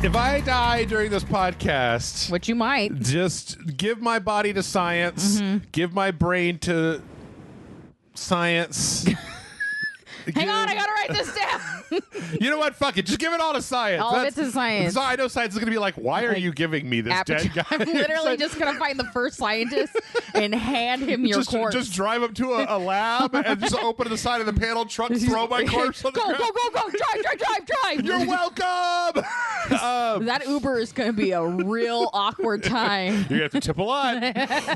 If I die during this podcast, which you might, just give my body to science, give my brain to science. Hang on, I gotta write this down. You know what? Fuck it. Just give it all to science. All of it to science. So I know science is going to be like, why are you giving me this dead guy? I'm literally just going to find the first scientist and hand him your corpse. Just drive him to a lab and just open the side of the panel truck, throw my corpse on the ground. Go. Drive. You're welcome. That Uber is going to be a real awkward time. You're going to have to tip a lot.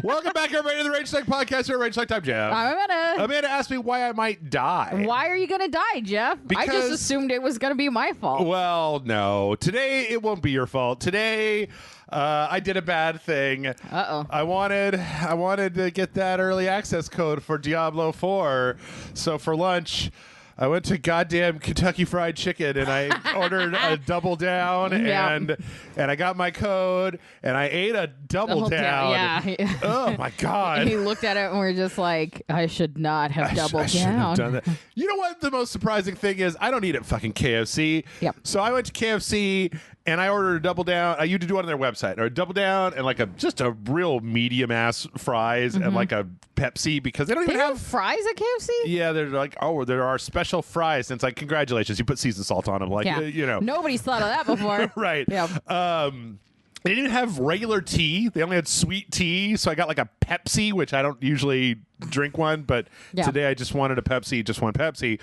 Welcome back, everybody, to the RageSelect podcast here at RageSelect. I'm Jeff. I'm Amanda. Amanda asked me why I might die. Why are you going to die, Jeff? I just assumed it was going to be my fault. Well, no. Today, it won't be your fault. Today, I did a bad thing. Uh-oh. I wanted to get that early access code for Diablo 4. So for lunch, I went to goddamn Kentucky Fried Chicken and I ordered a double down and I got my code and I ate a double down. Yeah. Oh my God. He looked at it and we're just like, I should not have doubled I shouldn't down. have done that. You know what the most surprising thing is? I don't eat at fucking KFC. Yep. So I went to KFC and I ordered a double down. I used to do it on their website, or a double down and like just a real medium ass fries and like a Pepsi, because they don't even have fries at KFC. Yeah, they're like, oh, there are special fries. And it's like, congratulations, you put seasoned salt on them. Like, you know, nobody's thought of that before. Right. Yeah. They didn't have regular tea. They only had sweet tea. So I got like a Pepsi, which I don't usually drink one, but today I just wanted a Pepsi, just one Pepsi.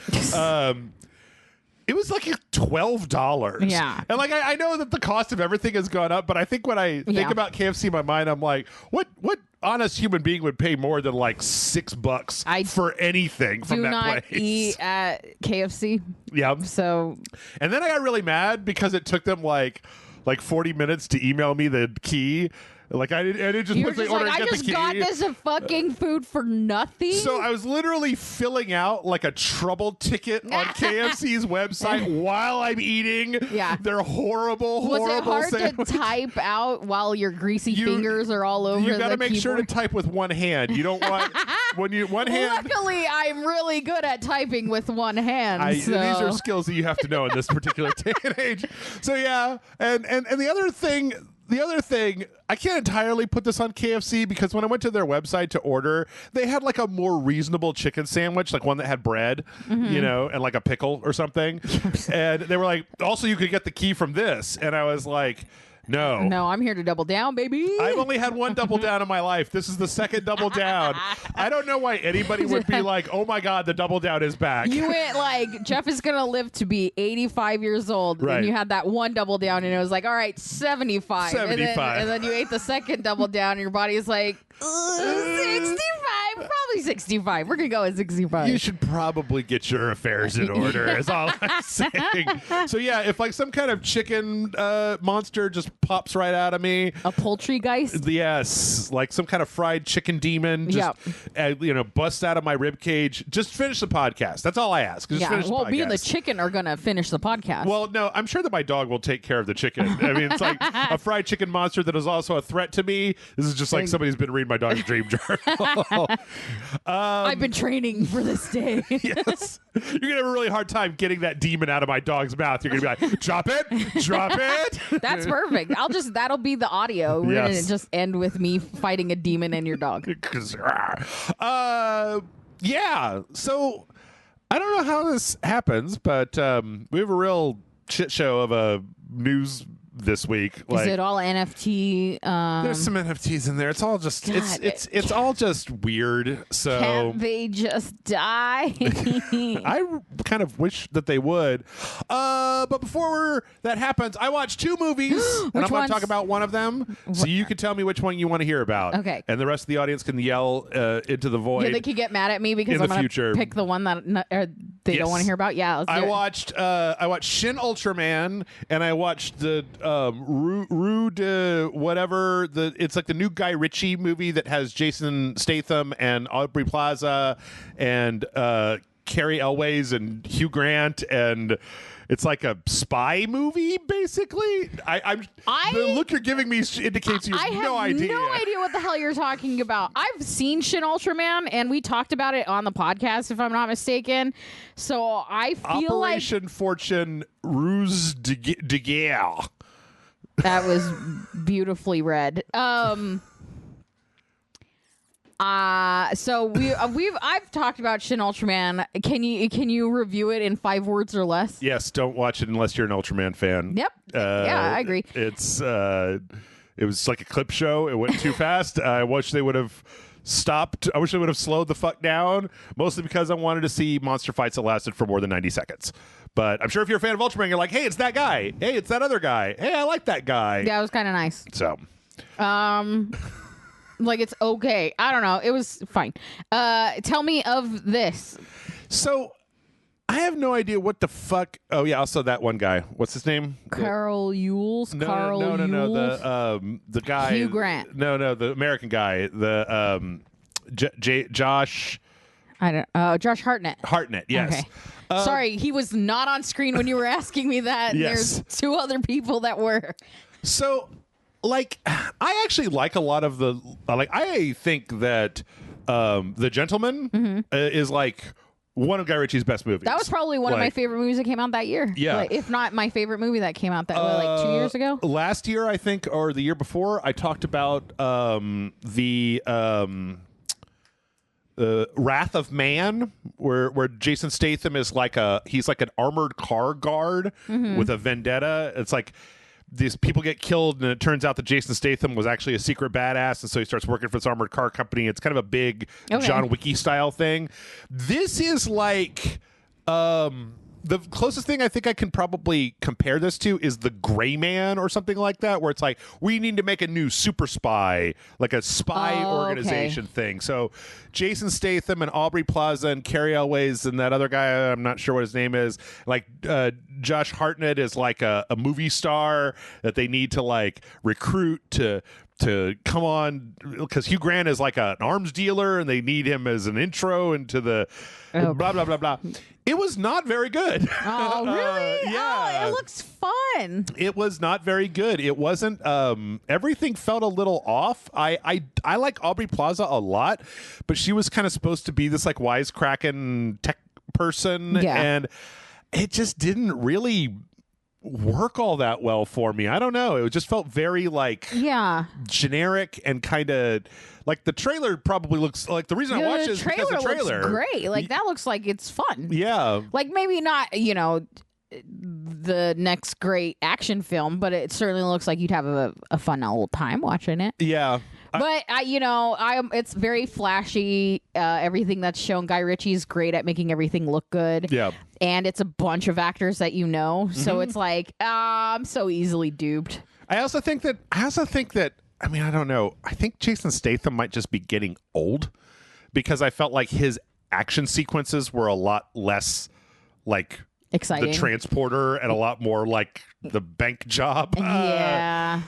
It was like $12. Yeah. And like, I know that the cost of everything has gone up, but I think when I think about KFC in my mind, I'm like, what honest human being would pay more than like $6 for anything from that place? Do not eat at KFC. Yeah. So. And then I got really mad because it took them like 40 minutes to email me the key. Like I didn't just put the order and get the key. I just got this fucking food for nothing. So I was literally filling out like a trouble ticket on KFC's website while I'm eating. Yeah, they're horrible. Was it hard sandwich. to type out while your greasy fingers are all over? You got to make keyboard? sure to type with one hand. You don't want when you one hand. Luckily, I'm really good at typing with one hand. These are skills that you have to know in this particular day and age. So yeah, and the other thing. I can't entirely put this on KFC because when I went to their website to order, they had like a more reasonable chicken sandwich, like one that had bread, you know, and like a pickle or something. And they were like, also, you could get the key from this. And I was like, no, I'm here to double down, baby. I've only had one double down in my life. This is the second double down. I don't know why anybody would be like, oh my God, the double down is back. You went like, Jeff is going to live to be 85 years old. Right. And you had that one double down and it was like, all right, 75. 75. And then you ate the second double down and your body's like, 65. Probably 65. We're going to go with 65. You should probably get your affairs in order, is all I'm saying. So, yeah, if like some kind of chicken monster just pops right out of me. A poultrygeist? Yes. Like some kind of fried chicken demon just, busts out of my rib cage. Just finish the podcast. That's all I ask. Just finish the podcast. Me and the chicken are going to finish the podcast. Well, no, I'm sure that my dog will take care of the chicken. I mean, it's like a fried chicken monster that is also a threat to me. This is just like somebody's been reading my dog's dream journal. I've been training for this day. Yes. You're going to have a really hard time getting that demon out of my dog's mouth. You're going to be like, drop it. That's perfect. That'll be the audio. We're going to just end with me fighting a demon and your dog. Yeah. So I don't know how this happens, but we have a real shit show of a news this week. Is it all NFT? There's some NFTs in there. It's all just it's all just weird. So can't they just die? I kind of wish that they would. But before that happens, I watched 2 movies, and I'm going to talk about one of them. So you can tell me which one you want to hear about. Okay. And the rest of the audience can yell into the void. Yeah, they could get mad at me because I'm going to pick the one that they don't want to hear about. Yeah, let's do it. I watched Shin Ultraman, and I watched the Rude whatever. It's like the new Guy Ritchie movie that has Jason Statham and Aubrey Plaza and Carrie Elways and Hugh Grant, and it's like a spy movie, basically. The look you're giving me indicates you have no idea. I have no idea what the hell you're talking about. I've seen Shin Ultraman, and we talked about it on the podcast, if I'm not mistaken. So I feel Operation Fortune Ruse de Guerre. That was beautifully read. So I've talked about Shin Ultraman. Can you review it in 5 words or less? Yes, don't watch it unless you're an Ultraman fan. Yep. Yeah, I agree. It was like a clip show. It went too fast. I wish they would have stopped. I wish they would have slowed the fuck down, mostly because I wanted to see monster fights that lasted for more than 90 seconds. But I'm sure if you're a fan of Ultraman, you're like, hey, it's that guy. Hey, it's that other guy. Hey, I like that guy. Yeah, it was kind of nice. So. Like, it's okay. I don't know. It was fine. Tell me of this. So, I have no idea what the fuck. Oh, yeah, also that one guy. What's his name? Carl Yules? No. The guy. Hugh Grant. No, the American guy. The Josh. I don't. Josh Hartnett. Hartnett, yes. Okay. Sorry, he was not on screen when you were asking me that. Yes. There's 2 other people that were. So, like, I actually like a lot of the. I think that The Gentleman is like one of Guy Ritchie's best movies. That was probably one of my favorite movies that came out that year. Yeah. Like, if not my favorite movie that came out that like 2 years ago. Last year, I think, or the year before, I talked about the Wrath of Man, where Jason Statham is he's like an armored car guard with a vendetta. It's like these people get killed, and it turns out that Jason Statham was actually a secret badass, and so he starts working for this armored car company. It's kind of a big John Wicky style thing. This is like the closest thing I think I can probably compare this to is the Gray Man or something like that, where it's like, we need to make a new super spy, like a spy organization thing. So Jason Statham and Aubrey Plaza and Cary Elwes and that other guy, I'm not sure what his name is, like Josh Hartnett is like a movie star that they need to like recruit to come on, because Hugh Grant is like an arms dealer and they need him as an intro into the blah, blah, blah, blah. It was not very good. Oh, really? Yeah. Oh, it looks fun. It was not very good. It wasn't, everything felt a little off. I like Aubrey Plaza a lot, but she was kind of supposed to be this like wisecracking tech person. Yeah. And it just didn't really work all that well for me. I don't know. It just felt very like generic and kind of like the trailer probably looks like the reason I watched it is because the trailer looks great. Like that looks like it's fun. Yeah. Like maybe not, the next great action film, but it certainly looks like you'd have a fun old time watching it. Yeah. But it's very flashy. Everything that's shown, Guy Ritchie's great at making everything look good. Yeah. And it's a bunch of actors that so it's like I'm so easily duped. I also think that I mean, I don't know. I think Jason Statham might just be getting old, because I felt like his action sequences were a lot less like exciting, the transporter, and a lot more like the bank job. Yeah.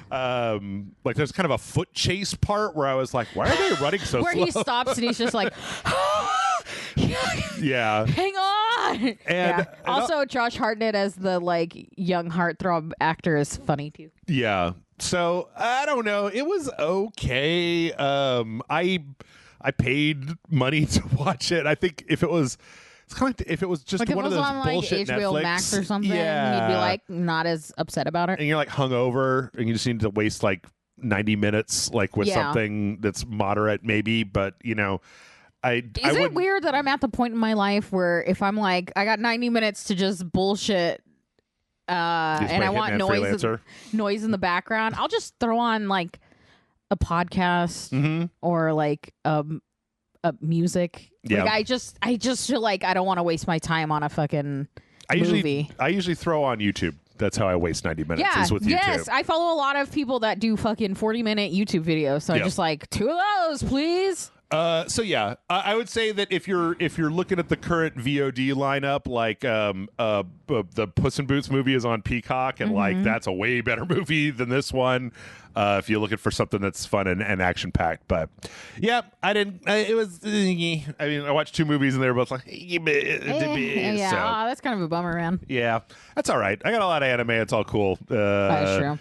Like there's kind of a foot chase part where I was like, why are they running so where slow? He stops and he's just like, yeah, hang on. And also, Josh Hartnett as the like young heartthrob actor is funny too. Yeah. So I don't know. It was okay. I paid money to watch it. I think if it was. It's kind of like if it was just like one of those on, bullshit like, HBO Netflix, Max or something, yeah, you'd be like not as upset about it. And you're like hungover, and you just need to waste like 90 minutes, like with something that's moderate, maybe. But is it weird that I'm at the point in my life where if I'm like I got 90 minutes to just bullshit, and I want noise in the background, I'll just throw on like a podcast or like music. Yeah. Like I just feel like I don't want to waste my time on a fucking movie. I usually throw on YouTube. That's how I waste 90 minutes is with YouTube. Yes, I follow a lot of people that do fucking 40-minute YouTube videos. So I just like 2 of those, please. So yeah, I would say that if you're looking at the current VOD lineup, like the Puss in Boots movie is on Peacock, and like that's a way better movie than this one. If you're looking for something that's fun and action packed, but yeah, I didn't. It was. I mean, I watched 2 movies and they were both like, yeah, so, that's kind of a bummer, man. Yeah, that's all right. I got a lot of anime. It's all cool. That's true.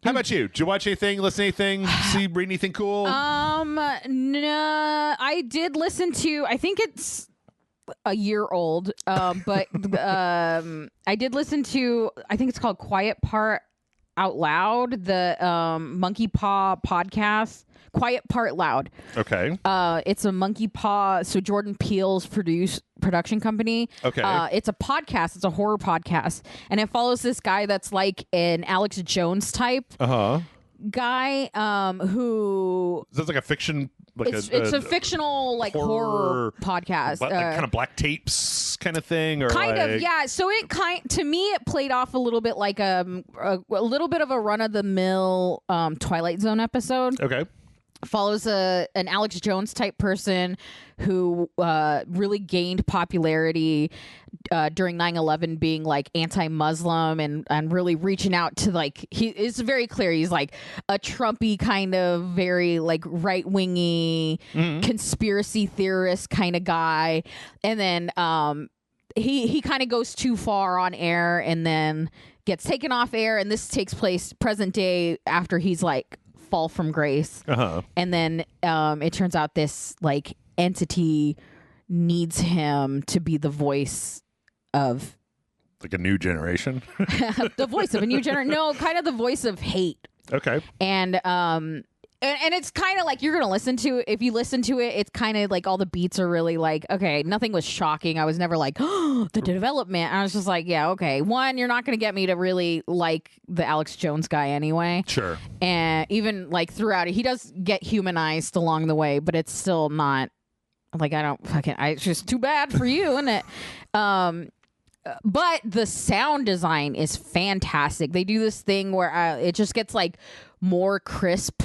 How about you? Did you watch anything, listen to anything, read anything cool? No, I did listen to, I think it's a year old, but I did listen to, I think it's called Quiet Part Out Loud, the Monkey Paw podcast. Quiet Part Loud. Okay. It's a Monkey Paw, so Jordan Peele's production company. Okay. It's a podcast. It's a horror podcast, and it follows this guy that's like an Alex Jones type guy who. So it's like a fiction. Like it's a fictional like horror podcast, like kind of black tapes kind of thing, or kind like... of, yeah. So to me it played off a little bit like a little bit of a run of the mill Twilight Zone episode. Okay. Follows an Alex Jones type person who really gained popularity during 9/11, being like anti-Muslim and really reaching out to like, it's very clear he's like a Trumpy kind of very like right-wingy conspiracy theorist kind of guy, and then he kind of goes too far on air and then gets taken off air, and this takes place present day after he's like fall from grace, and then it turns out this like entity needs him to be the voice of like a new generation. The voice of a new generation. No, kind of the voice of hate. Okay. And it's kind of like, you're gonna listen to it. If you listen to it, it's kind of like all the beats are really like, okay, nothing was shocking. I was never like, oh, the development. I was just like, yeah, okay. One, you're not gonna get me to really like the Alex Jones guy anyway. Sure. And even like throughout it, he does get humanized along the way, but it's still not like, it's just too bad for you, isn't it? But the sound design is fantastic. They do this thing where it just gets like more crisp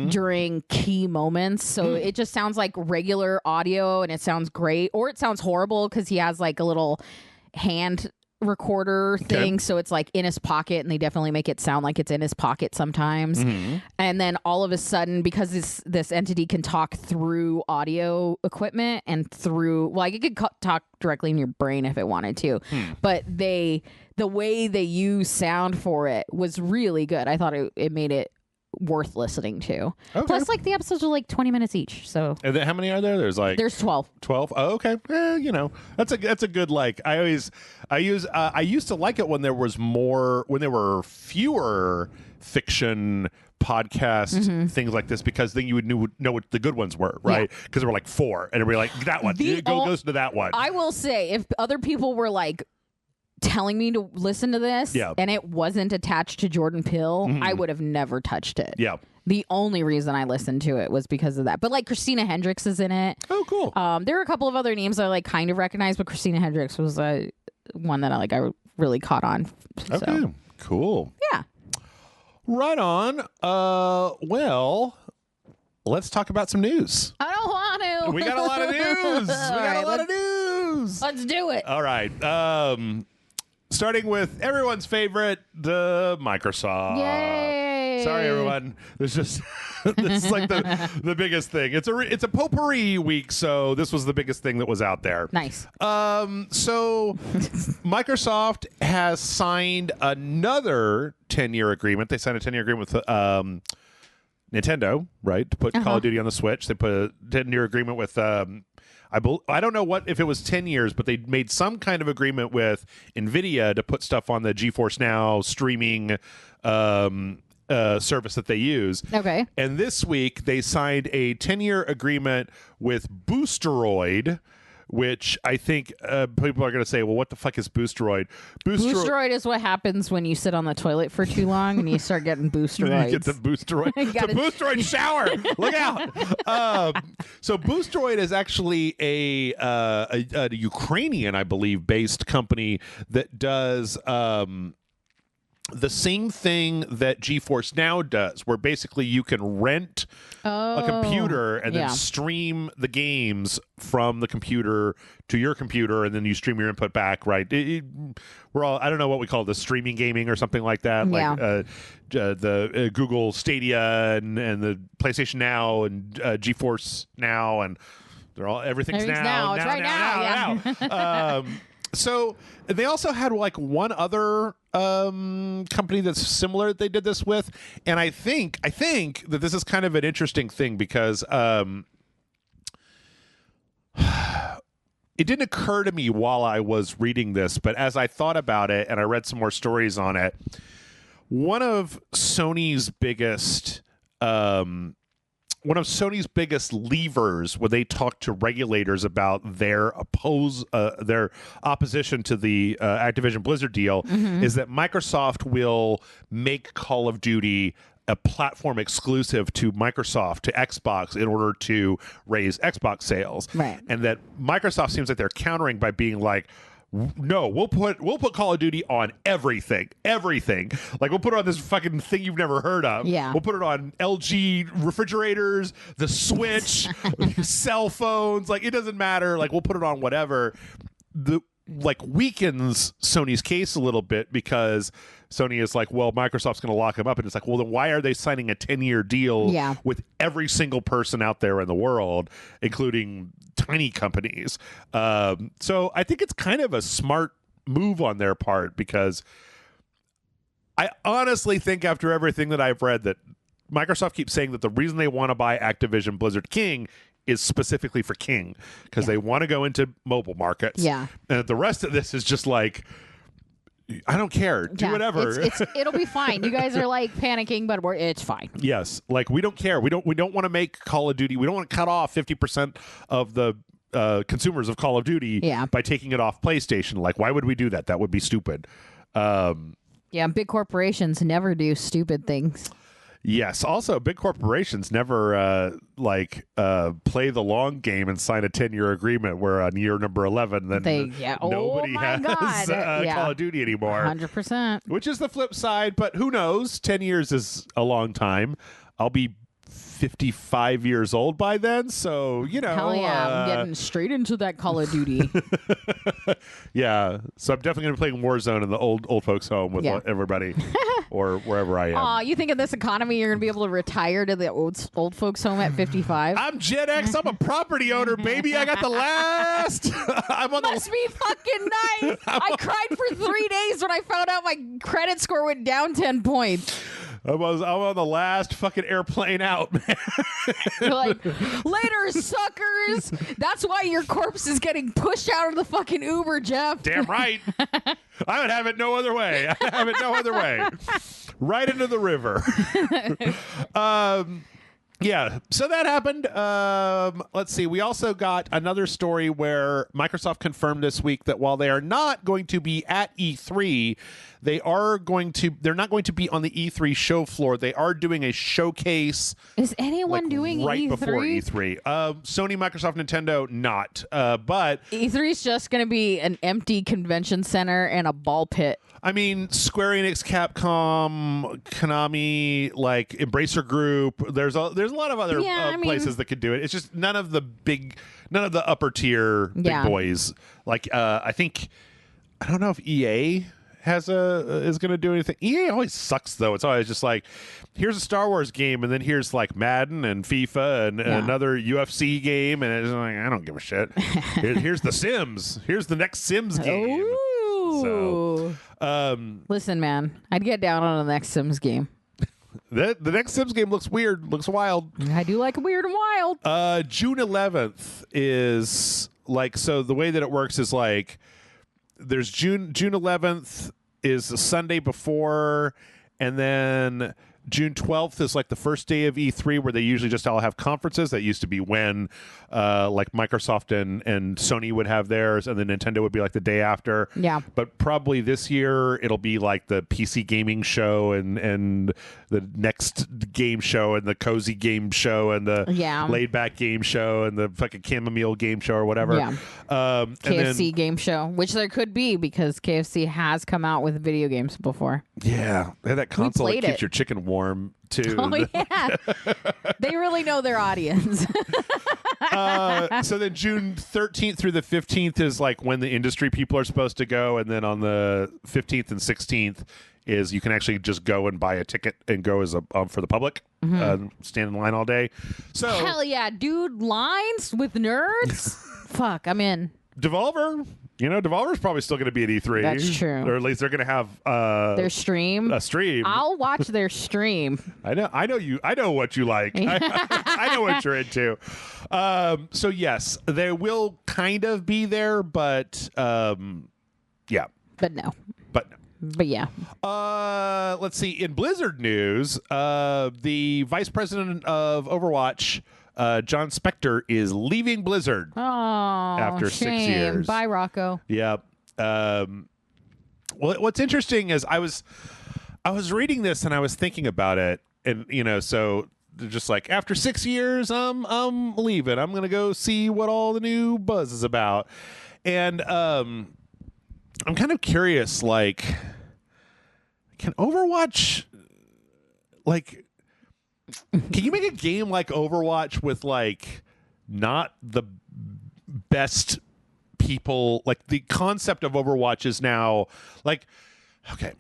during key moments. So it just sounds like regular audio, and it sounds great, or it sounds horrible because he has like a little hand recorder thing. So it's like in his pocket, and they definitely make it sound like it's in his pocket sometimes. And then all of a sudden, because this entity can talk through audio equipment and through, like, it could talk directly in your brain if it wanted to, but the way they use sound for it was really good. I thought it made it worth listening to. Okay. Plus, like, the episodes are like 20 minutes each. So how many are there? There's 12. 12. Oh, okay. That's a good, like, I used to like it when there were fewer fiction podcast things like this, because then you would know what the good ones were, right? Because there were like 4, and everybody like, that one goes to that one. I will say, if other people were like telling me to listen to this and it wasn't attached to Jordan Peele, I would have never touched it. Yeah. The only reason I listened to it was because of that. But like, Christina Hendricks is in it. Oh, cool. There were a couple of other names I like kind of recognized, but Christina Hendricks was one that I really caught on. So. Okay. Cool. Yeah. Right on. Well, let's talk about some news. I don't want to. We got a lot of news. Let's do it. All right. Starting with everyone's favorite, the Microsoft. Yay! Sorry, everyone. This is like the biggest thing. It's a potpourri week, so this was the biggest thing that was out there. Nice. So Microsoft has signed another 10-year agreement. They signed a 10-year agreement with Nintendo, right, to put Call of Duty on the Switch. They put a 10-year agreement with I don't know if it was 10 years, but they made some kind of agreement with NVIDIA to put stuff on the GeForce Now streaming service that they use. Okay. And this week, they signed a 10-year agreement with Boosteroid, which I think people are going to say, well, what the fuck is Boosteroid? Boosteroid is what happens when you sit on the toilet for too long and you start getting Boosteroids. You get the Boosteroid. It's a Boosteroid shower. Look out. So Boosteroid is actually a Ukrainian, I believe, based company that does the same thing that GeForce Now does, where basically you can rent a computer and then stream the games from the computer to your computer, and then you stream your input back, right? We're all, I don't know what we call this, streaming gaming or something like that, like the Google Stadia and the PlayStation Now and GeForce Now, and they're all, everything's now. It's right now. So they also had like one other company that's similar that they did this with, and I think that this is kind of an interesting thing, because it didn't occur to me while I was reading this, but as I thought about it and I read some more stories on it, one of Sony's biggest levers when they talk to regulators about their opposition to the Activision Blizzard deal is that Microsoft will make Call of Duty a platform exclusive to Microsoft, to Xbox, in order to raise Xbox sales. Right. And that Microsoft seems like they're countering by being like, no, we'll put Call of Duty on everything. Like, we'll put it on this fucking thing you've never heard of. Yeah. We'll put it on LG refrigerators, the Switch, cell phones. Like, it doesn't matter. Like, we'll put it on whatever. Weakens Sony's case a little bit, because Sony is like, well, Microsoft's going to lock them up. And it's like, well, then why are they signing a 10-year deal with every single person out there in the world, including tiny companies? So I think it's kind of a smart move on their part, because I honestly think, after everything that I've read, that Microsoft keeps saying that the reason they want to buy Activision Blizzard King is specifically for King, because they want to go into mobile markets. Yeah. And the rest of this is just like, I don't care. Do whatever. It'll be fine. You guys are like panicking, but it's fine. Yes. Like, we don't care. We don't want to make Call of Duty. We don't want to cut off 50% of the consumers of Call of Duty by taking it off PlayStation. Like, why would we do that? That would be stupid. Big corporations never do stupid things. Yes. Also, big corporations never play the long game and sign a 10-year agreement where on year number 11, then nobody has Call of Duty anymore. 100%. Which is the flip side, but who knows? 10 years is a long time. I'll be 55 years old by then, so hell yeah, I'm getting straight into that Call of Duty. Yeah, so I'm definitely gonna be playing Warzone in the old folks home with everybody, or wherever I am. Aw, you think in this economy you're gonna be able to retire to the old folks home at 55? I'm Gen X. I'm a property owner, baby. I got the last. Must be fucking nice. I cried for 3 days when I found out my credit score went down 10 points. I'm on the last fucking airplane out, man. You're like, later, suckers. That's why your corpse is getting pushed out of the fucking Uber, Jeff. Damn right. I would have it no other way. Right into the river. Yeah, so that happened. Let's see. We also got another story where Microsoft confirmed this week that while they are not going to be at E3, they're not going to be on the E3 show floor. They are doing a showcase. Is anyone doing right E3? Before E3? Sony, Microsoft, Nintendo, not. But E3 is just going to be an empty convention center and a ball pit. I mean, Square Enix, Capcom, Konami, like Embracer Group. There's a lot of other places that could do it. It's just none of the upper tier big boys. Like I don't know if EA is going to do anything. EA always sucks though. It's always just like, here's a Star Wars game, and then here's like Madden and FIFA and another UFC game, and it's like, I don't give a shit. Here's the Sims. Here's the next Sims game. Ooh. So, listen, man, I'd get down on the next Sims game. The next Sims game looks weird, looks wild. I do like weird and wild. June 11th is like, so the way that it works is like, there's June 11th is the Sunday before, and then June 12th is like the first day of E3, where they usually just all have conferences. That used to be when like Microsoft and Sony would have theirs, and then Nintendo would be like the day after. Yeah. But probably this year it'll be like the PC gaming show and the next game show and the cozy game show and the laid back game show and the fucking chamomile game show or whatever. Yeah. KFC game show, which there could be, because KFC has come out with video games before. Yeah. They had that console that keeps your chicken warm too. Oh yeah. They really know their audience. So then June 13th through the 15th is like when the industry people are supposed to go, and then on the 15th and 16th is you can actually just go and buy a ticket and go as for the public, stand in line all day. So hell yeah, dude, lines with nerds. Fuck, I'm in. Devolver's probably still going to be at E3. That's true. Or at least they're going to have their stream. A stream. I'll watch their stream. I know you. I know what you like. I know what you're into. So yes, they will kind of be there, but yeah. But no. But yeah. Let's see. In Blizzard news, the vice president of Overwatch, John Spector, is leaving Blizzard after 6 years. Bye, Rocco. Yep. Well, what's interesting is I was reading this and I was thinking about it, and so they're just like, after 6 years, I'm leaving. I'm gonna go see what all the new buzz is about, and I'm kind of curious, like, can Overwatch, like, can you make a game like Overwatch with, like, not the best people? Like, the concept of Overwatch is now, like, okay,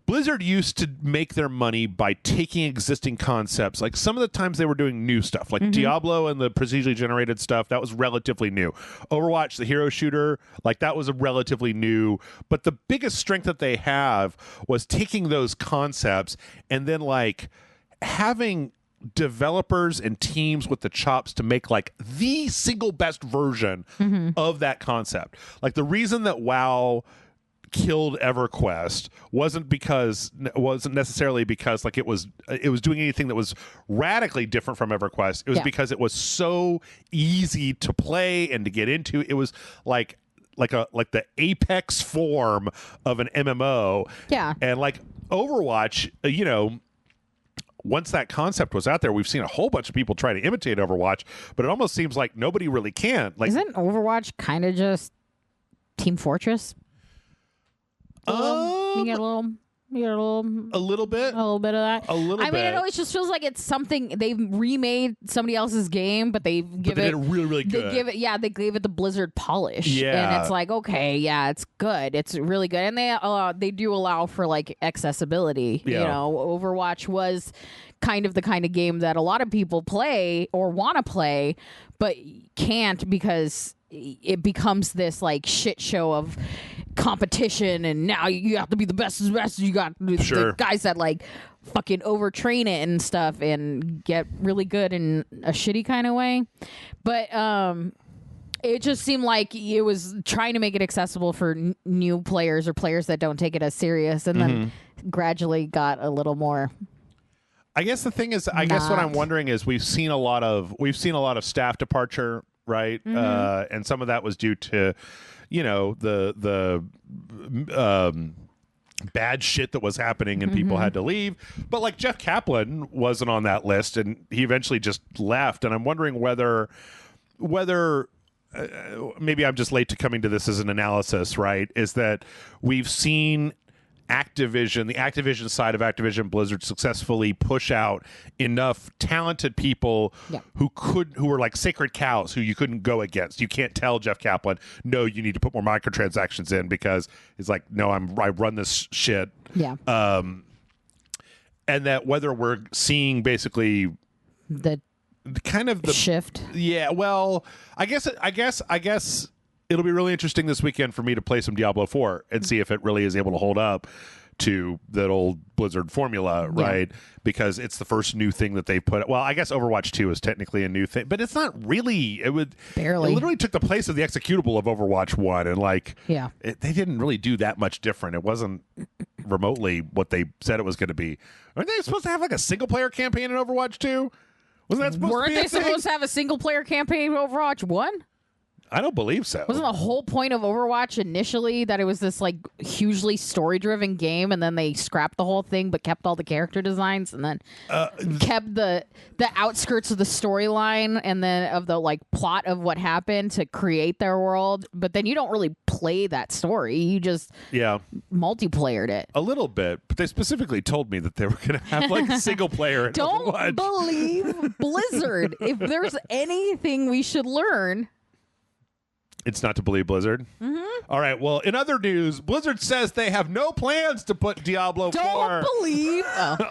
Blizzard used to make their money by taking existing concepts. Like, some of the times they were doing new stuff, like Diablo and the procedurally generated stuff. That was relatively new. Overwatch, the hero shooter, like, that was a relatively new. But the biggest strength that they have was taking those concepts and then, like, having developers and teams with the chops to make, like, the single best version of that concept. Like, the reason that WoW killed EverQuest wasn't necessarily because, like, it was doing anything that was radically different from EverQuest. It was because it was so easy to play and to get into. It was like the apex form of an MMO. Yeah. And, like, Overwatch, once that concept was out there, we've seen a whole bunch of people try to imitate Overwatch, but it almost seems like nobody really can. Like, isn't Overwatch kind of just Team Fortress? You get a little bit of that. I mean, it always just feels like it's something they've remade somebody else's game, but they did it really, really good. They gave it the Blizzard polish. Yeah, and it's like, okay, yeah, it's good. It's really good, and they do allow for, like, accessibility. Yeah. Overwatch was kind of the kind of game that a lot of people play or want to play, but can't because it becomes this, like, shit show of competition, and now you have to be the best of the best. You got the guys that, like, fucking overtrain it and stuff and get really good in a shitty kind of way. But it just seemed like it was trying to make it accessible for new players or players that don't take it as serious, and then gradually got a little more. I guess the thing is, what I'm wondering is we've seen a lot of staff departure, right? And some of that was due to, the bad shit that was happening and people had to leave. But, like, Jeff Kaplan wasn't on that list, and he eventually just left. And I'm wondering whether maybe I'm just late to coming to this as an analysis, right? Is that we've seen the Activision side of Activision Blizzard successfully push out enough talented people who were like sacred cows who you couldn't go against. You can't tell Jeff Kaplan, no, you need to put more microtransactions in, because it's like, no, I run this shit. Yeah. And that whether we're seeing basically the kind of the shift. Yeah. Well, I guess it'll be really interesting this weekend for me to play some Diablo 4 and see if it really is able to hold up to that old Blizzard formula, right? Because it's the first new thing that they've put. Well, I guess Overwatch 2 is technically a new thing, but it's not really. It literally took the place of the executable of Overwatch 1, and, like, they didn't really do that much different. It wasn't remotely what they said it was going to be. Aren't they supposed to have, like, a single player campaign in Overwatch 2? Wasn't that supposed Weren't to be they supposed to have a single player campaign in Overwatch 1? I don't believe so. Wasn't the whole point of Overwatch initially that it was this, like, hugely story-driven game, and then they scrapped the whole thing but kept all the character designs, and then kept the outskirts of the storyline and then of the, like, plot of what happened to create their world? But then you don't really play that story. You just multiplayered it. A little bit, but they specifically told me that they were going to have, like, a single player in Don't Overwatch. believe Blizzard. If there's anything we should learn, it's not to believe Blizzard. All right. Well, in other news, Blizzard says they have no plans to put Diablo 4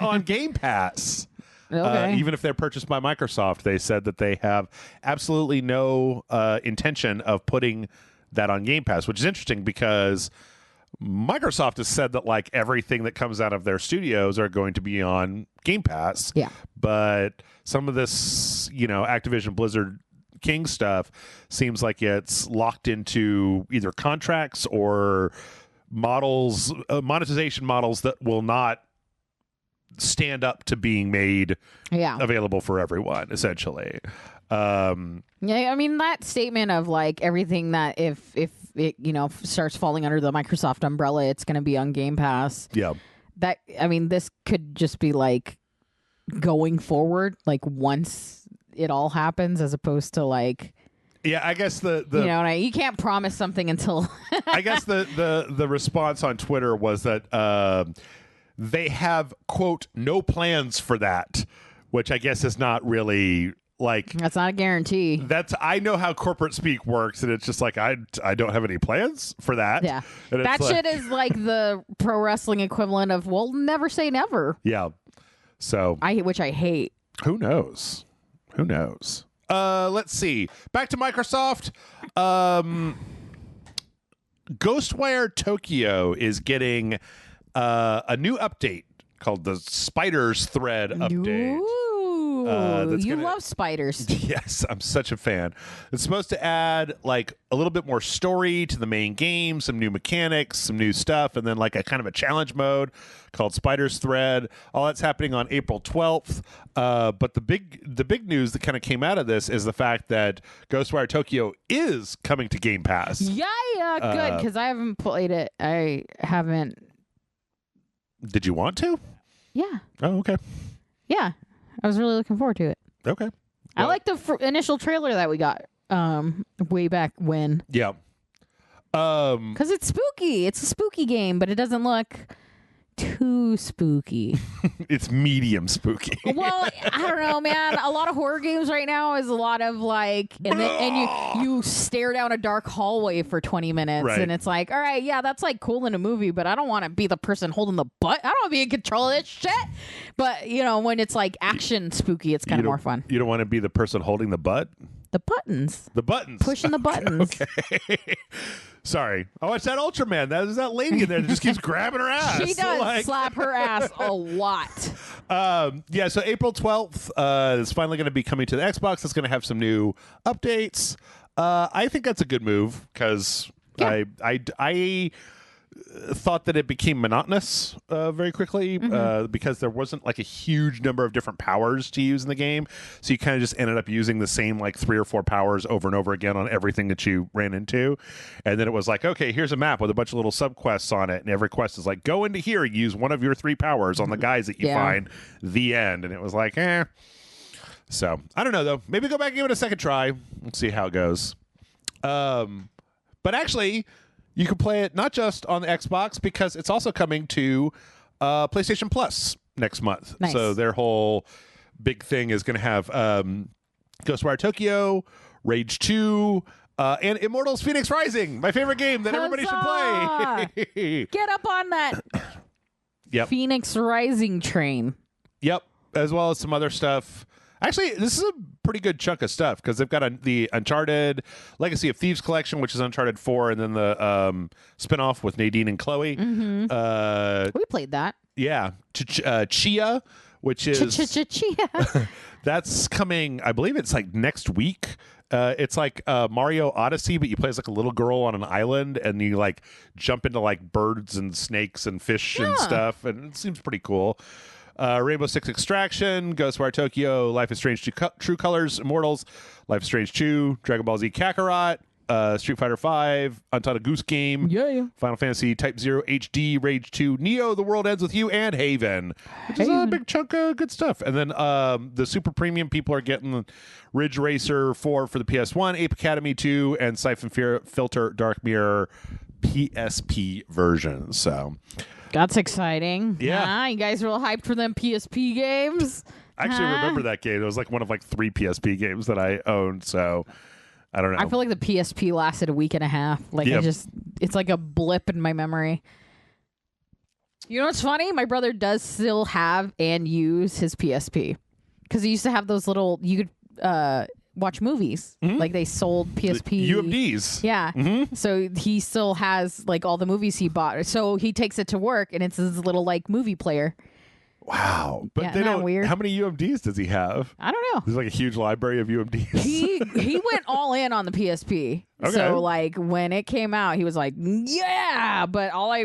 on Game Pass. Okay. Even if they're purchased by Microsoft, they said that they have absolutely no intention of putting that on Game Pass, which is interesting because Microsoft has said that, like, everything that comes out of their studios are going to be on Game Pass. Yeah. But some of this, Activision Blizzard King stuff seems like it's locked into either contracts or models, monetization models that will not stand up to being made available for everyone, essentially. Yeah, I mean, that statement of like everything that if it, you know, starts falling under the Microsoft umbrella, it's going to be on Game Pass. Yeah. That, I mean, this could just be like going forward, like once it all happens, as opposed to like. Yeah, I guess the you know, you can't promise something until. I guess the response on Twitter was that they have, quote, no plans for that, which I guess is not really like. That's not a guarantee. I know how corporate speak works, and it's just like I don't have any plans for that. Yeah, that shit is like the pro wrestling equivalent of, well, never say never. Yeah, so which I hate. Who knows? Let's see. Back to Microsoft. Ghostwire Tokyo is getting a new update called the Spiders Thread update. You love spiders. Yes, I'm such a fan. It's supposed to add like a little bit more story to the main game, some new mechanics, some new stuff, and then like a kind of a challenge mode called Spiders Thread. All that's happening on April 12th. But the big news that kind of came out of this is the fact that Ghostwire Tokyo is coming to Game Pass. Yeah, good, because I haven't played it. I haven't. Did you want to? Yeah. Oh, okay. Yeah. I was really looking forward to it. Okay. I like the initial trailer that we got way back when. Yeah. Because it's spooky. It's a spooky game, but it doesn't look too spooky. It's medium spooky. Well, I don't know, man. A lot of horror games right now is a lot of like, and you stare down a dark hallway for 20 minutes, right. And it's like, all right, yeah, that's like cool in a movie, but I don't want to be the person holding the butt. I don't want to be in control of this shit. But you know, when it's like action spooky, it's kind of more fun. You don't want to be the person holding the butt? The buttons. The buttons. Pushing the buttons. Okay. Sorry. Oh, it's that Ultraman. There's that lady in there that just keeps grabbing her ass. She does slap her ass a lot. Yeah, so April 12th is finally going to be coming to the Xbox. It's going to have some new updates. I think that's a good move because I thought that it became monotonous very quickly because there wasn't like a huge number of different powers to use in the game. So you kind of just ended up using the same like 3 or 4 powers over and over again on everything that you ran into. And then it was like, okay, here's a map with a bunch of little subquests on it. And every quest is like, go into here, use one of your 3 powers on the guys that you find, the end. And it was like, So I don't know though. Maybe go back and give it a second try. Let's see how it goes. But actually, you can play it not just on the Xbox because it's also coming to PlayStation Plus next month. Nice. So their whole big thing is going to have Ghostwire Tokyo, Rage 2, and Immortals Phoenix Rising, my favorite game that everybody should play. Get up on that Phoenix Rising train. Yep, as well as some other stuff. Actually, this is a pretty good chunk of stuff because they've got the Uncharted Legacy of Thieves collection, which is Uncharted 4, and then the spinoff with Nadine and Chloe. We played that. Yeah. Chia, which is... Chia. That's coming, I believe it's like next week. It's like Mario Odyssey, but you play as like a little girl on an island, and you like jump into like birds and snakes and fish and stuff, and it seems pretty cool. Rainbow Six Extraction, Ghostwire Tokyo, Life is Strange True Colors, Immortals, Life is Strange 2, Dragon Ball Z Kakarot, Street Fighter 5, Untitled Goose Game, Final Fantasy Type 0 HD, Rage 2, Neo, The World Ends With You, and Haven, which is a big chunk of good stuff. And then the super premium people are getting Ridge Racer 4 for the PS1, Ape Academy 2, and Siphon Filter Dark Mirror PSP version. So... That's exciting. Yeah. You guys are real hyped for them PSP games. I actually remember that game. It was like one of like 3 PSP games that I owned, so I don't know. I feel like the PSP lasted a week and a half. Like it's like a blip in my memory. You know what's funny? My brother does still have and use his PSP because he used to have those little, you could watch movies. Like they sold PSP UMDs. Yeah. So he still has like all the movies he bought. So he takes it to work and it's his little like movie player. Wow. But they don't. Weird? How many UMDs does he have? I don't know. There's like a huge library of UMDs. He went all in on the PSP. Okay. So like when it came out, he was like, yeah. But I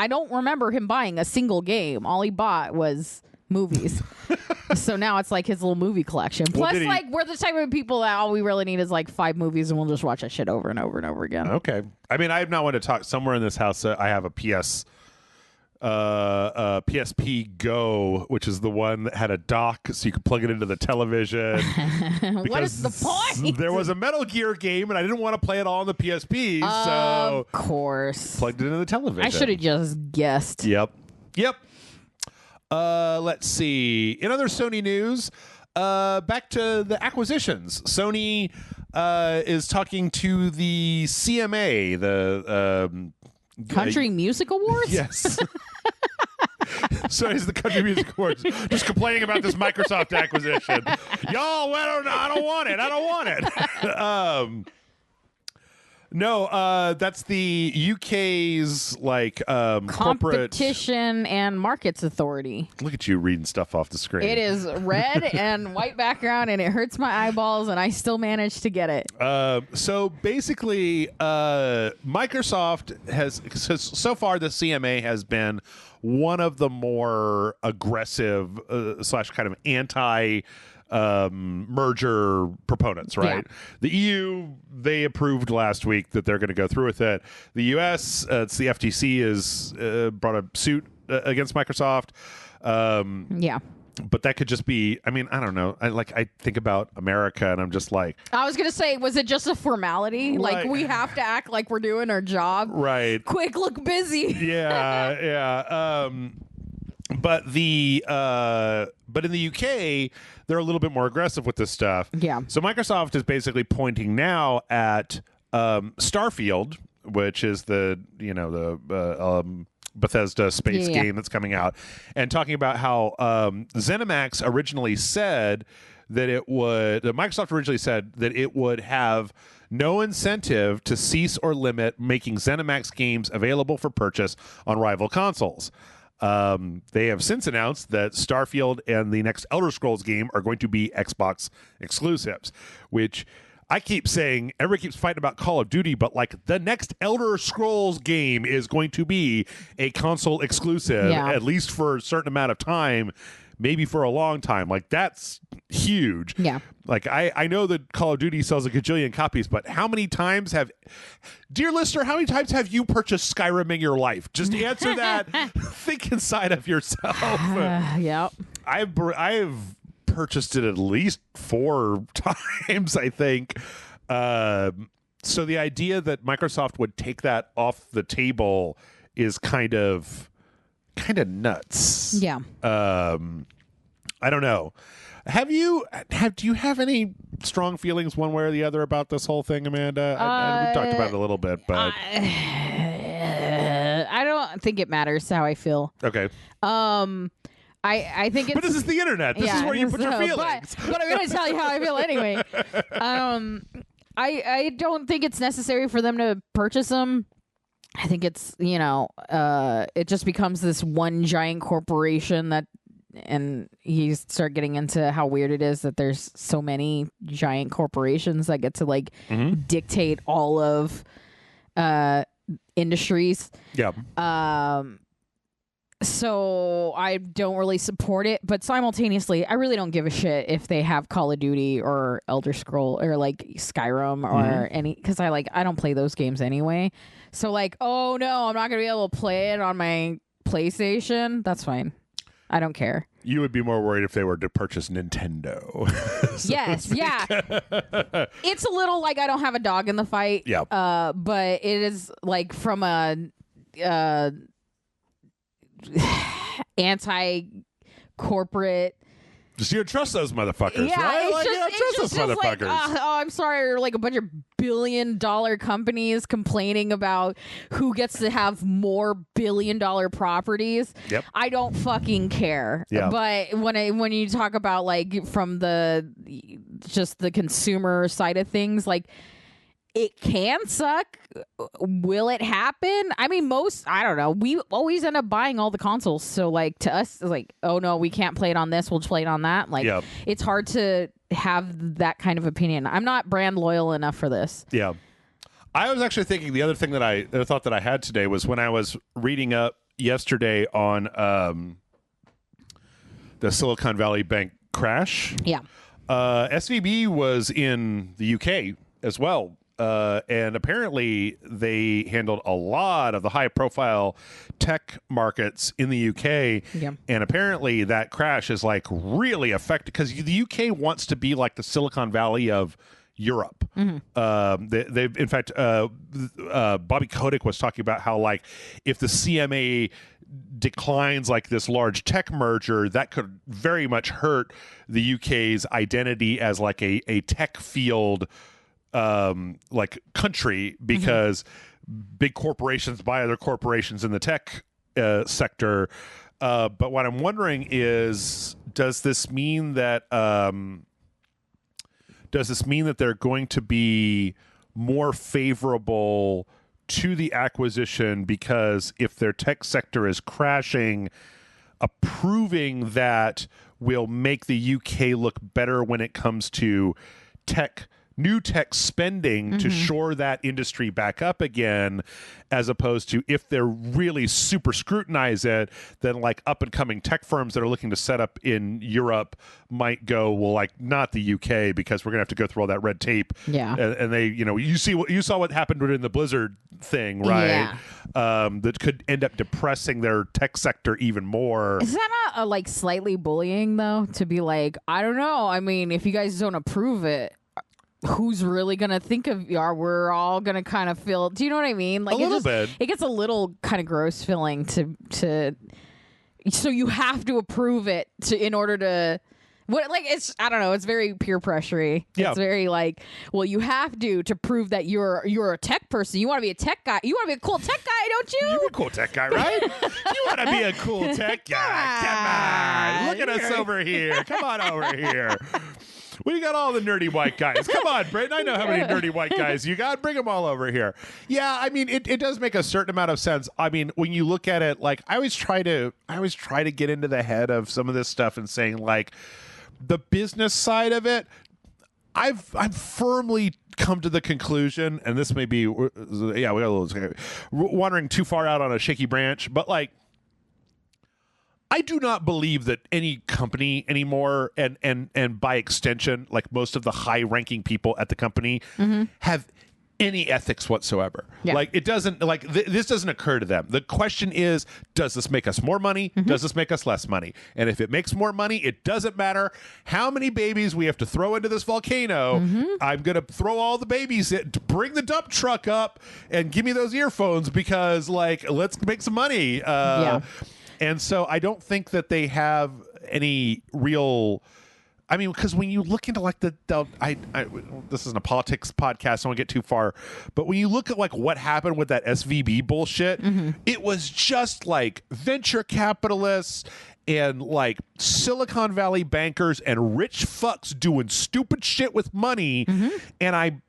don't remember him buying a single game. All he bought was movies. So now it's like his little movie collection. Plus, we're the type of people that all we really need is like 5 movies, and we'll just watch that shit over and over and over again. Okay. I mean, I have not wanted to talk. Somewhere in this house, I have a PSP Go, which is the one that had a dock so you could plug it into the television. What is the point? There was a Metal Gear game and I didn't want to play it all on the PSP, so of course plugged it into the television. I should have just guessed. Yep. Let's see. In other Sony news, back to the acquisitions. Sony is talking to the CMA, the Country Music Awards? Yes. So is the Country Music Awards just complaining about this Microsoft acquisition. Y'all, I don't want it. I don't want it. No, that's the UK's corporate Competition and Markets Authority. Look at you reading stuff off the screen. It is red and white background, and it hurts my eyeballs, and I still managed to get it. So basically, Microsoft has so far the CMA has been one of the more aggressive / kind of anti merger proponents, right? Yeah. The EU, they approved last week that they're going to go through with it. The US, it's the FTC, is brought a suit against Microsoft. Yeah. But that could just be, I mean, I don't know. I think about America and I'm just like, I was going to say, was it just a formality? Right. Like, we have to act like we're doing our job. Right. Quick, look busy. Yeah. But in the UK, they're a little bit more aggressive with this stuff. Yeah. So Microsoft is basically pointing now at Starfield, which is the Bethesda space game that's coming out, and talking about how ZeniMax originally said that Microsoft originally said that it would have no incentive to cease or limit making ZeniMax games available for purchase on rival consoles. They have since announced that Starfield and the next Elder Scrolls game are going to be Xbox exclusives, which I keep saying, everybody keeps fighting about Call of Duty, but the next Elder Scrolls game is going to be a console exclusive, at least for a certain amount of time, maybe for a long time. That's huge. Yeah. I know that Call of Duty sells a gajillion copies, but how many times dear listener, how many times have you purchased Skyrim in your life? Just answer that. Think inside of yourself. Yep. I've purchased it at least 4 times, I think. So the idea that Microsoft would take that off the table is kind of nuts. Yeah. I don't know. Do you have any strong feelings one way or the other about this whole thing, Amanda? We talked about it a little bit, but I don't think it matters how I feel. Okay. I think it's... But this is the internet. This is where you put your feelings. But I'm going to tell you how I feel anyway. I don't think it's necessary for them to purchase them. I think it's, it just becomes this one giant corporation and you start getting into how weird it is that there's so many giant corporations that get to dictate all of industries. Yeah. So I don't really support it, but simultaneously, I really don't give a shit if they have Call of Duty or Elder Scroll or Skyrim or any, because I don't play those games anyway. So oh no, I'm not gonna be able to play it on my PlayStation. That's fine. I don't care. You would be more worried if they were to purchase Nintendo. Yes, yeah. It's a little I don't have a dog in the fight. Yeah. But it is from a anti-corporate. Just you trust those motherfuckers, yeah, right? Trust those motherfuckers. I'm sorry, or a bunch of billion-dollar companies complaining about who gets to have more billion-dollar properties. Yep. I don't fucking care. Yeah. But when you talk about from the consumer side of things, it can suck. Will it happen? I mean, I don't know. We always end up buying all the consoles. So, like, to us, it's like, oh, no, we can't play it on this. We'll play it on that. Like, It's hard to have that kind of opinion. I'm not brand loyal enough for this. Yeah. I was actually thinking the other thing that I thought that I had today was when I was reading up yesterday on the Silicon Valley Bank crash. Yeah. SVB was in the UK as well. And apparently they handled a lot of the high-profile tech markets in the UK. Yeah. And apparently that crash is like really affected because the UK wants to be like the Silicon Valley of Europe. They've in fact, Bobby Kotick was talking about how like if the CMA declines like this large tech merger, that could very much hurt the UK's identity as like a tech field like country because big corporations buy other corporations in the tech sector. But what I'm wondering is, does this mean that they're going to be more favorable to the acquisition because if their tech sector is crashing, approving that will make the UK look better when it comes to new tech spending to shore that industry back up again, as opposed to if they're really super scrutinize it, then like up and coming tech firms that are looking to set up in Europe might go, well, like not the UK because we're gonna have to go through all that red tape. Yeah. And they, you saw what happened during the Blizzard thing, right? Yeah. That could end up depressing their tech sector even more. Is that not like slightly bullying though? To be like, I don't know. I mean, if you guys don't approve it, who's really gonna think of you? We're all gonna kind of feel. Do you know what I mean? Like a little bit. It gets a little kind of gross feeling to. So you have to approve it in order to. What like it's I don't know. It's very peer pressury. Yeah. It's very like, well, you have to prove that you're a tech person. You want to be a tech guy. You want to be a cool tech guy, don't you? You're a cool tech guy, right? You want to be a cool tech guy. Come on. Look at us over here. Come on over here. We got all the nerdy white guys. Come on, Brayden. I know how many nerdy white guys you got. Bring them all over here. Yeah, I mean, it does make a certain amount of sense. I mean, when you look at it, like I always try to get into the head of some of this stuff and saying like the business side of it. I've firmly come to the conclusion, and this may be we got a little wandering too far out on a shaky branch, but like. I do not believe that any company anymore, and by extension, like most of the high-ranking people at the company, have any ethics whatsoever. Yeah. Like it doesn't, like this doesn't occur to them. The question is, does this make us more money? Does this make us less money? And if it makes more money, it doesn't matter how many babies we have to throw into this volcano. I'm going to throw all the babies in, bring the dump truck up and give me those earphones because like, let's make some money. Yeah. And so I don't think that they have any real. I mean, because when you look into like this isn't a politics podcast, so I don't get too far. But when you look at like what happened with that SVB bullshit, it was just like venture capitalists and like Silicon Valley bankers and rich fucks doing stupid shit with money. And I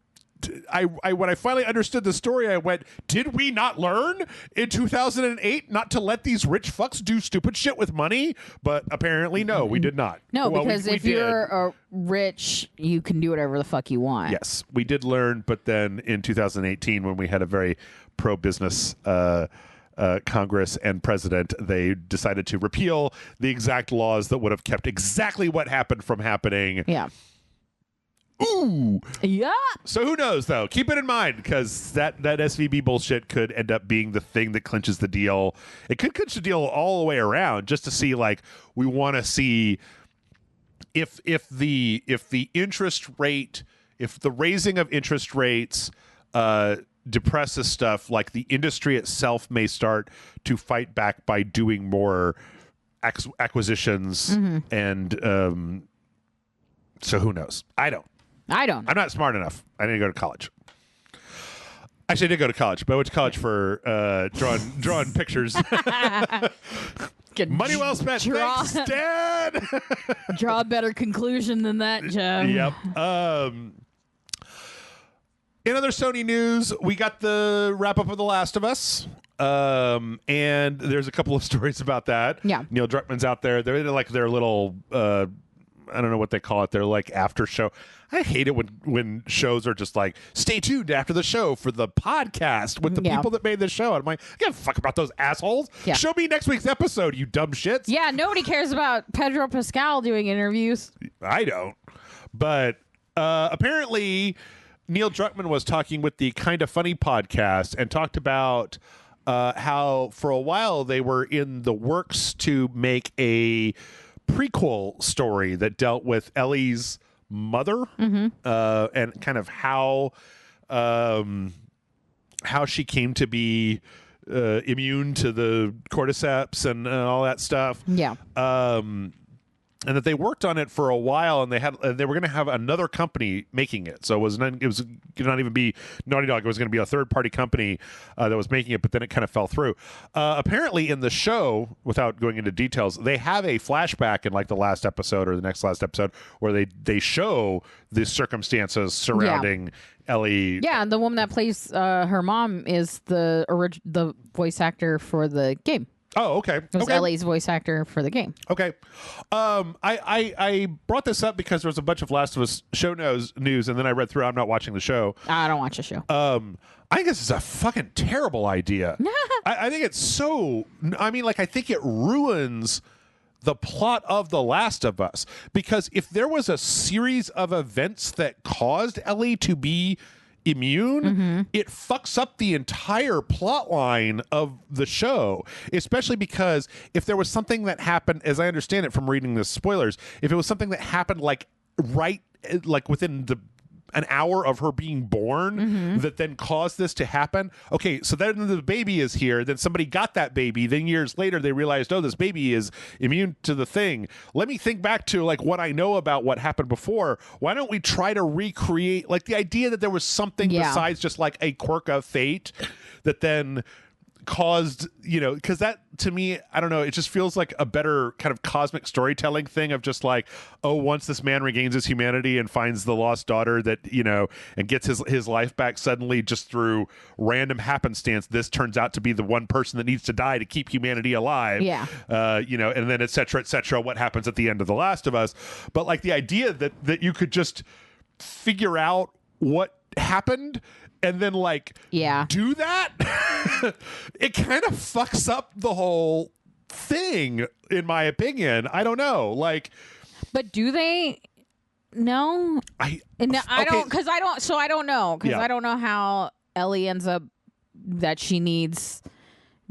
when I finally understood the story, I went, did we not learn in 2008 not to let these rich fucks do stupid shit with money? But apparently, no, we did not. No, well, because if you're rich, you can do whatever the fuck you want. Yes, we did learn. But then in 2018, when we had a very pro-business Congress and president, they decided to repeal the exact laws that would have kept exactly what happened from happening. Yeah. Ooh. Yeah. So who knows, though? Keep it in mind, because that SVB bullshit could end up being the thing that clinches the deal. It could clinch the deal all the way around, just to see, like, we want to see if the interest rate, if the raising of interest rates depresses stuff, like the industry itself may start to fight back by doing more acquisitions and so who knows? I don't. I'm not smart enough. I didn't go to college. Actually, I did go to college, but I went to college for drawing pictures. Money well spent. Thanks, Dad. Draw a better conclusion than that, Joe. Yep. In other Sony news, we got the wrap up of The Last of Us. And there's a couple of stories about that. Yeah. Neil Druckmann's out there. They're like their little, I don't know what they call it. They're like after show. I hate it when shows are just like, stay tuned after the show for the podcast with the people that made the show. And I'm like, I give a fuck about those assholes. Yeah. Show me next week's episode, you dumb shits. Yeah, nobody cares about Pedro Pascal doing interviews. I don't. But apparently Neil Druckmann was talking with the Kinda Funny podcast and talked about how for a while they were in the works to make a prequel story that dealt with Ellie's mother and kind of how she came to be immune to the cordyceps and all that stuff. Yeah. And that they worked on it for a while, and they were going to have another company making it. So it was not even be Naughty Dog. It was going to be a third party company that was making it, but then it kind of fell through. Apparently, in the show, without going into details, they have a flashback in like the last episode or the next last episode where they show the circumstances surrounding Ellie. Yeah, and the woman that plays her mom is the voice actor for the game. Oh, okay. It was Ellie's voice actor for the game. Okay. I brought this up because there was a bunch of Last of Us show news, and then I read through. I'm not watching the show. I don't watch the show. I think this is a fucking terrible idea. I think it's so... I mean, like, I think it ruins the plot of The Last of Us. Because if there was a series of events that caused Ellie to be immune, it fucks up the entire plot line of the show, especially because if there was something that happened, as I understand it from reading the spoilers, if it was something that happened like within an hour of her being born that then caused this to happen. Okay, so then the baby is here, then somebody got that baby, then years later they realized, oh, this baby is immune to the thing. Let me think back to like what I know about what happened before. Why don't we try to recreate like the idea that there was something besides just like a quirk of fate that then caused, because that to me, I don't know, it just feels like a better kind of cosmic storytelling thing of just like, oh, once this man regains his humanity and finds the lost daughter that, and gets his life back suddenly just through random happenstance, this turns out to be the one person that needs to die to keep humanity alive. Yeah. And then et cetera, what happens at the end of The Last of Us. But like the idea that you could just figure out what happened and then do that, it kind of fucks up the whole thing, in my opinion. I don't know. But do they? No, I don't know because I don't know how Ellie ends up that she needs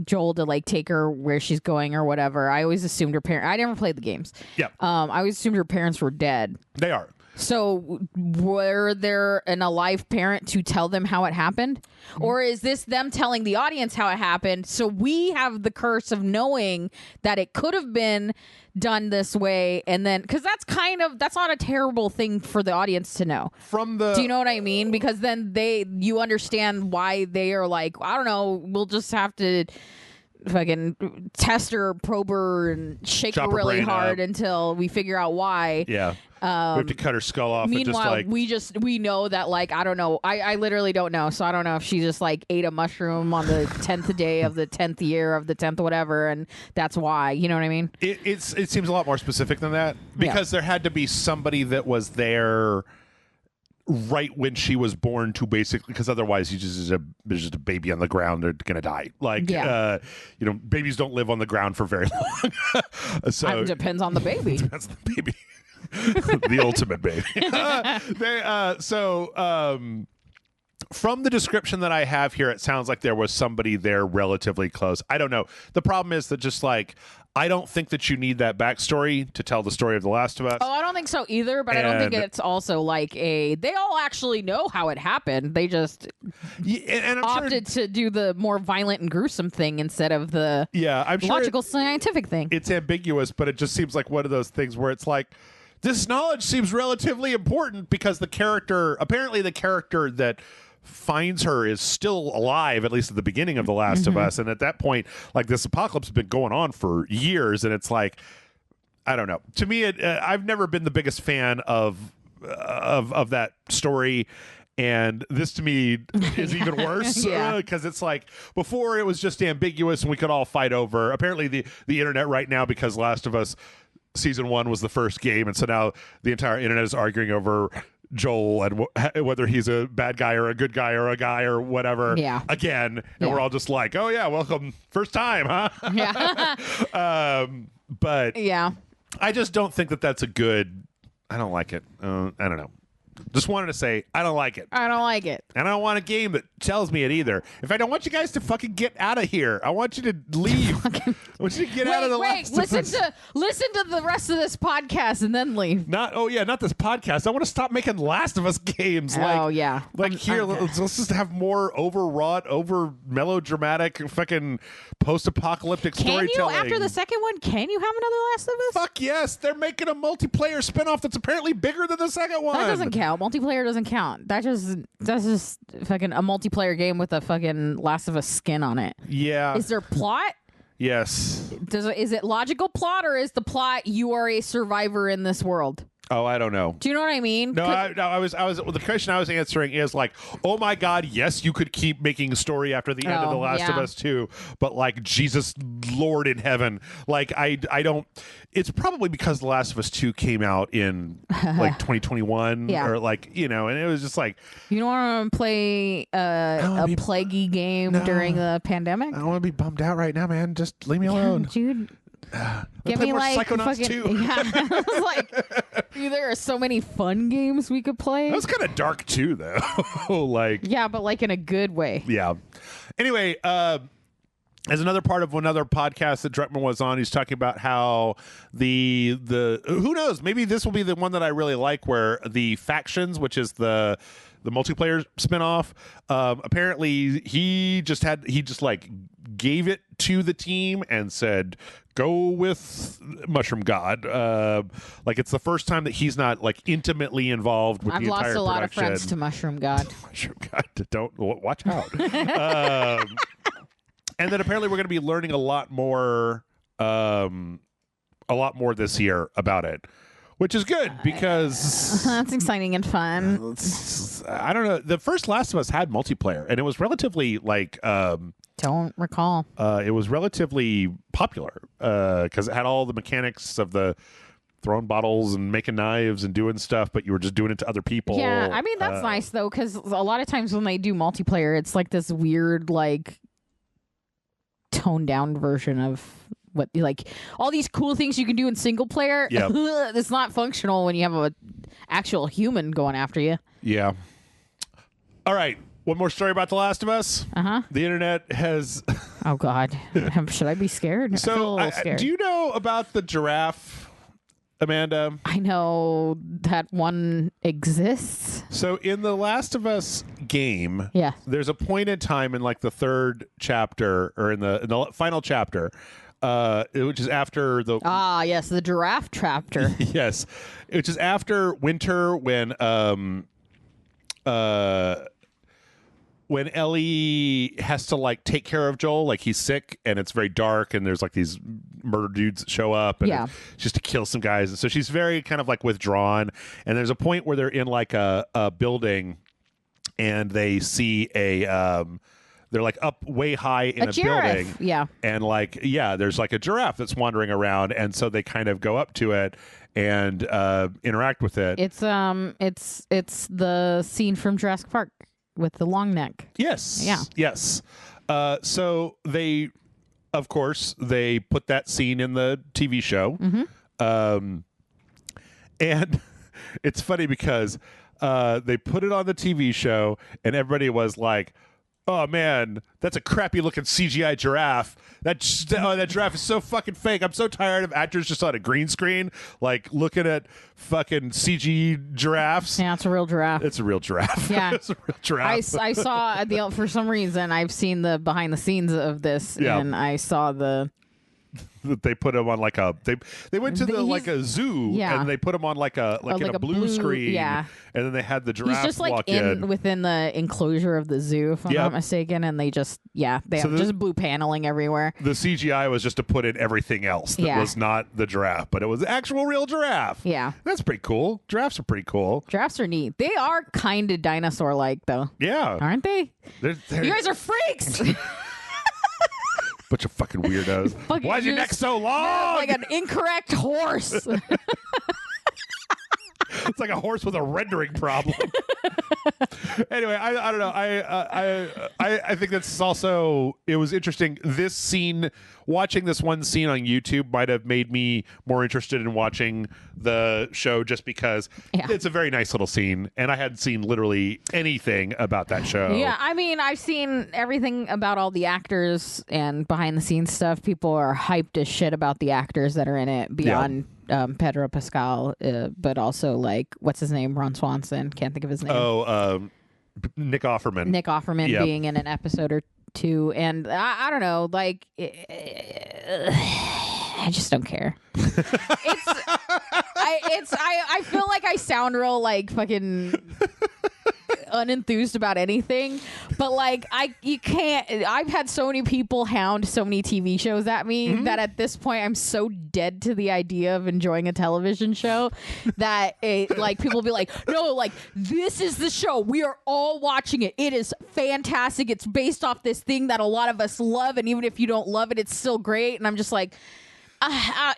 Joel to take her where she's going or whatever. I always assumed her parents. I never played the games. Yeah. I always assumed her parents were dead. They are. So were there an alive parent to tell them how it happened? Or is this them telling the audience how it happened? So we have the curse of knowing that it could have been done this way. And then, because that's not a terrible thing for the audience to know. Do you know what I mean? Because then you understand why they are like, I don't know, we'll just have to fucking test her, probe her, and shake her really hard until we figure out why. Yeah. We have to cut her skull off. Meanwhile, and we know that I don't know. I literally don't know. So I don't know if she just ate a mushroom on the 10th day of the 10th year of the 10th whatever, and that's why. You know what I mean? It seems a lot more specific than that because there had to be somebody that was there right when she was born to basically, because otherwise there's just a baby on the ground, they're gonna die. Babies don't live on the ground for very long. So it depends on the baby. Depends on the baby. The ultimate baby. From the description that I have here, it sounds like there was somebody there relatively close. I don't know. The problem is that just I don't think that you need that backstory to tell the story of The Last of Us. Oh, I don't think so either, but I don't think it's also they all actually know how it happened. They just opted to do the more violent and gruesome thing instead of the logical scientific thing. It's ambiguous, but it just seems like one of those things where it's like, this knowledge seems relatively important because apparently the character that finds her is still alive, at least at the beginning of The Last of Us. And at that point, this apocalypse has been going on for years. And it's I don't know. To me, I've never been the biggest fan of that story. And this to me is even worse because it's like before it was just ambiguous and we could all fight over. Apparently the internet right now, because Last of Us Season 1 was the first game, and so now the entire internet is arguing over Joel and whether he's a bad guy or a good guy or a guy or whatever. Yeah. Again, and we're all just like, oh yeah, welcome, first time, huh? Yeah. But yeah, I just don't think that that's a good. I don't like it. I don't know. Just wanted to say, I don't like it. I don't like it. And I don't want a game that tells me it either. In fact, I want you guys to fucking get out of here. I want you to leave. I want you to get out of the listen to the rest of this podcast and then leave. Not this podcast. I want to stop making Last of Us games. Let's just have more overwrought, over melodramatic, fucking post-apocalyptic storytelling. Can you, after the second one, can you have another Last of Us? Fuck yes. They're making a multiplayer spinoff that's apparently bigger than the second one. That doesn't count. Multiplayer doesn't count. That's just fucking a multiplayer game with a fucking Last of Us skin on it. Yeah. Is there plot? Yes. Is it logical plot, or is the plot you are a survivor in this world? Oh, I don't know. Do you know what I mean? No, I was. The question I was answering is like, oh my God, yes, you could keep making story after the end of The Last of Us 2, but like Jesus Lord in heaven, like I don't. It's probably because The Last of Us 2 came out in like 2021, or like and it was just like, you don't want to play a plaguey game during the pandemic. I don't want to be bummed out right now, man. Just leave me alone, dude. Give me like Psychonauts 2. Yeah, like there are so many fun games we could play. That was kind of dark too, though. Like, yeah, but like in a good way. Yeah. Anyway, as another part of another podcast that Druckmann was on, he's talking about how the who knows, maybe this will be the one that I really like, where the factions, which is the multiplayer spinoff, apparently he just like gave it to the team and said, go with Mushroom God. Like it's the first time that he's not like intimately involved with the entire production. I've lost a lot of friends to Mushroom God. Mushroom God, don't watch out. And then apparently we're going to be learning a lot more this year about it, which is good because that's exciting and fun. I don't know. The first Last of Us had multiplayer, and it was relatively like don't recall. It was relatively popular because it had all the mechanics of the throwing bottles and making knives and doing stuff, but you were just doing it to other people. Yeah, I mean that's nice though, because a lot of times when they do multiplayer, it's like this weird like toned down version of what, like all these cool things you can do in single player. Yeah. It's not functional when you have a actual human going after you. Yeah. All right. One more story about The Last of Us. The internet has. Oh God. Should I be scared? So I feel a little scared. Do you know about the giraffe, Amanda? I know that one exists. So in the Last of Us game, there's a point in time in like the third chapter, or in the final chapter, which is after the the giraffe chapter. Yes, which is after winter when Ellie has to like take care of Joel, like he's sick and it's very dark and there's like these murder dudes that show up and just to kill some guys. And so she's very kind of like withdrawn. And there's a point where they're in like a building and they see they're like up way high in a building. Yeah. And like, there's like a giraffe that's wandering around. And so they kind of go up to it and interact with it. It's the scene from Jurassic Park with the long neck. Yes. Yeah. Yes. So they, of course, they put that scene in the TV show. And it's funny because they put it on the TV show and everybody was like, oh man, that's a crappy looking CGI giraffe. That giraffe is so fucking fake. I'm so tired of actors just on a green screen, like looking at fucking CG giraffes. Yeah, it's a real giraffe. It's a real giraffe. Yeah, it's a real giraffe. I saw for some reason I've seen the behind the scenes of this, and I saw the that they put him on like a they went to like a zoo and they put him on like a blue screen and then they had the giraffe he's just like walk within the enclosure of the zoo if I'm not mistaken, and they just they have just blue paneling everywhere. The CGI was just to put in everything else that was not the giraffe, but it was actual real giraffe. That's pretty cool. Giraffes are pretty cool. Giraffes are neat. They are kind of dinosaur like though, aren't they? You guys are freaks. Bunch of fucking weirdos. Why is your neck so long? Like an incorrect horse. It's like a horse with a rendering problem. Anyway, I don't know. I think that's also, it was interesting. This scene, watching this one scene on YouTube might have made me more interested in watching the show just because it's a very nice little scene, and I hadn't seen literally anything about that show. Yeah, I mean, I've seen everything about all the actors and behind the scenes stuff. People are hyped as shit about the actors that are in it beyond Pedro Pascal, but also like, what's his name? Ron Swanson. Can't think of his name. Nick Offerman. Nick Offerman being in an episode or two, and I don't know, like I just don't care. I feel like I sound real like fucking unenthused about anything, but like you can't. I've had so many people hound so many TV shows at me that at this point I'm so dead to the idea of enjoying a television show that like people be like, no, like this is the show, we are all watching it, it is fantastic, it's based off this thing that a lot of us love, and even if you don't love it, it's still great. And I'm just like,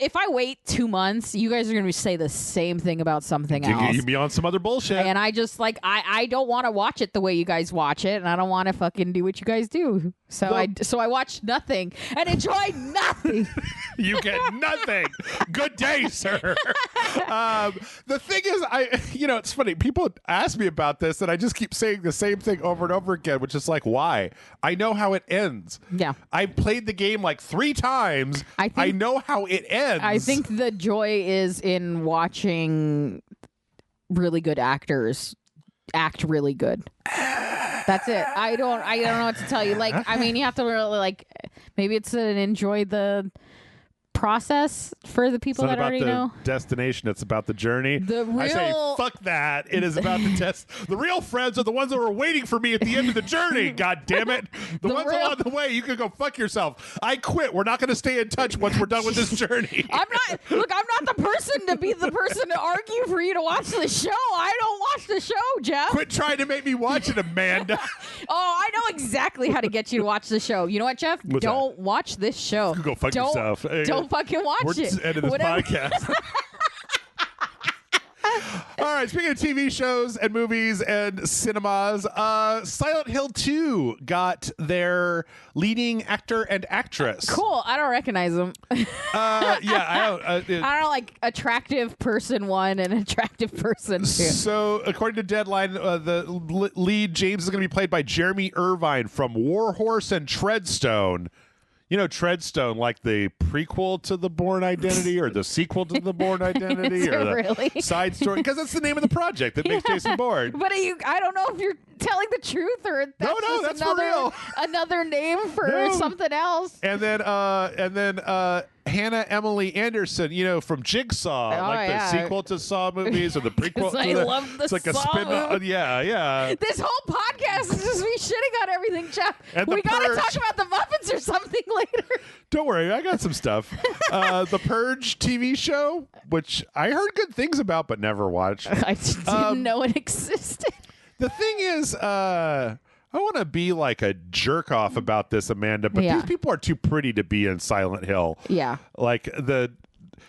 if I wait 2 months, you guys are going to say the same thing about something else. You'd be on some other bullshit. And I just like, I don't want to watch it the way you guys watch it, and I don't want to fucking do what you guys do. So I watched nothing and enjoyed nothing. You get nothing. Good day, sir. The thing is, it's funny. People ask me about this, and I just keep saying the same thing over and over again, which is like, why? I know how it ends. Yeah. I played the game like 3 times. I know how it ends. I think the joy is in watching really good actors act really good. That's it. I don't know what to tell you. Like, I mean, you have to really like, maybe it's an enjoy the process for the people that already know. Destination, it's about the journey. I say fuck that. It is about the test. The real friends are the ones that were waiting for me at the end of the journey. God damn it. The ones along the way, you can go fuck yourself. I quit. We're not going to stay in touch once we're done with this journey. I'm not the person to be the person to argue for you to watch the show. I don't watch the show, Jeff. Quit trying to make me watch it, Amanda. I know exactly how to get you to watch the show. You know what, Jeff? Don't watch this show. Go fuck yourself. Don't fucking watch We're it. Just ending this podcast. All right, speaking of TV shows and movies and cinemas, Silent Hill 2 got their leading actor and actress. Cool. I don't recognize them. I don't like attractive person 1 and attractive person 2. So, according to Deadline, the lead James is going to be played by Jeremy Irvine from Warhorse and Treadstone. You know, Treadstone, like the prequel to The Bourne Identity or the sequel to The Bourne Identity or the side story, because that's the name of the project that makes Jason Bourne. But I don't know if you're telling the truth or that's for real. Another name for something else. And then Hannah Emily Anderson, from Jigsaw, the sequel to Saw movies or the prequel. I love the it's like Saw a spin-off. Yeah. This whole podcast is just me shitting on everything, Jeff. We got to talk about the Muppets or something later. Don't worry, I got some stuff. The Purge TV show, which I heard good things about but never watched. I didn't know it existed. The thing is, I want to be like a jerk off about this, Amanda, but these people are too pretty to be in Silent Hill. Yeah. Like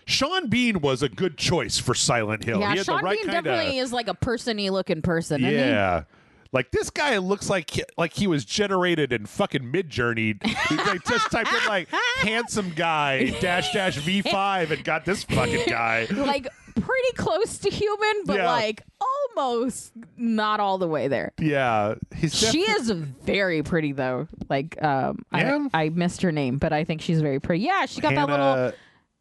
Sean Bean was a good choice for Silent Hill. Yeah, he had Sean the right Bean definitely is like a person-y looking person. Yeah. Like, this guy looks like he was generated in fucking Midjourney. Like, just typed in, like, handsome guy, -- V5 and got this fucking guy. Like, pretty close to human, but, like, almost not all the way there. Yeah. She is very pretty, though. Like, I missed her name, but I think she's very pretty. Yeah, she got that little...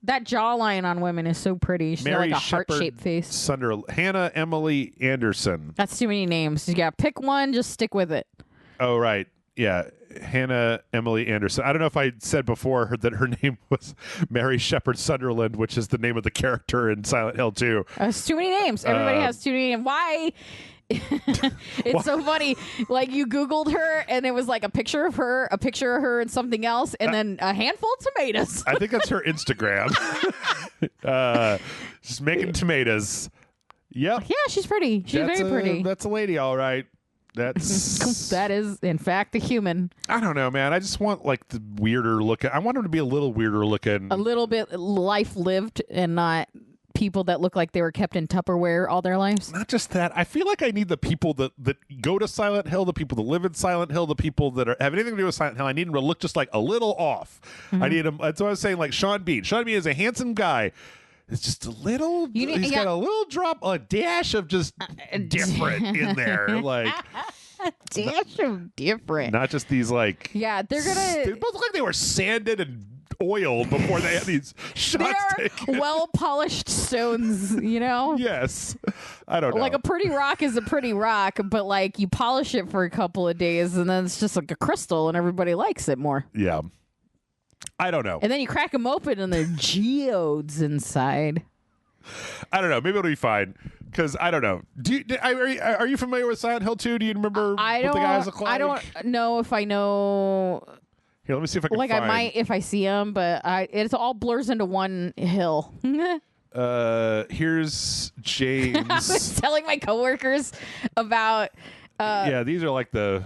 That jawline on women is so pretty. She's got like a heart-shaped face. Hannah Emily Anderson. That's too many names. You got to pick one, just stick with it. Oh, right. Yeah, Hannah Emily Anderson. I don't know if I said before that her name was Mary Shepard Sunderland, which is the name of the character in Silent Hill 2. It's too many names. Everybody has too many names. Why? It's so funny. Like, you Googled her and it was like a picture of her and something else, and then a handful of tomatoes. I think that's her Instagram. Just making tomatoes. Yep. Yeah, she's pretty. She's very pretty. That's a lady, all right. That is, in fact, a human. I don't know, man. I just want like the weirder looking. I want him to be a little weirder looking. A little bit life lived, and not people that look like they were kept in Tupperware all their lives. Not just that. I feel like I need the people that go to Silent Hill, the people that live in Silent Hill, the people that have anything to do with Silent Hill. I need them to look just like a little off. Mm-hmm. I need them. That's what I was saying. Like Sean Bean. Sean Bean is a handsome guy. It's just a little. He's got a little drop, a dash of just different in there, like a dash of different. Not just these like. Yeah, they're gonna. They both look like they were sanded and oiled before they had these shots taken. Well polished stones, you know. Yes, I don't know. Like a pretty rock is a pretty rock, but like you polish it for a couple of days and then it's just like a crystal, and everybody likes it more. Yeah. I don't know. And then you crack them open and they're geodes inside. I don't know. Maybe it'll be fine. Because I don't know. Are you familiar with Silent Hill 2? Do you remember what the guys look like? I don't know if I know. Here, let me see if I can find. I might if I see them, but it all blurs into one hill. Here's James. I was telling my coworkers about. Yeah, these are like the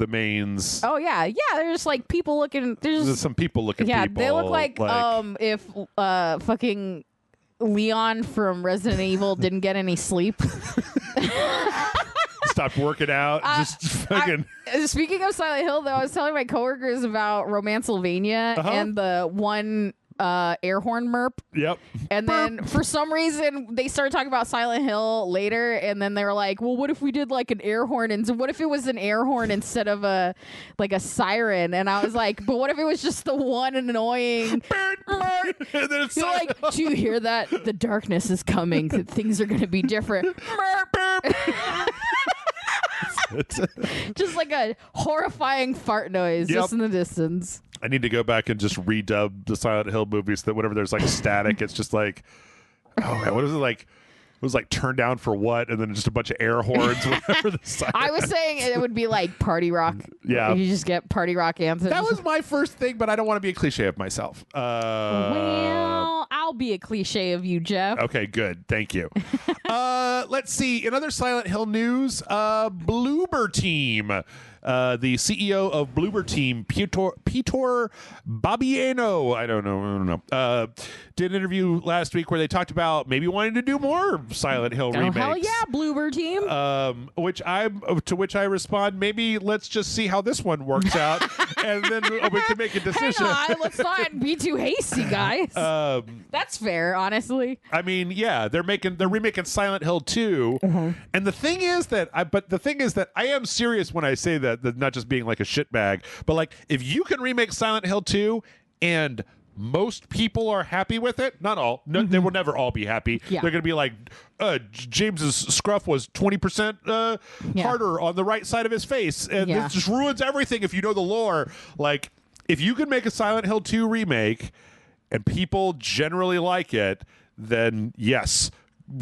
mains. Oh yeah, there's like people looking. There's some people looking. Yeah, people, they look like if fucking Leon from Resident Evil didn't get any sleep. Stopped working out. Just fucking. Speaking of Silent Hill, though, I was telling my coworkers about Romancylvania and the one air horn merp. Yep. And then for some reason they started talking about Silent Hill later, and then they were like, well, what if we did like an air horn, and what if it was an air horn instead of a siren? And I was like, but what if it was just the one annoying and then it's like, do you hear that? The darkness is coming. Things are going to be different. Just like a horrifying fart noise just in the distance. I need to go back and just redub the Silent Hill movies, that whenever there's like static, it's just like, oh man, what is it like? It was like Turn Down for What, and then just a bunch of air horns. Whatever the I was saying it would be like party rock. Yeah. You just get party rock anthems. That was my first thing, but I don't want to be a cliche of myself. Well, I'll be a cliche of you, Jeff. Okay, good. Thank you. Let's see. In other Silent Hill news, Bloober Team. The CEO of Bloober Team, Piotr Babieno, I don't know, did an interview last week where they talked about maybe wanting to do more Silent Hill remakes. Hell yeah, Bloober Team. To which I respond, maybe let's just see how this one works out, and then we can make a decision. Hang on, let's not be too hasty, guys. That's fair, honestly. I mean, yeah, they're remaking Silent Hill 2, and the thing is that I am serious when I say that not just being like a shitbag, but like if you can remake Silent Hill 2 and most people are happy with it, not all, they will never all be happy. Yeah. They're going to be like, James's scruff was 20% harder on the right side of his face, and this just ruins everything if you know the lore. Like, if you can make a Silent Hill 2 remake and people generally like it, then yes,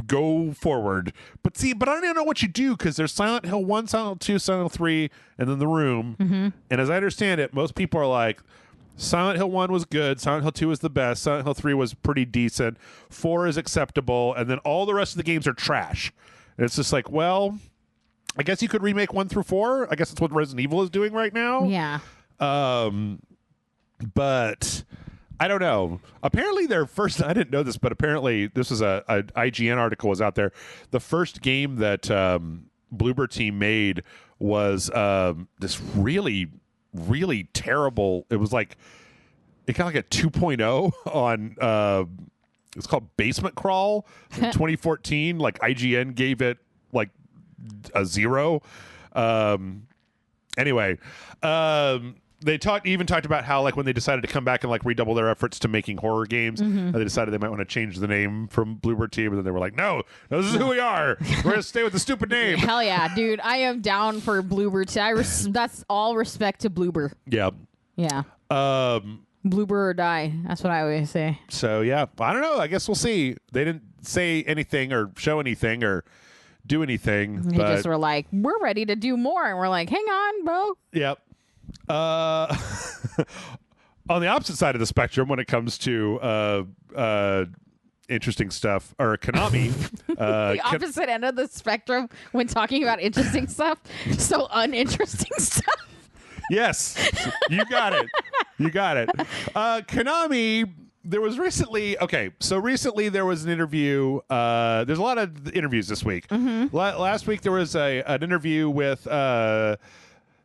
go forward. But I don't even know what you do, because there's Silent Hill 1, Silent Hill 2, Silent Hill 3, and then The Room. And as I understand it, most people are like, Silent Hill 1 was good, Silent Hill 2 was the best, Silent Hill 3 was pretty decent, 4 is acceptable, and then all the rest of the games are trash. And it's just like, well, I guess you could remake 1 through 4. I guess that's what Resident Evil is doing right now. Yeah. But I don't know. Apparently their first, I didn't know this, but apparently this was a IGN article was out there. The first game that Bloober Team made was this really, really terrible. It was like, it got like a 2.0 on, it's called Basement Crawl from 2014. Like IGN gave it like a 0. Anyway, they even talked about how, like, when they decided to come back and like redouble their efforts to making horror games, they decided they might want to change the name from Bluebird Team, and then they were like, no, this is who we are. We're gonna stay with the stupid name. Hell yeah, dude! I am down for Bluebird. That's all respect to Bluebird. Yeah. Yeah. Bluebird or die. That's what I always say. So yeah, I don't know. I guess we'll see. They didn't say anything or show anything or do anything. They just were like, we're ready to do more, and we're like, hang on, bro. Yep. On the opposite side of the spectrum, when it comes to interesting stuff, or Konami, the opposite end of the spectrum when talking about interesting stuff, so uninteresting stuff. Yes, you got it. You got it. Konami. There was recently there was an interview. There's a lot of interviews this week. Last week there was an interview with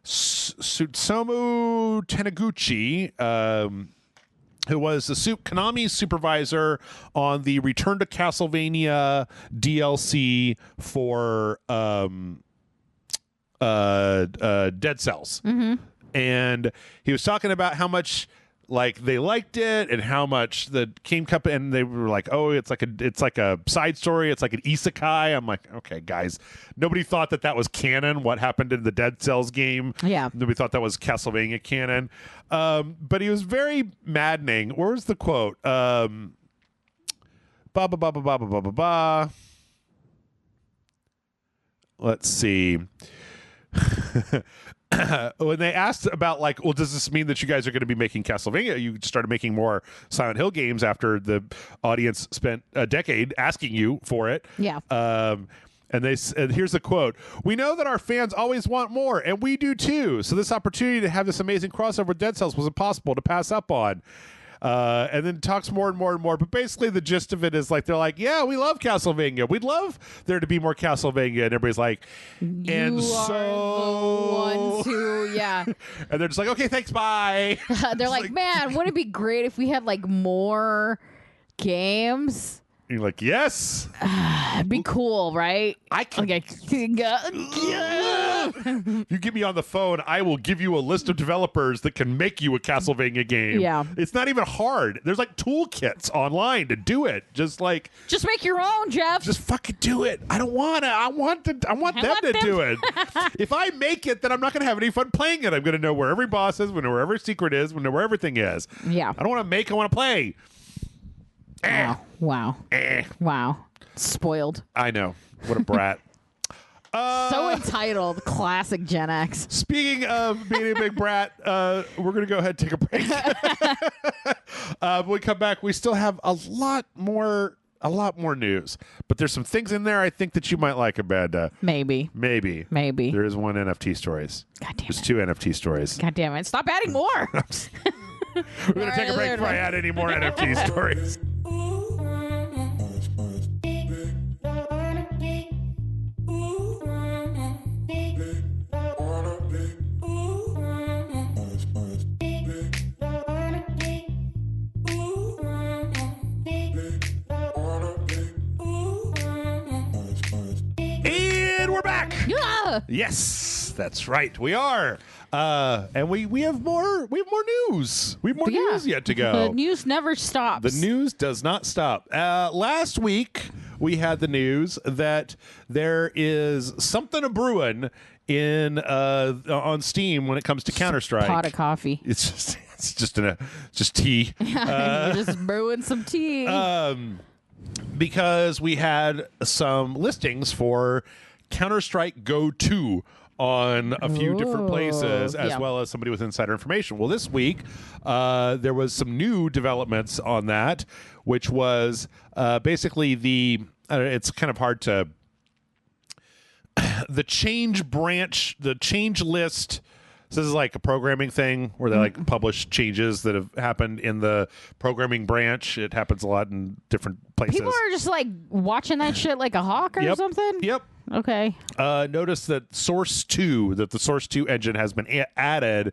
Tsutomu Taniguchi, who was the Konami supervisor on the Return to Castlevania DLC for Dead Cells. And he was talking about how much like they liked it and how much the game company, and they were like, oh, it's like a side story, it's like an isekai. I'm like, okay, guys, nobody thought that was canon, what happened in the Dead Cells game. Yeah, nobody thought that was Castlevania canon. But he was very maddening. Where's the quote? Ba ba ba ba ba ba ba ba ba. Let's see. When they asked about, like, well, does this mean that you guys are going to be making Castlevania? You started making more Silent Hill games after the audience spent a decade asking you for it. Yeah. And here's the quote: "We know that our fans always want more, and we do too. So this opportunity to have this amazing crossover with Dead Cells was impossible to pass up on." And then talks more and more and more. But basically the gist of it is like, they're like, yeah, we love Castlevania. We'd love there to be more Castlevania. And everybody's like, you are the ones who, yeah. And they're just like, okay, thanks, bye. They're like, man, wouldn't it be great if we had like more games? You're like, yes. It'd be cool, right? I can. Okay. You get me on the phone, I will give you a list of developers that can make you a Castlevania game. Yeah. It's not even hard. There's like toolkits online to do it. Just make your own, Jeff. Just fucking do it. I don't want to. I want them to do it. If I make it, then I'm not going to have any fun playing it. I'm going to know where every boss is, we know where every secret is, we know where everything is. Yeah. I don't want to make, I want to play. Wow. Wow. Spoiled. I know. What a brat. So entitled. Classic Gen X. Speaking of being a big brat, we're going to go ahead and take a break. When we come back, we still have a lot more news. But there's some things in there I think that you might like, Amanda. Maybe. There is one NFT stories. God damn it. There's two NFT stories. God damn it. Stop adding more. We're going to take a break before I add any more NFT stories. And we're back. Yeah. Yes, that's right. We are. And we have more news. We have more news yet to go. The news never stops. The news does not stop. Last week we had the news that there is something a-brewing in on Steam when it comes to Counter-Strike. Pot of coffee. It's just tea. You're just brewing some tea. Because we had some listings for Counter-Strike Go 2 on a few different places, as well as somebody with insider information. Well, this week, there was some new developments on that, which was basically it's kind of hard to... the change branch, the change list... So this is like a programming thing where they like publish changes that have happened in the programming branch. It happens a lot in different places. People are just like watching that shit like a hawk or something? Yep. Okay. Notice that the Source 2 engine has been added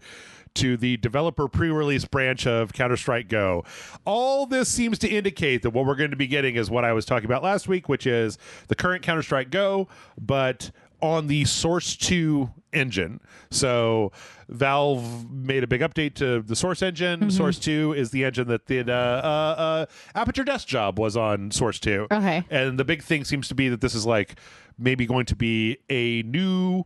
to the developer pre-release branch of Counter-Strike Go. All this seems to indicate that what we're going to be getting is what I was talking about last week, which is the current Counter-Strike Go, but on the Source 2 engine. So Valve made a big update to the Source engine. Source 2 is the engine that did Aperture Desk Job was on Source 2. Okay. And the big thing seems to be that this is like maybe going to be a new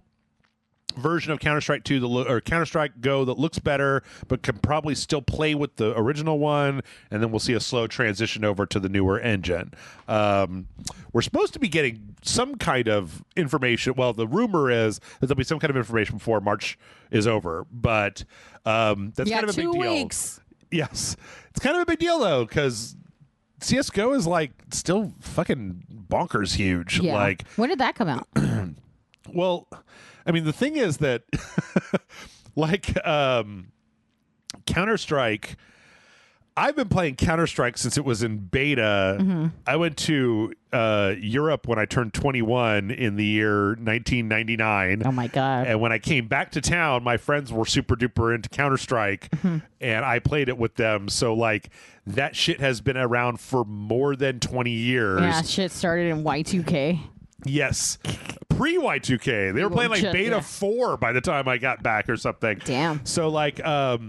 version of Counter-Strike 2 or Counter-Strike Go that looks better but can probably still play with the original one, and then we'll see a slow transition over to the newer engine. We're supposed to be getting some kind of information. Well, the rumor is that there'll be some kind of information before March is over, but that's kind of a big deal. 2 weeks. Yes. It's kind of a big deal, though, because CSGO is like still fucking bonkers huge. Yeah. Like, when did that come out? Well, I mean, the thing is that, like, Counter-Strike, I've been playing Counter-Strike since it was in beta. I went to Europe when I turned 21 in the year 1999. Oh, my God. And when I came back to town, my friends were super duper into Counter-Strike, and I played it with them. So, like, that shit has been around for more than 20 years. Yeah, shit started in Y2K. Yes. Pre-Y2K. They were playing like beta 4 by the time I got back or something. Damn. So like at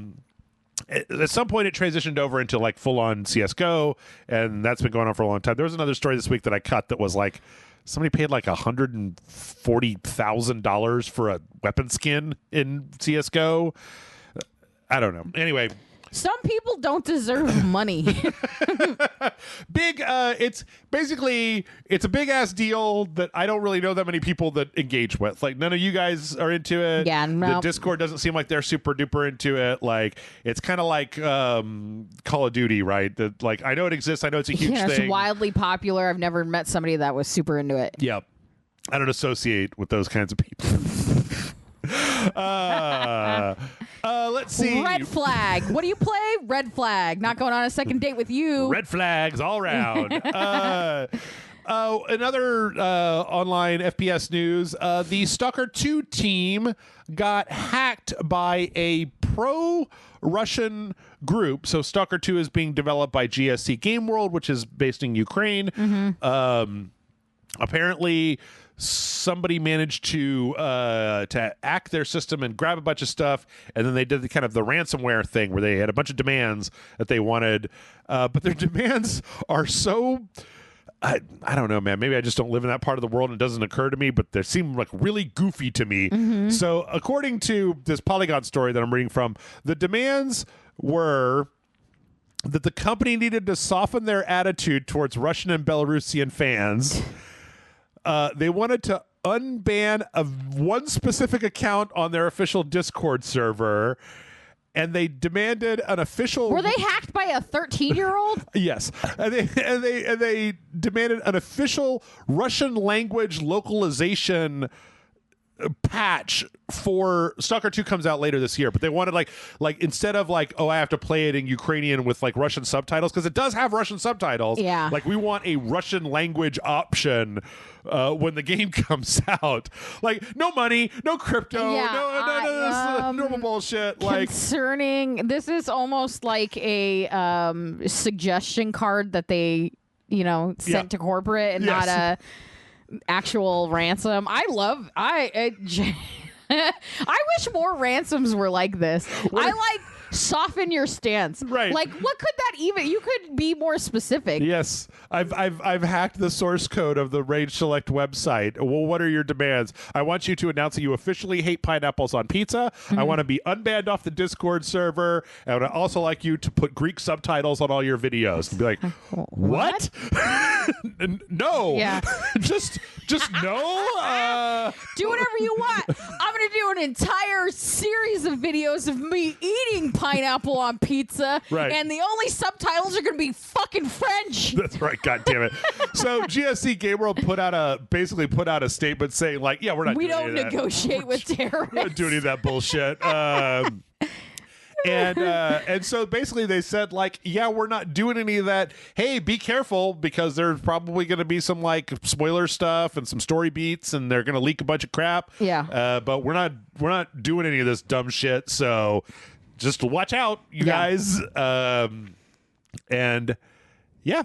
some point it transitioned over into like full-on CSGO, and that's been going on for a long time. There was another story this week that I cut that was like somebody paid like $140,000 for a weapon skin in CSGO. I don't know. Anyway, some people don't deserve money. It's basically, it's a big ass deal that I don't really know that many people that engage with. Like, none of you guys are into it. Yeah, no. The Discord doesn't seem like they're super duper into it. Like, it's kind of like Call of Duty, right? That, like, I know it exists. I know it's a huge thing. It's wildly popular. I've never met somebody that was super into it. Yeah. I don't associate with those kinds of people. Let's see. Red flag. What do you play? Red flag. Not going on a second date with you. Red flags all around. Another online FPS news. The Stalker 2 team got hacked by a pro-Russian group. So Stalker 2 is being developed by GSC Game World, which is based in Ukraine. Apparently somebody managed to hack their system and grab a bunch of stuff, and then they did the kind of the ransomware thing where they had a bunch of demands that they wanted, but their demands are so I don't know, man. Maybe I just don't live in that part of the world and it doesn't occur to me, but they seem like really goofy to me. So according to this Polygon story that I'm reading from, the demands were that the company needed to soften their attitude towards Russian and Belarusian fans. They wanted to unban one specific account on their official Discord server, and they demanded an official. Were they hacked by a 13-year-old? Yes, and they demanded an official Russian language localization patch for Stalker 2 comes out later this year, but they wanted like instead of like, oh, I have to play it in Ukrainian with like Russian subtitles, because it does have Russian subtitles. Yeah. Like, we want a Russian language option when the game comes out. Like, no money, no crypto, no normal bullshit. Like, concerning, this is almost like a suggestion card that they, sent to corporate and not a actual ransom. I wish more ransoms were like this. I like soften your stance. Right. Like, what could that even? You could be more specific. Yes. I've hacked the source code of the RageSelect website. Well, what are your demands? I want you to announce that you officially hate pineapples on pizza. I want to be unbanned off the Discord server. I would also like you to put Greek subtitles on all your videos. And be like, what? No. Yeah. just no. Do whatever you want. I'm going to do an entire series of videos of me eating pineapple on pizza. Right. And the only subtitles are going to be fucking French. That's right. God damn it. So GSC Game World basically put out a statement saying, like, yeah, we don't negotiate with terrorists. We don't do any of that bullshit. And so basically they said, like, yeah, we're not doing any of that. Hey, be careful, because there's probably going to be some like spoiler stuff and some story beats, and they're going to leak a bunch of crap. Yeah. But we're not doing any of this dumb shit. So just watch out, you guys. And yeah,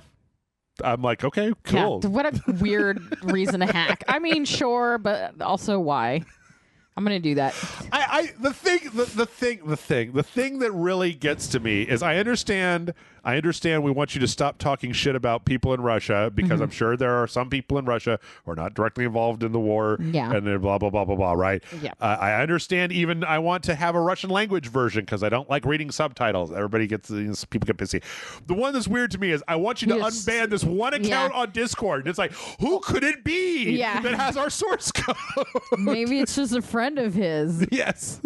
I'm like, okay, cool. Yeah, what a weird reason to hack. I mean, sure, but also why? I'm gonna do that. The thing that really gets to me is I understand we want you to stop talking shit about people in Russia because I'm sure there are some people in Russia who are not directly involved in the war. Yeah. And then blah blah blah blah blah. Right. Yeah. I understand. Even I want to have a Russian language version because I don't like reading subtitles. Everybody gets people get pissy. The one that's weird to me is I want you to unban this one account on Discord. It's like, who could it be that has our source code? Maybe it's just a friend of his. Yes.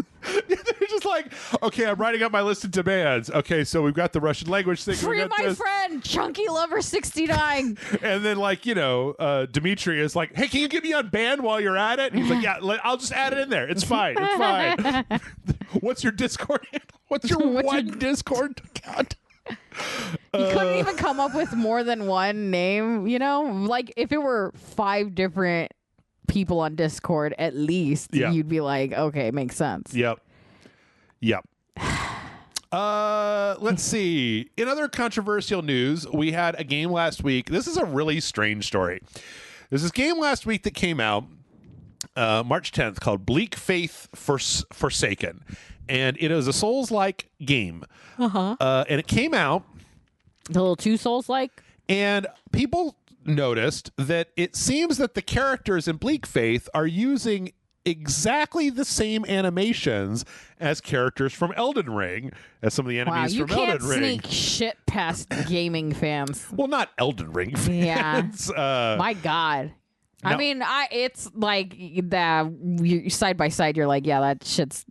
They're just like, okay, I'm writing up my list of demands. Okay, so we've got the Russian language thing. Free my friend, Chunky Lover 69. And then, like, Dimitri is like, hey, can you get me on band while you're at it? And he's like, yeah, I'll just add it in there. It's fine. It's fine. What's your Discord handle? What's your Discord account? You couldn't even come up with more than one name, Like, if it were 5 different people on Discord, at least, you'd be like, okay, makes sense. Yep. Let's see. In other controversial news, we had a game last week. This is a really strange story. There's this game last week that came out March 10th called Bleak Faith Forsaken. And it is a Souls-like game. And it came out. A little too Souls-like? And people noticed that it seems that the characters in Bleak Faith are using exactly the same animations as characters from Elden Ring, as some of the enemies from Elden Ring. You can't sneak shit past gaming fans. Well, not Elden Ring fans. Yeah. My God. No. I mean, it's like that side by side. You're like, yeah, that shit's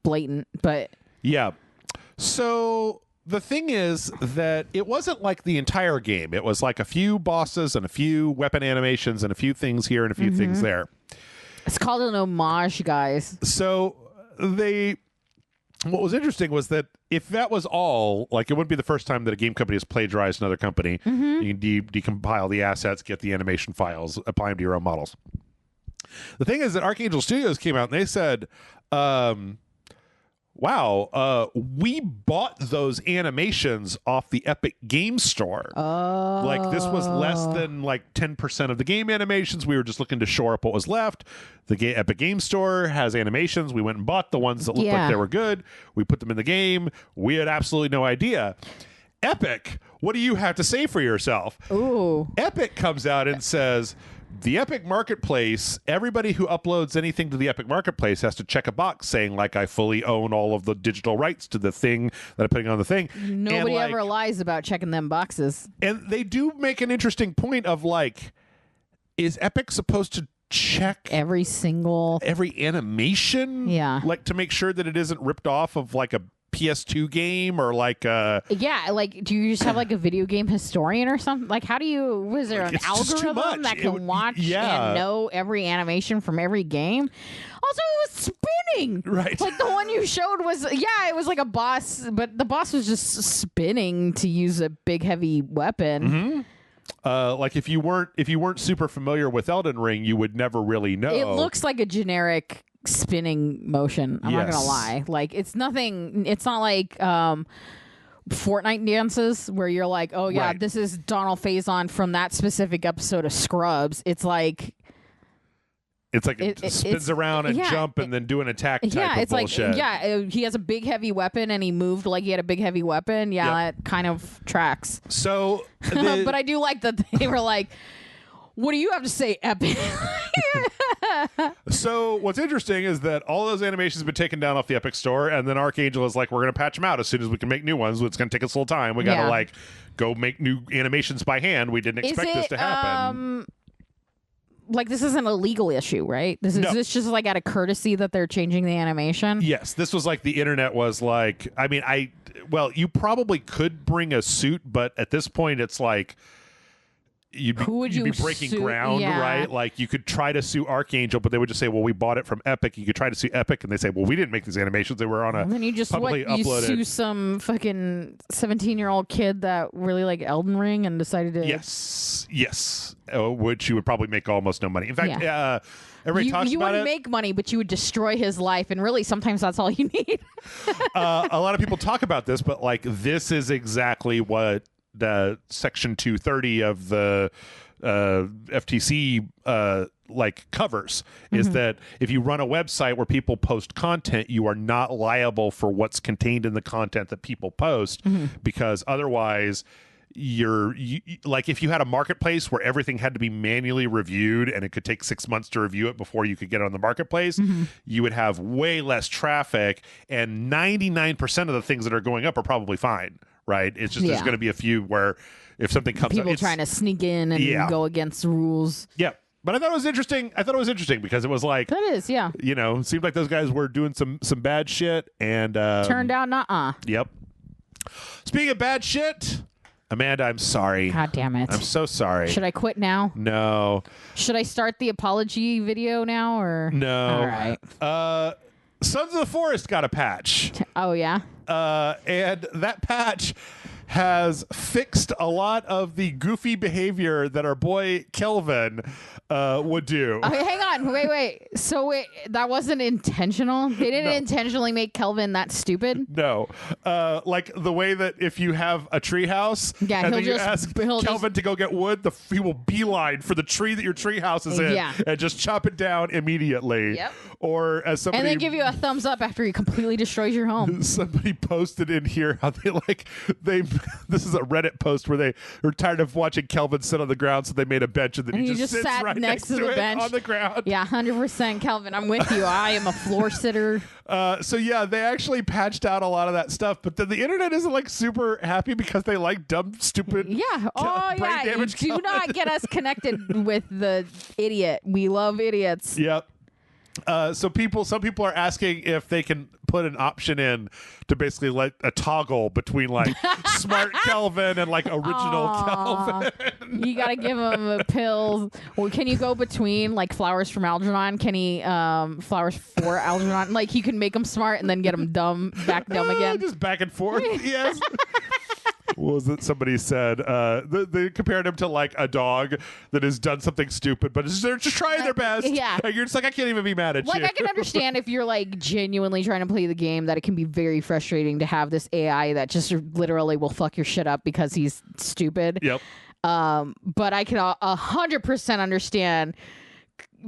blatant. But yeah. So the thing is that it wasn't like the entire game. It was like a few bosses and a few weapon animations and a few things here and a few things there. It's called an homage, guys. So what was interesting was that if that was all, like, it wouldn't be the first time that a game company has plagiarized another company. You can decompile the assets, get the animation files, apply them to your own models. The thing is that Archangel Studios came out and they said, wow, we bought those animations off the Epic Game Store. Oh. Like, this was less than like 10% of the game animations. We were just looking to shore up what was left. The Epic Game Store has animations. We went and bought the ones that looked like they were good. We put them in the game. We had absolutely no idea. Epic, what do you have to say for yourself? Ooh. Epic comes out and says, the Epic Marketplace, everybody who uploads anything to the Epic Marketplace has to check a box saying, like, I fully own all of the digital rights to the thing that I'm putting on the thing. Nobody ever lies about checking them boxes. And they do make an interesting point of, like, is Epic supposed to check every animation? Yeah. Like, to make sure that it isn't ripped off of, like, a PS2 game or like like, do you just have like a video game historian or something? Like, how do you, was there an algorithm that can watch and know every animation from every game? Also, it was spinning. Right. Like, the one you showed was, it was like a boss, but the boss was just spinning to use a big heavy weapon. Like, if you weren't super familiar with Elden Ring, you would never really know. It looks like a generic spinning motion. I'm not gonna lie. Like, it's not like Fortnite dances where you're like, oh yeah, this is Donald Faison from that specific episode of Scrubs. It's like it spins around and jump and then do an attack type of bullshit. Like, he has a big heavy weapon and he moved like he had a big heavy weapon. That kind of tracks. So but I do like that they were like, what do you have to say, Epic? So what's interesting is that all those animations have been taken down off the Epic Store, and then Archangel is like, we're going to patch them out as soon as we can make new ones. It's going to take us a little time. We got to like go make new animations by hand. We didn't expect this to happen. Like, this isn't a legal issue, right? This just like out of courtesy that they're changing the animation? Yes. This was like the internet was like, I mean, you probably could bring a suit, but at this point it's like, you'd be breaking ground, right? Like, you could try to sue Archangel, but they would just say, well, we bought it from Epic. You could try to sue Epic, and they say, well, we didn't make these animations. They were on a and then you just publicly uploaded. You sue some fucking 17-year-old kid that really liked Elden Ring and decided to... Yes. Which you would probably make almost no money. In fact, everybody talks about it. You wouldn't make money, but you would destroy his life, and really, sometimes that's all you need. A lot of people talk about this, but, like, this is exactly what the Section 230 of the FTC like covers is that if you run a website where people post content, you are not liable for what's contained in the content that people post, because otherwise like if you had a marketplace where everything had to be manually reviewed and it could take 6 months to review it before you could get it on the marketplace, you would have way less traffic, and 99% of the things that are going up are probably fine, right? It's just there's going to be a few where if something comes people up, trying to sneak in and go against rules. Yeah. But I thought it was interesting. Because it was like, that is, it seemed like those guys were doing some bad shit, and turned out nuh-uh. Yep. Speaking of bad shit, Amanda, I'm sorry. God damn it. I'm so sorry. Should I quit now? No. Should I start the apology video now, or no? All right. Sons of the Forest got a patch. Oh yeah. And that patch has fixed a lot of the goofy behavior that our boy Kelvin would do. Okay, hang on. Wait. So that wasn't intentional? They didn't intentionally make Kelvin that stupid? No. Like the way that if you have a tree house and then you ask Kelvin to go get wood, he will beeline for the tree that your tree house is in and just chop it down immediately. Yep. Or as somebody... And then give you a thumbs up after he completely destroys your home. Somebody posted in here how this is a Reddit post where they were tired of watching Kelvin sit on the ground, so they made a bench, and then he just sits sat right next to the bench on the ground. Yeah, 100% Kelvin. I'm with you. I am a floor sitter. So yeah, they actually patched out a lot of that stuff, but then the internet isn't like super happy because they like dumb, stupid. Yeah. brain damage. Do not get us connected with the idiot. We love idiots. Yep. So some people are asking if they can put an option in to basically like a toggle between like smart Kelvin and like original Kelvin. You gotta give him a pill. Or can you go between like flowers from Algernon? Can he flowers for Algernon? Like you can make him smart and then get him dumb again. Just back and forth. Yes. What was it? Somebody said they compared him to like a dog that has done something stupid, but they're just trying their best. Yeah, and you're just like, I can't even be mad at you. Like I can understand if you're like genuinely trying to play the game, that it can be very frustrating to have this AI that just literally will fuck your shit up because he's stupid. Yep. But I can 100% understand,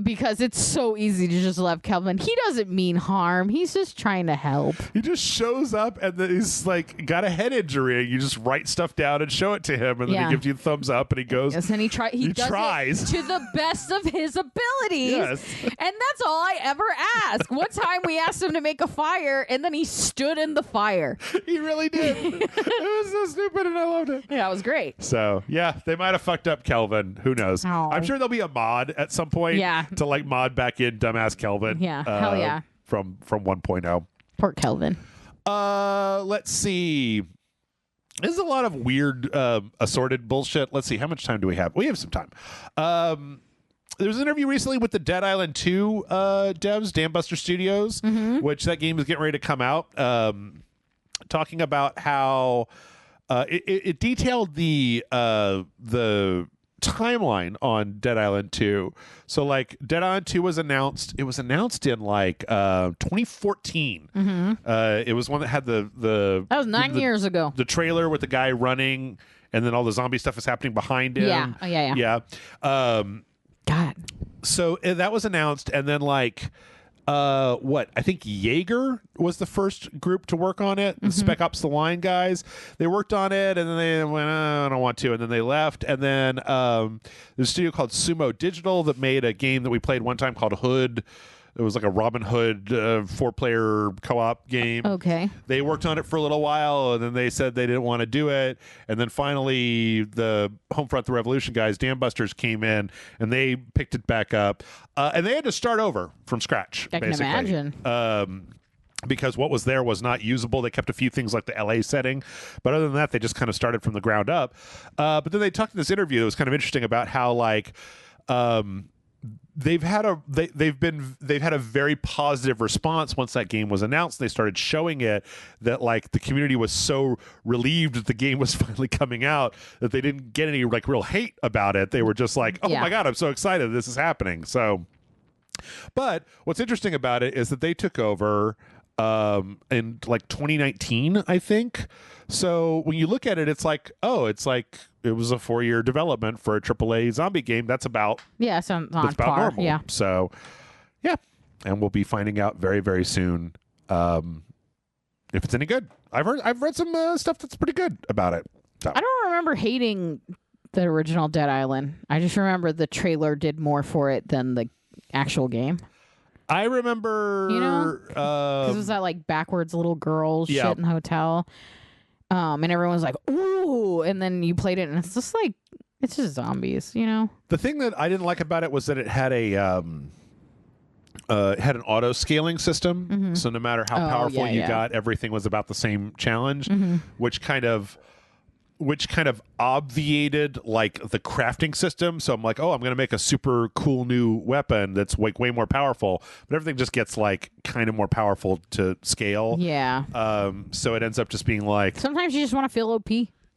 because it's so easy to just love Kelvin. He doesn't mean harm. He's just trying to help. He just shows up and then he's like got a head injury. And you just write stuff down and show it to him, and then he gives you a thumbs up and he goes. Yes, and he tries it to the best of his abilities. Yes. And that's all I ever ask. One time we asked him to make a fire, and then he stood in the fire. He really did. It was so stupid, and I loved it. Yeah, it was great. So yeah, they might have fucked up Kelvin. Who knows? Oh. I'm sure there'll be a mod at some point. Yeah. To like mod back in dumbass Kelvin. Yeah, hell yeah. From 1.0. Poor Kelvin. Let's see. There's a lot of weird assorted bullshit. Let's see. How much time do we have? We have some time. There was an interview recently with the Dead Island 2 devs, Dambuster Studios, which that game is getting ready to come out. Talking about how it detailed the timeline on Dead Island 2. So like Dead Island 2 was announced. It was announced in like 2014. It was one that had the that was 9 years ago. The trailer with the guy running, and then all the zombie stuff is happening behind him. Yeah. Oh, yeah. God. So that was announced, and then like I think Jaeger was the first group to work on it. The Spec Ops The Line guys, they worked on it, and then they went, I don't want to, and then they left. And then there's a studio called Sumo Digital that made a game that we played one time called Hood. It was like a Robin Hood 4-player co-op game. Okay. They worked on it for a little while, and then they said they didn't want to do it. And then finally, the Homefront the Revolution guys, Dambusters, came in, and they picked it back up. And they had to start over from scratch, I basically. can imagine. Because what was there was not usable. They kept a few things like the LA setting, but other than that, they just kind of started from the ground up. But then they talked in this interview that was kind of interesting about how like they've had a very positive response once that game was announced. They started showing it, that like the community was so relieved that the game was finally coming out that they didn't get any like real hate about it. They were just like, oh my God, I'm so excited this is happening. So, but what's interesting about it is that they took over in like 2019, I think. So when you look at it, it's like, oh, it's like it was a 4-year development for a AAA zombie game. That's about sounds that's about par. normal. Yeah. So yeah, and we'll be finding out very, very soon if it's any good. I've read some stuff that's pretty good about it. So. I don't remember hating the original Dead Island. I just remember the trailer did more for it than the actual game. I remember, because it was that like backwards little girl shit in the hotel, and everyone was like, "Ooh!" And then you played it, and it's just like it's just zombies, The thing that I didn't like about it was that it had an auto scaling system, mm-hmm. so no matter how powerful you got, everything was about the same challenge, mm-hmm. which kind of obviated like the crafting system. So I'm like, oh, I'm going to make a super cool new weapon that's like way more powerful, but everything just gets like kind of more powerful to scale. Yeah. So it ends up just being like sometimes you just want to feel OP.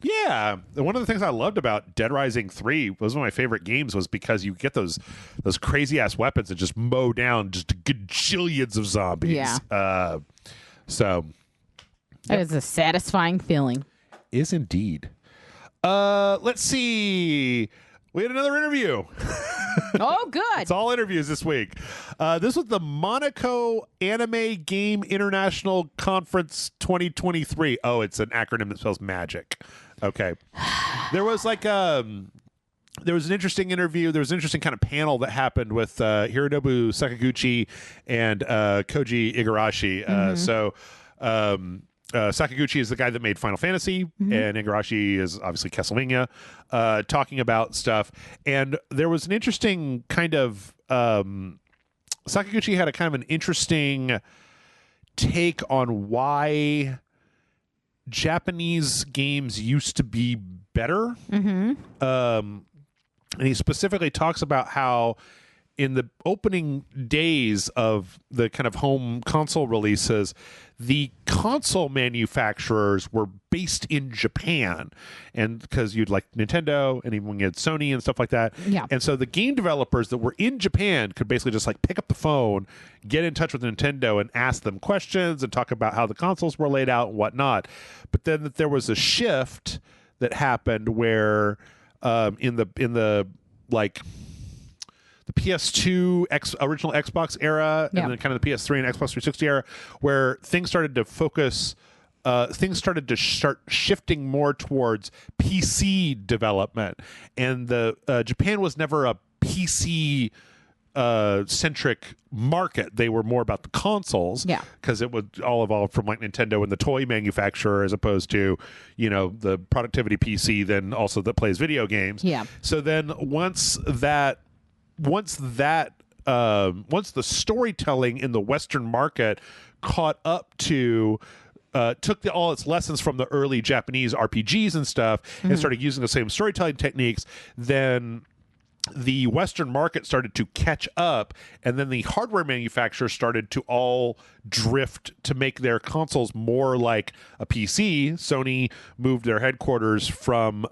Yeah. One of the things I loved about Dead Rising 3 was one of my favorite games was because you get those crazy ass weapons that just mow down just gajillions of zombies. Yeah. So that is a satisfying feeling. Is indeed. Let's see. We had another interview. Oh, good. It's all interviews this week. This was the Monaco Anime Game International Conference 2023. Oh, it's an acronym that spells magic. Okay. There was like there was an interesting interview. There was an interesting kind of panel that happened with Hironobu Sakaguchi and Koji Igarashi. Sakaguchi is the guy that made Final Fantasy, mm-hmm. and Igarashi is obviously Castlevania, talking about stuff. And there was an interesting kind of Sakaguchi had a kind of an interesting take on why Japanese games used to be better. Mm-hmm. And he specifically talks about how in the opening days of the kind of home console releases, the console manufacturers were based in Japan, and because you'd like Nintendo and even when you had Sony and stuff like that. Yeah. And so the game developers that were in Japan could basically just like pick up the phone, get in touch with Nintendo and ask them questions and talk about how the consoles were laid out and whatnot. But then there was a shift that happened where in the like the PS2 original Xbox era, and then kind of the PS3 and Xbox 360 era, where things started to focus, start shifting more towards PC development, and the Japan was never a PC centric market. They were more about the consoles, because it would all evolve from like Nintendo and the toy manufacturer as opposed to the productivity PC then also that plays video games. So then once the storytelling in the Western market caught up to took all its lessons from the early Japanese RPGs and stuff, mm-hmm. and started using the same storytelling techniques, then the Western market started to catch up, and then the hardware manufacturers started to all drift to make their consoles more like a PC. Sony moved their headquarters from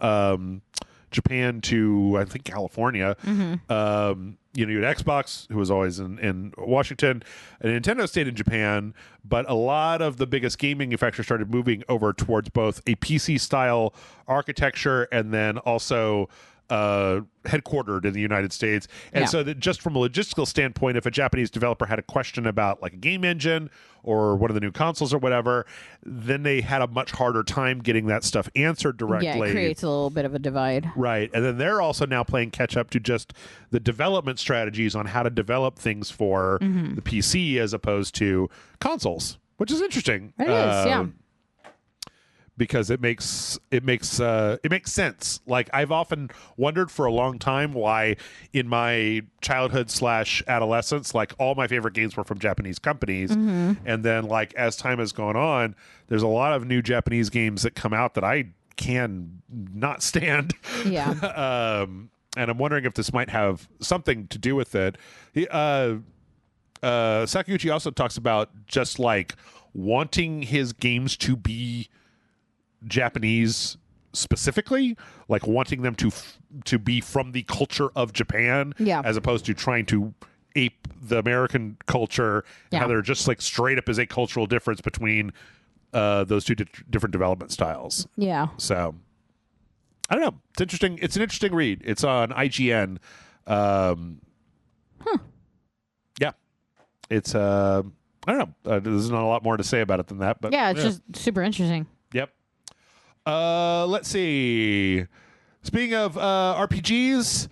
Japan to, I think, California. Mm-hmm. You had Xbox, who was always in Washington, and Nintendo stayed in Japan, but a lot of the biggest game manufacturers started moving over towards both a PC-style architecture and then also headquartered in the United States. And so that just from a logistical standpoint, if a Japanese developer had a question about like a game engine or one of the new consoles or whatever, then they had a much harder time getting that stuff answered directly. Yeah, it creates a little bit of a divide. Right. And then they're also now playing catch up to just the development strategies on how to develop things for mm-hmm. the PC as opposed to consoles, which is interesting. It is, because it makes sense. Like, I've often wondered for a long time why in my childhood / adolescence, like all my favorite games were from Japanese companies. Mm-hmm. And then like as time has gone on, there's a lot of new Japanese games that come out that I can not stand. Yeah. And I'm wondering if this might have something to do with it. Sakaguchi also talks about just like wanting his games to be Japanese specifically, like wanting them to be from the culture of Japan, as opposed to trying to ape the American culture, how there just like straight up is a cultural difference between those two different development styles. Yeah. So I don't know. It's interesting. It's an interesting read. It's on IGN. Yeah. It's I don't know. There's not a lot more to say about it than that, but yeah, it's just super interesting. Yep. Let's see. Speaking of RPGs,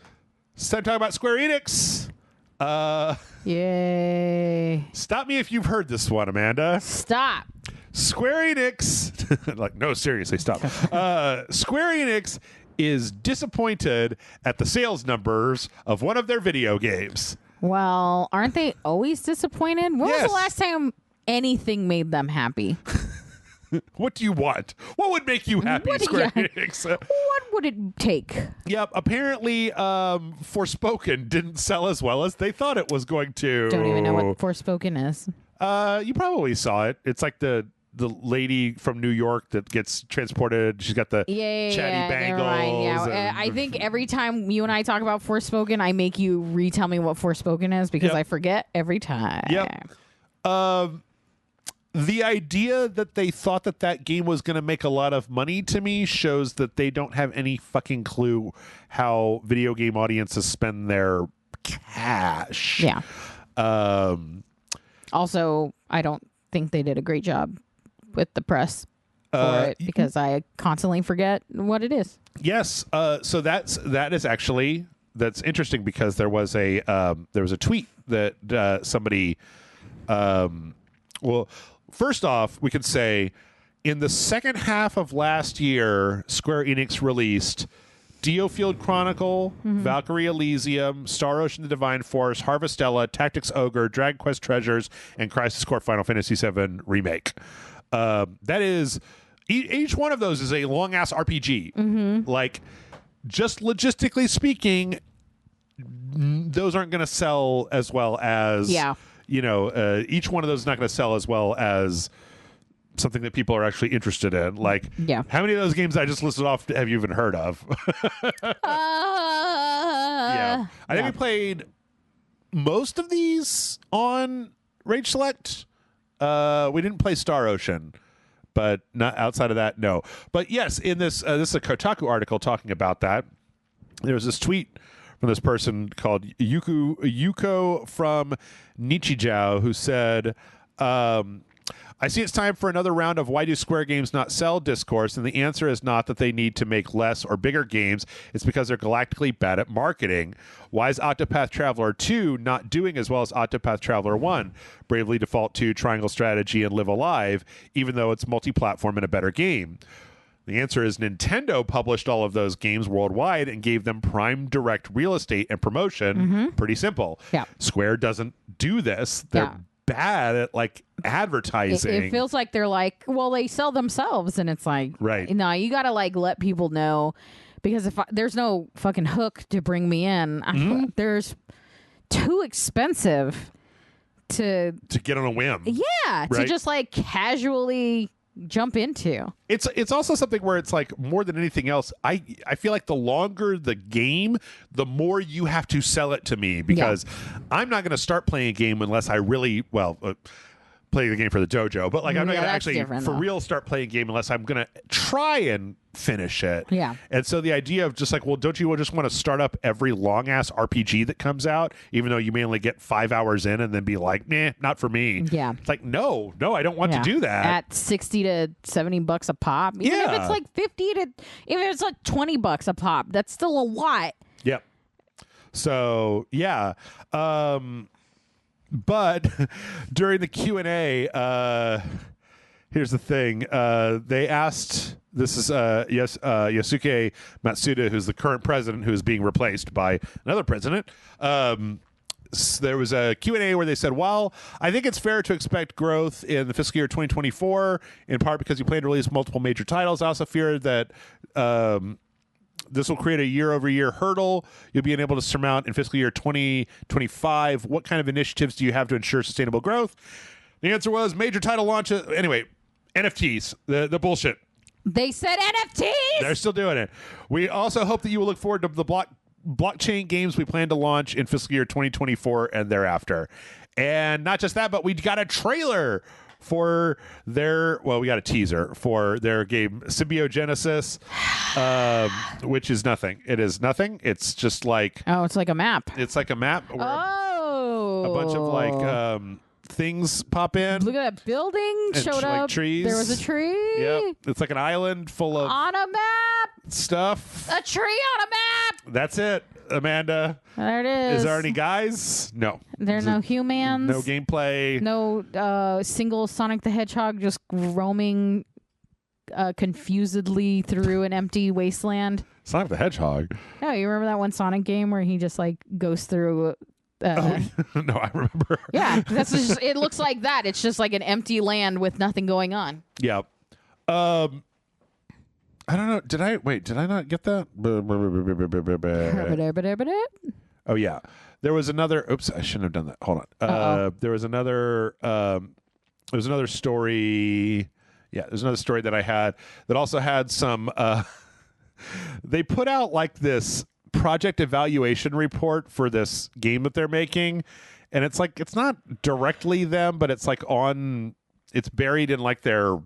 it's time to talk about Square Enix. Yay. Stop me if you've heard this one, Amanda. Stop. Square Enix, like, no, seriously, stop. Square Enix is disappointed at the sales numbers of one of their video games. Well, aren't they always disappointed? When was the last time anything made them happy? What do you want? What would make you happy, Square Enix? What would it take? Yep. Apparently, Forspoken didn't sell as well as they thought it was going to. Don't even know what Forspoken is. You probably saw it. It's like the lady from New York that gets transported. She's got the chatty bangles. Yeah. I think every time you and I talk about Forspoken, I make you retell me what Forspoken is because I forget every time. Yep. The idea that they thought that game was going to make a lot of money to me shows that they don't have any fucking clue how video game audiences spend their cash. Yeah. Also, I don't think they did a great job with the press for it because I constantly forget what it is. Yes. So that's interesting because there was a tweet that somebody first off, we could say in the second half of last year, Square Enix released Diofield Chronicle, Valkyrie Elysium, Star Ocean: The Divine Force, Harvestella, Tactics Ogre, Dragon Quest Treasures, and Crisis Core Final Fantasy VII Remake. That is, each one of those is a long-ass RPG. Like, just logistically speaking, those aren't going to sell as well as... Yeah. Each one of those is not going to sell as well as something that people are actually interested in. Like, how many of those games I just listed off have you even heard of? I think we played most of these on RageSelect. We didn't play Star Ocean, but not outside of that, no. But yes, in this is a Kotaku article talking about that. There was this tweet from this person called Yuko from Nichijou, who said, I see it's time for another round of why do Square games not sell discourse, and the answer is not that they need to make less or bigger games. It's because they're galactically bad at marketing. Why is Octopath Traveler 2 not doing as well as Octopath Traveler 1, Bravely Default 2, Triangle Strategy, and Live Alive, even though it's multi-platform and a better game? The answer is Nintendo published all of those games worldwide and gave them prime direct real estate and promotion. Pretty simple. Yeah. Square doesn't do this. They're bad at like advertising. It feels like they're like, well, they sell themselves, and it's like, right? No, you got to like let people know, because if there's no fucking hook to bring me in, there's too expensive to get on a whim. Yeah, to just like casually jump into. It's also something where it's like, more than anything else, I feel like the longer the game, the more you have to sell it to me, because I'm not going to start playing a game unless I really play the game for the dojo, but like I'm not going to actually for real start playing a game unless I'm going to try and finish it. Yeah. And so the idea of just like, well, don't you just want to start up every long ass RPG that comes out, even though you may only get 5 hours in, and then be like, nah, not for me. Yeah. It's like, no, I don't want to do that. At $60 to $70 a pop. Even if it's like 50 to, if it's like $20 a pop, that's still a lot. Yep. So yeah. But during the Q&A, here's the thing. They asked, this is Yasuke Matsuda, who's the current president, who is being replaced by another president. There was a Q&A where they said, while I think it's fair to expect growth in the fiscal year 2024, in part because you plan to release multiple major titles, I also fear that this will create a year-over-year hurdle you'll be unable to surmount in fiscal year 2025. What kind of initiatives do you have to ensure sustainable growth? The answer was major title launches. Anyway, NFTs, the bullshit. They said NFTs? They're still doing it. We also hope that you will look forward to the blockchain games we plan to launch in fiscal year 2024 and thereafter. And not just that, but we got a trailer for their, well, we got a teaser for their game Symbiogenesis, which is nothing. It is nothing. It's just like, oh, it's like a map. It's like a map where a bunch of like things pop in. Look at that building showed up. Trees. There was a tree. Yep. It's like an island full of on a map stuff. A tree on a map. That's it, Amanda. There it is. Is there any guys? No. There are no humans. No gameplay. No single Sonic the Hedgehog just roaming confusedly through an empty wasteland. Sonic the Hedgehog? No, you remember that one Sonic game where he just like goes through... no, I remember. Yeah, that's just, it looks like that. It's just like an empty land with nothing going on. Yeah. I don't know. Did I not get that? Oh, yeah. There was another. Oops, I shouldn't have done that. Hold on. There was another. There's another story. Yeah, there's another story that I had that also had some. They put out like this project evaluation report for this game that they're making, and it's like it's not directly them, but it's like it's buried in like their.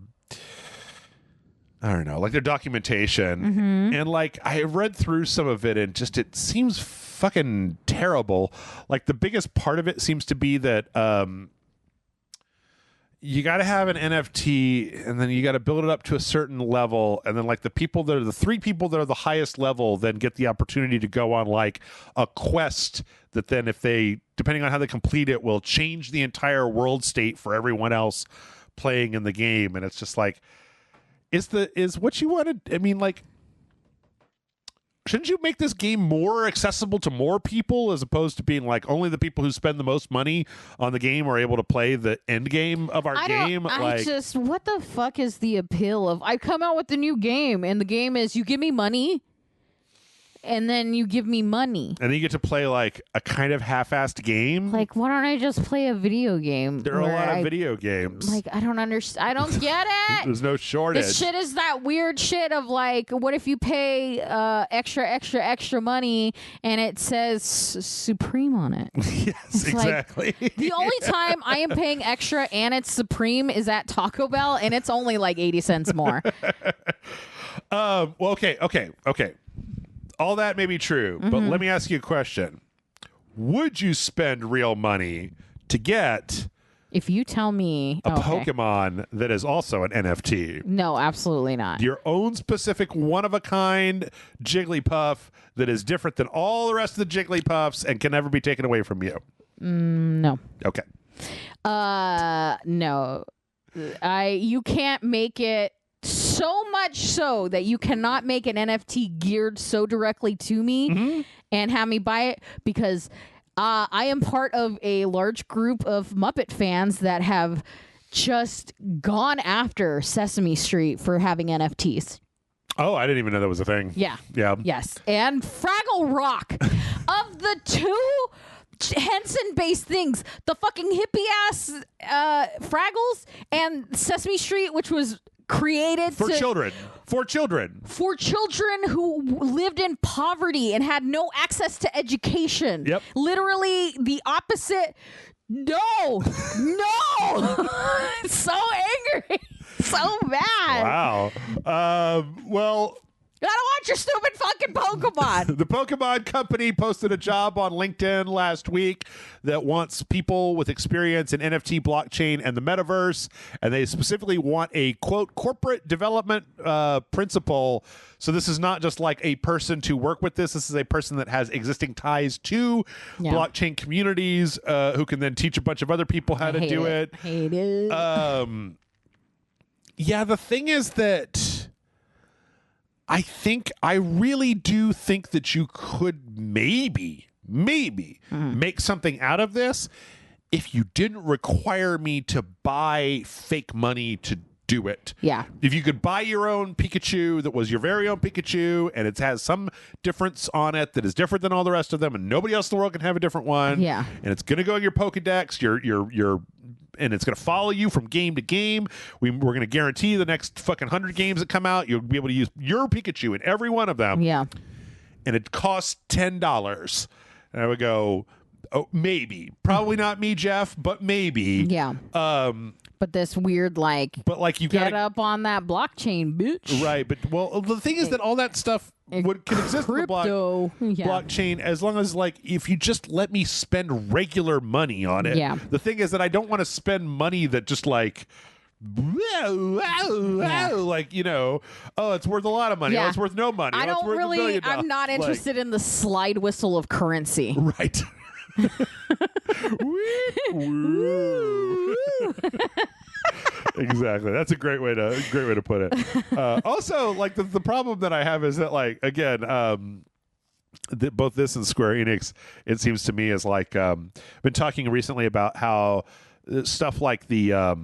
I don't know, like their documentation. Mm-hmm. And like I read through some of it and just it seems fucking terrible. Like the biggest part of it seems to be that you got to have an NFT and then you got to build it up to a certain level. And then like the three people that are the highest level then get the opportunity to go on like a quest that then if they, depending on how they complete it, will change the entire world state for everyone else playing in the game. And it's just like, is what you wanted? I mean, like, shouldn't you make this game more accessible to more people as opposed to being like only the people who spend the most money on the game are able to play the end game of our game? What the fuck is the appeal of? I come out with the new game, and the game is you give me money, and then you give me money. And then you get to play like a kind of half-assed game. Like, why don't I just play a video game? There are a lot of video games. Like, I don't understand. I don't get it. There's no shortage. This shit is that weird shit of like, what if you pay extra money and it says Supreme on it? Yes, it's exactly. Like, the only time I am paying extra and it's Supreme is at Taco Bell, and it's only like 80 cents more. Well, okay. All that may be true, but let me ask you a question. Would you spend real money to get if you tell me a Pokemon that is also an NFT? No, absolutely not. Your own specific one-of-a-kind Jigglypuff that is different than all the rest of the Jigglypuffs and can never be taken away from you? No. Okay. No. You can't make it so much so that you cannot make an NFT geared so directly to me and have me buy it, because I am part of a large group of Muppet fans that have just gone after Sesame Street for having NFTs. Oh, I didn't even know that was a thing. Yeah. Yeah. Yes. And Fraggle Rock. Of the two Henson-based things, the fucking hippie-ass Fraggles and Sesame Street, which was created for children who lived in poverty and had no access to education. Yep. Literally the opposite. No. So angry. So bad. Wow. Well, I don't want your stupid fucking Pokemon. The Pokemon Company posted a job on LinkedIn last week that wants people with experience in NFT, blockchain, and the metaverse. And they specifically want a, quote, corporate development principle. So this is not just like a person to work with this. This is a person that has existing ties to blockchain communities who can then teach a bunch of other people how to do it. Hate it. Yeah, the thing is that I really do think that you could maybe make something out of this if you didn't require me to buy fake money to do it. Yeah. If you could buy your own Pikachu that was your very own Pikachu and it has some difference on it that is different than all the rest of them and nobody else in the world can have a different one. Yeah. And it's going to go in your Pokedex, and it's going to follow you from game to game. We're going to guarantee the next fucking 100 games that come out, you'll be able to use your Pikachu in every one of them. Yeah. and it costs $10. And I would go, oh, maybe. Probably not me, Jeff, but maybe. Yeah. But this weird, you get up on that blockchain, bitch. Right. But, well, the thing is that all that stuff can exist in the blockchain as long as, if you just let me spend regular money on it. Yeah. The thing is that I don't want to spend money that just, it's worth a lot of money. Yeah. Oh, it's worth no money. I'm not interested in the slide whistle of currency. Right. Exactly. That's a great way to put it. Also, the problem that I have is that, again, both this and Square Enix, it seems to me, is been talking recently about how stuff like the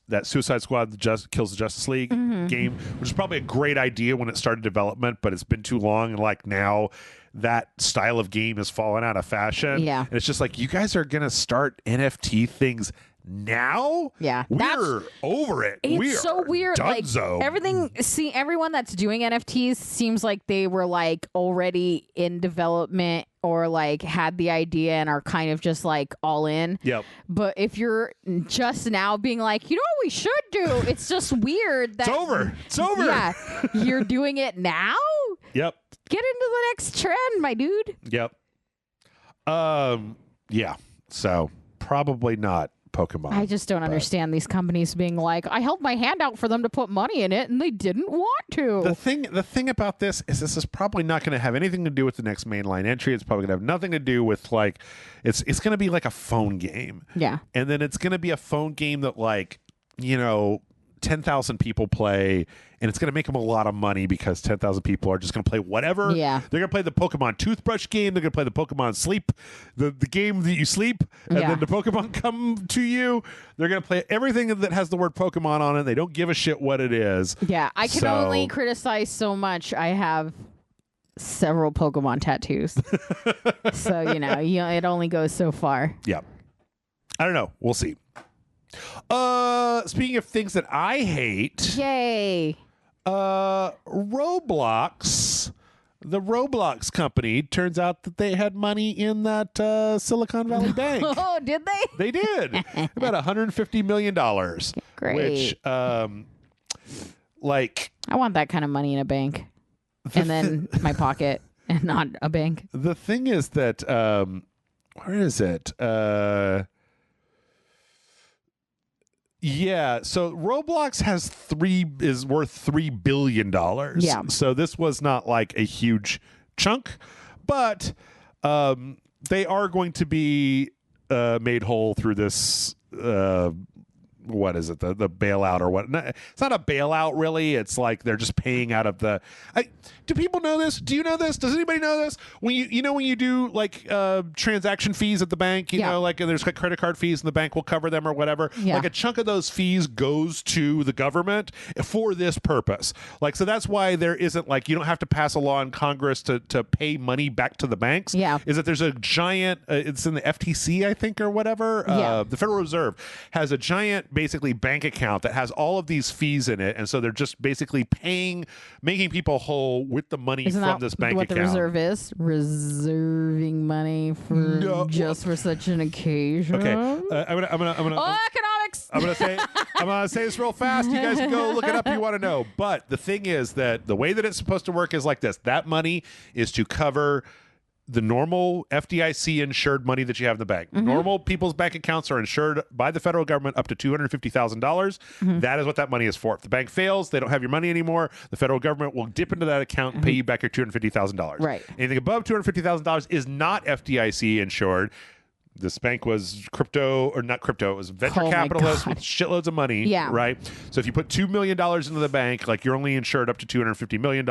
that Suicide Squad Kills the Justice League game, which is probably a great idea when it started development, but it's been too long, and now that style of game has fallen out of fashion. Yeah. And it's just you guys are going to start NFT things now? Yeah. We're over it. It's so weird. Dunzo. Everyone that's doing NFTs seems like they were already in development or had the idea and are kind of just all in. Yep. But if you're just now being you know what we should do, it's just weird that it's over. Yeah. You're doing it now? Yep. Get into the next trend, my dude. Yep. Yeah. So probably not Pokemon. I just don't understand these companies being I held my hand out for them to put money in it and they didn't want to. The thing about this is probably not going to have anything to do with the next mainline entry. It's probably going to have nothing to do with it's going to be a phone game. Yeah. And then it's going to be a phone game that 10,000 people play, and it's going to make them a lot of money because 10,000 people are just going to play whatever. Yeah. They're going to play the Pokemon toothbrush game. They're going to play the Pokemon sleep, the game that you sleep, and then the Pokemon come to you. They're going to play everything that has the word Pokemon on it. They don't give a shit what it is. Yeah. I can only criticize so much. I have several Pokemon tattoos. So, it only goes so far. Yeah. I don't know. We'll see. Speaking of things that I hate. Yay. Roblox. The Roblox company, turns out that they had money in that Silicon Valley Bank. Oh, did they? They did. About $150 million. Great. Which, I want that kind of money in a bank. And then my pocket and not a bank. The thing is that, where is it? Yeah, so Roblox is worth $3 billion. Yeah. So this was not a huge chunk, but they are going to be made whole through this. What is it? The bailout or what? No, it's not a bailout, really. It's they're just paying out of the. Do people know this? Do you know this? Does anybody know this? When you do transaction fees at the bank, you know, there's credit card fees and the bank will cover them or whatever. Yeah. A chunk of those fees goes to the government for this purpose. So that's why there isn't you don't have to pass a law in Congress to pay money back to the banks. Yeah. Is that there's a giant? It's in the FTC, I think, or whatever. The Federal Reserve has a giant basically bank account that has all of these fees in it, and so they're just basically making people whole with the money from this bank account. Isn't that what the reserve is? Reserving money for for such an occasion. Okay, I'm gonna. Economics. I'm gonna say this real fast. You guys can go look it up if you want to know. But the thing is that the way that it's supposed to work is like this: that money is to cover the normal FDIC insured money that you have in the bank. Mm-hmm. Normal people's bank accounts are insured by the federal government up to $250,000. Mm-hmm. That is what that money is for. If the bank fails, they don't have your money anymore. The federal government will dip into that account and pay you back your $250,000. Right. Anything above $250,000 is not FDIC insured. This bank was crypto, or not crypto, it was venture capitalist with shitloads of money. Yeah. Right. So if you put $2 million into the bank, you're only insured up to $250 million.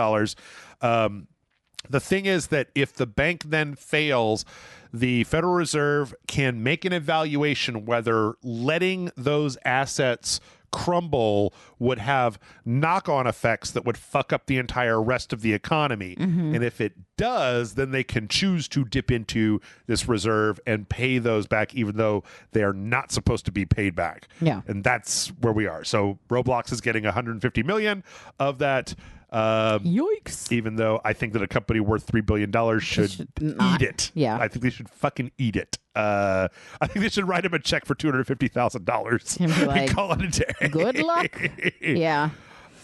The thing is that if the bank then fails, the Federal Reserve can make an evaluation whether letting those assets crumble would have knock-on effects that would fuck up the entire rest of the economy. Mm-hmm. And if it does, then they can choose to dip into this reserve and pay those back, even though they are not supposed to be paid back. Yeah. And that's where we are. So Roblox is getting $150 million of that Yikes. Even though I think that a company worth $3 billion should eat it. Yeah. I think they should fucking eat it. I think they should write him a check for $250,000 and call it a day. Good luck. Yeah.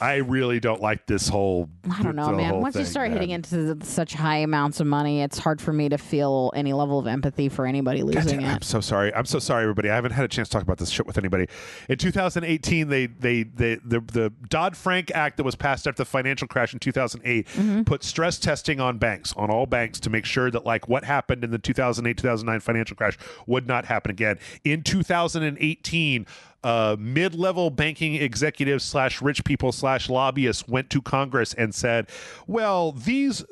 I really don't like this whole. I don't know, man. Once you start hitting into such high amounts of money, it's hard for me to feel any level of empathy for anybody losing it. I'm so sorry. I'm so sorry, everybody. I haven't had a chance to talk about this shit with anybody. In 2018, the Dodd-Frank Act that was passed after the financial crash in 2008 put stress testing on banks, on all banks, to make sure that like what happened in the 2008-2009 financial crash would not happen again. In 2018. Mid-level banking executives / rich people / lobbyists went to Congress and said, well, these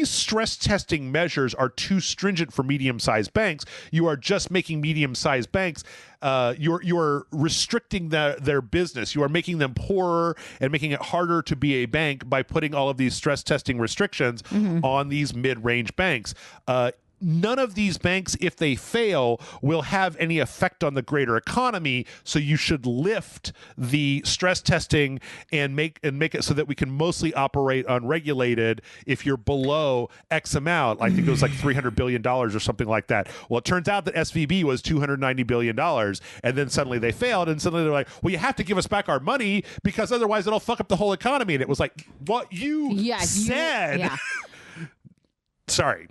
stress testing measures are too stringent for medium-sized banks. You are just making medium-sized banks. You're restricting their business. You are making them poorer and making it harder to be a bank by putting all of these stress testing restrictions on these mid-range banks. None of these banks, if they fail, will have any effect on the greater economy. So you should lift the stress testing and make it so that we can mostly operate unregulated if you're below X amount. I think it was like $300 billion or something like that. Well, it turns out that SVB was $290 billion. And then suddenly they failed. And suddenly they're like, well, you have to give us back our money because otherwise it'll fuck up the whole economy. And it was like, what you said. Yeah. Sorry.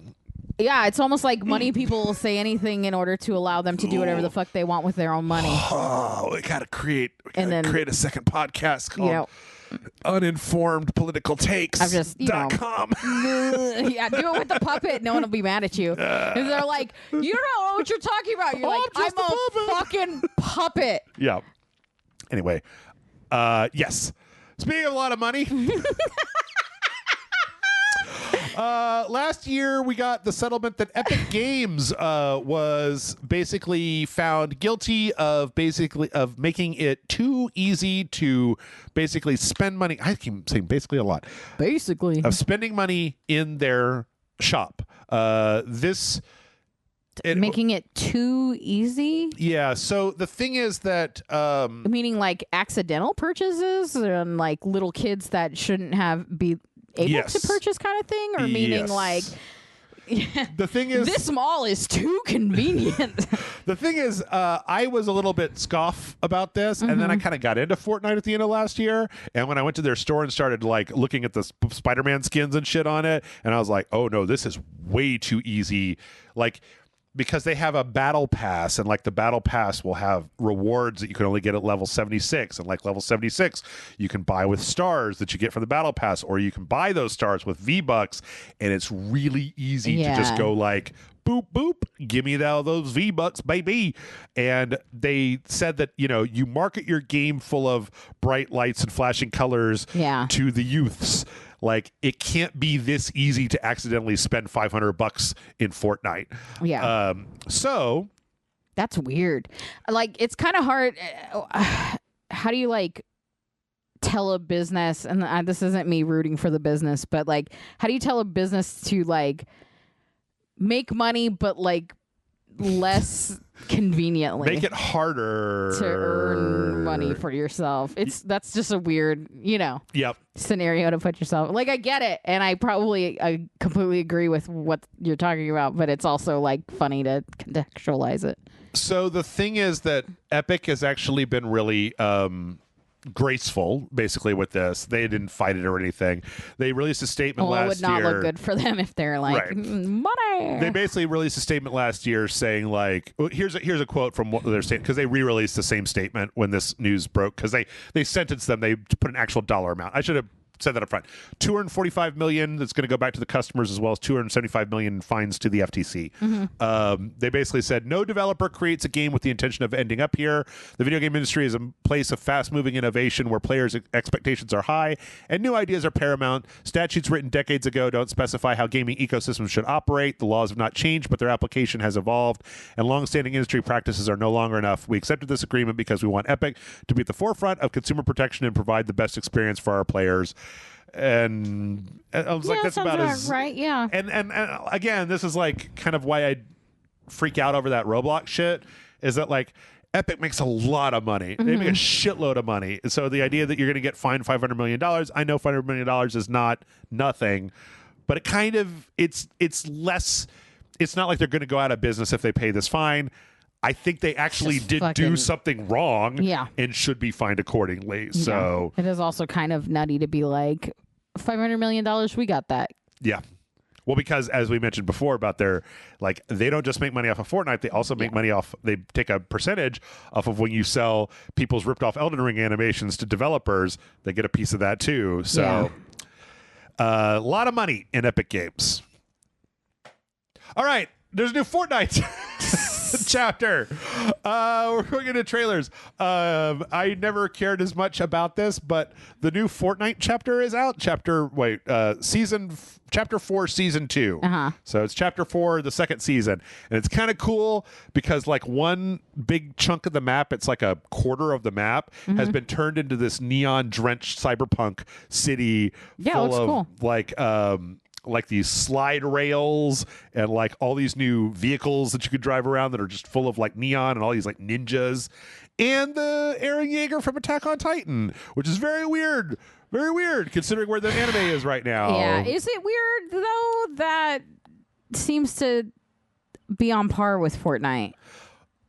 Yeah, it's almost like money people will say anything in order to allow them to do whatever the fuck they want with their own money. Oh, we gotta create a second podcast called Uninformed Political Takes. I'm just, .com. Yeah, do it with the puppet. No one will be mad at you. And they're like, you don't know what you're talking about. You're like, I'm a fucking puppet. Yeah. Anyway, yes. Speaking of a lot of money. Last year, we got the settlement that Epic Games was basically found guilty of making it too easy to basically spend money. I keep saying basically a lot. Basically. Of spending money in their shop. Making it too easy? Yeah. So the thing is that... meaning like accidental purchases and like little kids that shouldn't be able to purchase kind of thing, or meaning like the thing is this mall is too convenient. The thing is I was a little bit scoff about this, and then I kind of got into Fortnite at the end of last year, and when I went to their store and started like looking at the Spider-Man skins and shit on it, and I was like, oh no, this is way too easy, like because they have a battle pass, and like the battle pass will have rewards that you can only get at level 76, and like level 76 you can buy with stars that you get from the battle pass, or you can buy those stars with V-Bucks, and it's really easy to just go like boop boop, give me those V-Bucks, baby. And they said that, you market your game full of bright lights and flashing colors to the youths. Like, it can't be this easy to accidentally spend $500 in Fortnite. Yeah. So that's weird. Like, it's kind of hard. How do you like tell a business? And this isn't me rooting for the business, but like, how do you tell a business to like make money, but like less conveniently make it harder to earn money for yourself? That's just a weird scenario to put yourself. Like, I get it, and I completely agree with what you're talking about, but it's also like funny to contextualize it. So the thing is that Epic has actually been really graceful basically with this. They didn't fight it or anything. They released a statement last year. It would not look good for them if they're like, money. They basically released a statement last year saying like, here's a quote from what they're saying, because they re-released the same statement when this news broke, because they sentenced them. They put an actual dollar amount. I should have said that up front. $245 million that's going to go back to the customers, as well as $275 million in fines to the FTC. They basically said no developer creates a game with the intention of ending up here. The video game industry is a place of fast-moving innovation where players' expectations are high and new ideas are paramount. Statutes written decades ago don't specify how gaming ecosystems should operate. The laws have not changed, but their application has evolved, and long-standing industry practices are no longer enough. We accepted this agreement because we want Epic to be at the forefront of consumer protection and provide the best experience for our players. And I was like, that's about as right. Yeah. And again, this is like kind of why I freak out over that Roblox shit, is that like Epic makes a lot of money. They make a shitload of money. So the idea that you're going to get fined $500 million, I know $500 million is not nothing, but it kind of, it's less, it's not like they're going to go out of business if they pay this fine. I think they actually did do something wrong and should be fined accordingly. So it is also kind of nutty to be like, $500 million, we got that. Yeah. Well, because as we mentioned before about their, like, they don't just make money off of Fortnite, they also make money off, they take a percentage off of when you sell people's ripped off Elden Ring animations to developers, they get a piece of that too. So a lot of money in Epic Games. All right, there's a new Fortnite chapter. We're going into trailers. I never cared as much about this, but the new Fortnite chapter is out. Chapter 4, season 2. So it's chapter 4, the second season, and it's kind of cool because like one big chunk of the map, it's like a quarter of the map, has been turned into this neon drenched cyberpunk city full of like these slide rails and like all these new vehicles that you could drive around that are just full of like neon and all these like ninjas, and the Eren Yeager from Attack on Titan, which is very weird considering where the anime is right now. Yeah, is it weird though that seems to be on par with Fortnite?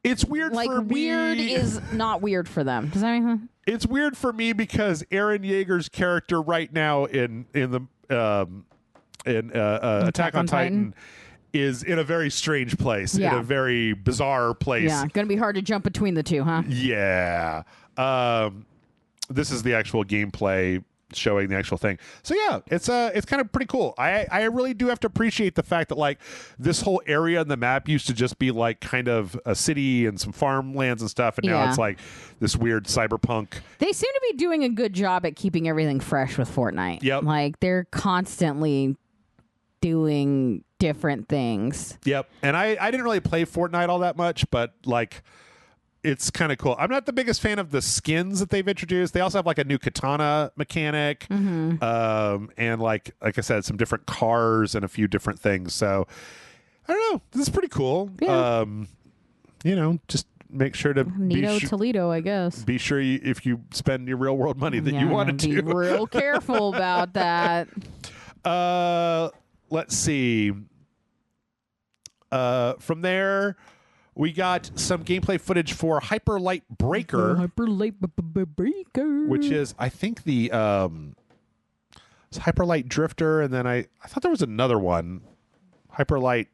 It's weird like for weird me. Is not weird for them. Does that make sense? It's weird for me because Eren Yeager's character right now in Attack on Titan is in a very strange place, in a very bizarre place. Yeah, gonna be hard to jump between the two, huh? Yeah. This is the actual gameplay showing the actual thing. So yeah, it's kind of pretty cool. I really do have to appreciate the fact that like this whole area in the map used to just be like kind of a city and some farmlands and stuff, and now it's like this weird cyberpunk. They seem to be doing a good job at keeping everything fresh with Fortnite. Yep. Like they're constantly doing different things. Yep. And I didn't really play Fortnite all that much, but like it's kind of cool. I'm not the biggest fan of the skins that they've introduced. They also have like a new katana mechanic, and like I said, some different cars and a few different things. So I don't know. This is pretty cool. Yeah. You know, just make sure to Toledo, I guess. Be sure if you spend your real world money that you wanted to. Be real careful about that. Let's see. From there, we got some gameplay footage for Hyper Light Breaker. Which is, I think, the it's Hyper Light Drifter, and then I thought there was another one, Hyper Light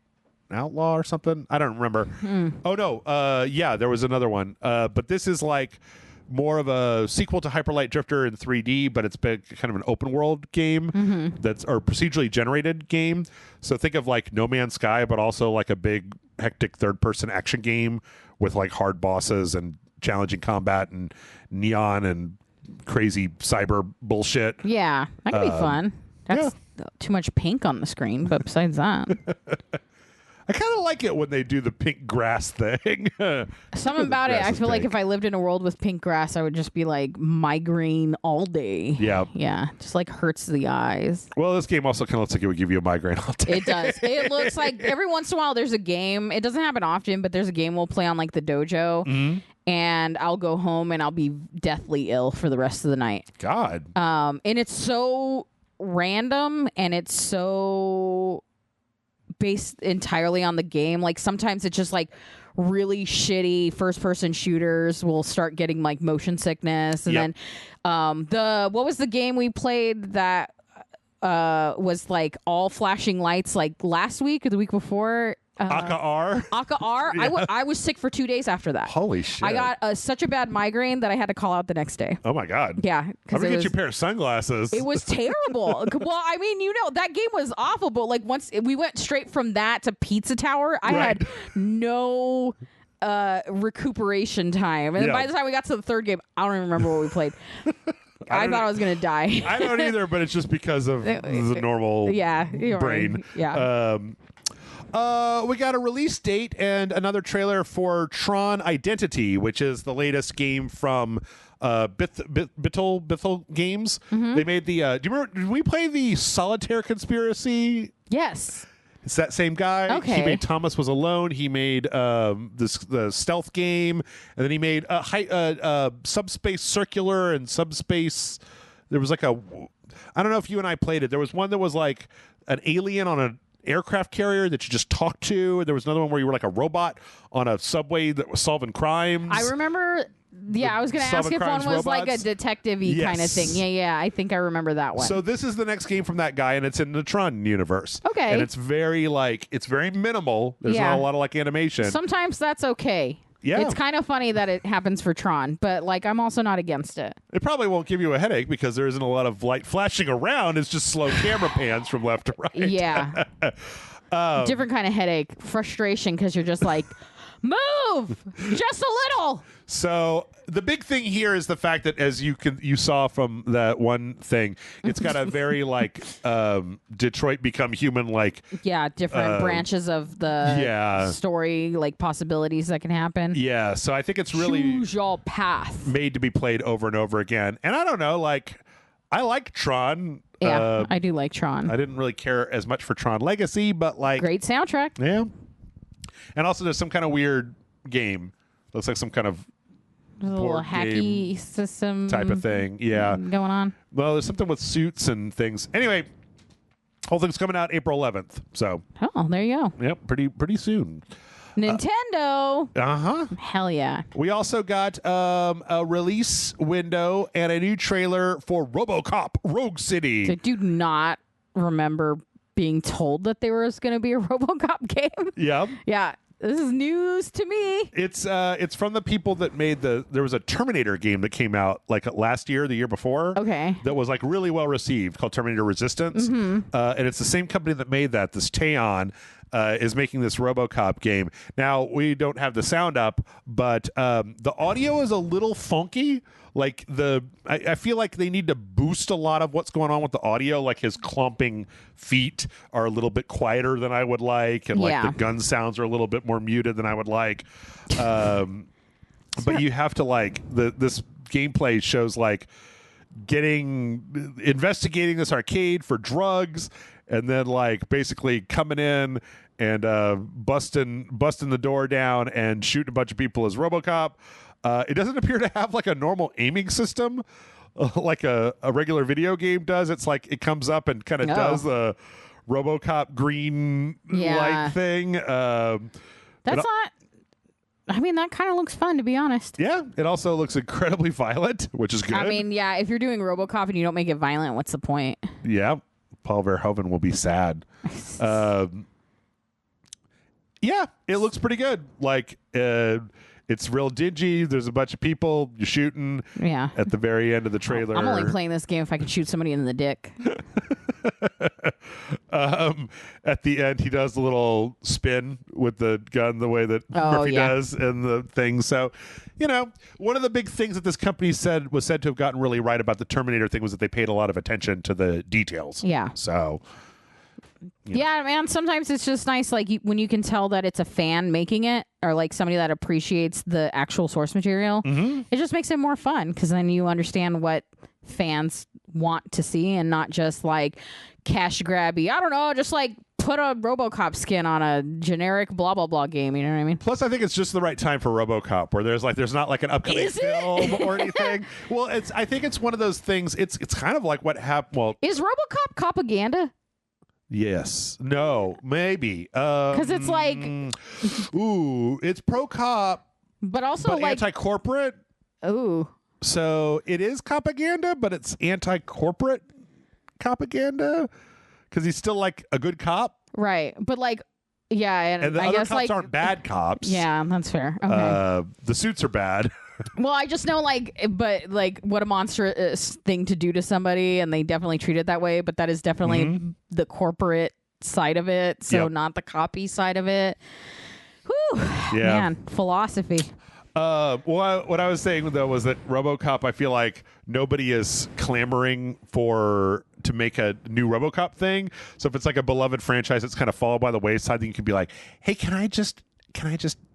Outlaw or something. I don't remember. Oh no, yeah, there was another one. But this is like more of a sequel to Hyper Light Drifter in 3D, but it's been kind of an open world game or procedurally generated game. So think of like No Man's Sky, but also like a big hectic third person action game with like hard bosses and challenging combat and neon and crazy cyber bullshit. Yeah, that could be fun. That's too much pink on the screen, but besides that. I kind of like it when they do the pink grass thing. Something about it. I feel like if I lived in a world with pink grass, I would just be like migraine all day. Yeah. Yeah. Just like hurts the eyes. Well, this game also kind of looks like it would give you a migraine all day. It does. It looks like every once in a while there's a game. It doesn't happen often, but there's a game we'll play on like the dojo. And I'll go home and I'll be deathly ill for the rest of the night. God. And it's so random and it's so based entirely on the game. Like sometimes it's just like really shitty first person shooters will start getting like motion sickness, and then what was the game we played that was like all flashing lights like last week or the week before? Aka-R? Aka-R? Yeah. I was sick for 2 days after that. Holy shit. I got such a bad migraine that I had to call out the next day. Oh my God. Yeah. I'm going to get you a pair of sunglasses. It was terrible. Well, I mean, you know, that game was awful, but like once we went straight from that to Pizza Tower, I had no recuperation time. And by the time we got to the third game, I don't even remember what we played. I thought I was going to die. I don't either, but it's just because of the normal brain. Right. Yeah. We got a release date and another trailer for Tron Identity, which is the latest game from Bithell Games. They made the. Do you remember? Did we play the Solitaire Conspiracy? Yes. It's that same guy. Okay. He made Thomas Was Alone. He made the stealth game, and then he made Subspace Circular and Subspace. There was like I don't know if you and I played it. There was one that was like an alien on an aircraft carrier that you just talked to. There was another one where you were like a robot on a subway that was solving crimes. I remember. Yeah, I was going to ask if one was like a detective-y kind of thing. Yeah, I think I remember that one. So this is the next game from that guy, and it's in the Tron universe. Okay. And it's very minimal. There's not a lot of like animation. Sometimes that's okay. Yeah. It's kind of funny that it happens for Tron, but like I'm also not against it. It probably won't give you a headache because there isn't a lot of light flashing around. It's just slow camera pans from left to right. Yeah. Different kind of headache. Frustration because you're just like, move just a little. So the big thing here is the fact that, as you saw from that one thing, it's got a very like Detroit Become Human like different branches of the story, like possibilities that can happen. Yeah, so I think it's really choose your path, made to be played over and over again. And I don't know, like I like Tron. Yeah, I do like Tron. I didn't really care as much for Tron Legacy, but like great soundtrack. Yeah, and also there's some kind of weird game. Looks like some kind of a little hacky system type of thing. Yeah. Going on. Well, there's something with suits and things. Anyway, whole thing's coming out April 11th. So. Oh, there you go. Yep, pretty soon. Nintendo. Uh-huh. Hell yeah. We also got a release window and a new trailer for RoboCop Rogue City. I do not remember being told that there was going to be a RoboCop game. Yeah. Yeah. This is news to me. It's from the people that made there was a Terminator game that came out like last year, the year before. Okay. That was like really well received, called Terminator Resistance. Mm-hmm. And it's the same company that made that. This Teon is making this RoboCop game. Now, we don't have the sound up, but the audio is a little funky. Like I feel like they need to boost a lot of what's going on with the audio. Like his clumping feet are a little bit quieter than I would like, and like the gun sounds are a little bit more muted than I would like. But you have to like this gameplay shows like investigating this arcade for drugs, and then like basically coming in and busting the door down and shooting a bunch of people as RoboCop. It doesn't appear to have like a normal aiming system like a regular video game does. It's like it comes up and kind of does the RoboCop green light thing. That's not... I mean, that kind of looks fun, to be honest. Yeah. It also looks incredibly violent, which is good. I mean, yeah, if you're doing RoboCop and you don't make it violent, what's the point? Yeah. Paul Verhoeven will be sad. Yeah, it looks pretty good. Like... it's real dingy. There's a bunch of people. You're shooting. Yeah. At the very end of the trailer. I'm only playing this game if I can shoot somebody in the dick. At the end, he does the little spin with the gun the way that Murphy does in the thing. So, one of the big things that this company was said to have gotten really right about the Terminator thing was that they paid a lot of attention to the details. Yeah. So... Yeah, man, sometimes it's just nice like when you can tell that it's a fan making it or like somebody that appreciates the actual source material. Mm-hmm. It just makes it more fun because then you understand what fans want to see and not just like cash grabby. I don't know, just like put a RoboCop skin on a generic blah blah blah game. You know what I mean? Plus, I think it's just the right time for RoboCop, where there's not like an upcoming film or anything. Well, I think it's one of those things. It's kind of like what happened. Well, is RoboCop propaganda? Yes. No. Maybe. Because it's like... Ooh, it's pro-cop. But also but like... anti-corporate. Ooh. So it is propaganda, but it's anti-corporate propaganda. Because he's still like a good cop. Right. But like... Yeah. And the I other guess cops like... aren't bad cops. Yeah, that's fair. Okay. The suits are bad. Well, I just know but what a monstrous thing to do to somebody, and they definitely treat it that way. But that is definitely the corporate side of it, so not the copy side of it. Whew, man, philosophy. Well, what I was saying though was that RoboCop, I feel like nobody is clamoring to make a new RoboCop thing. So if it's like a beloved franchise that's kind of fallen by the wayside, then you can be like, hey, can I just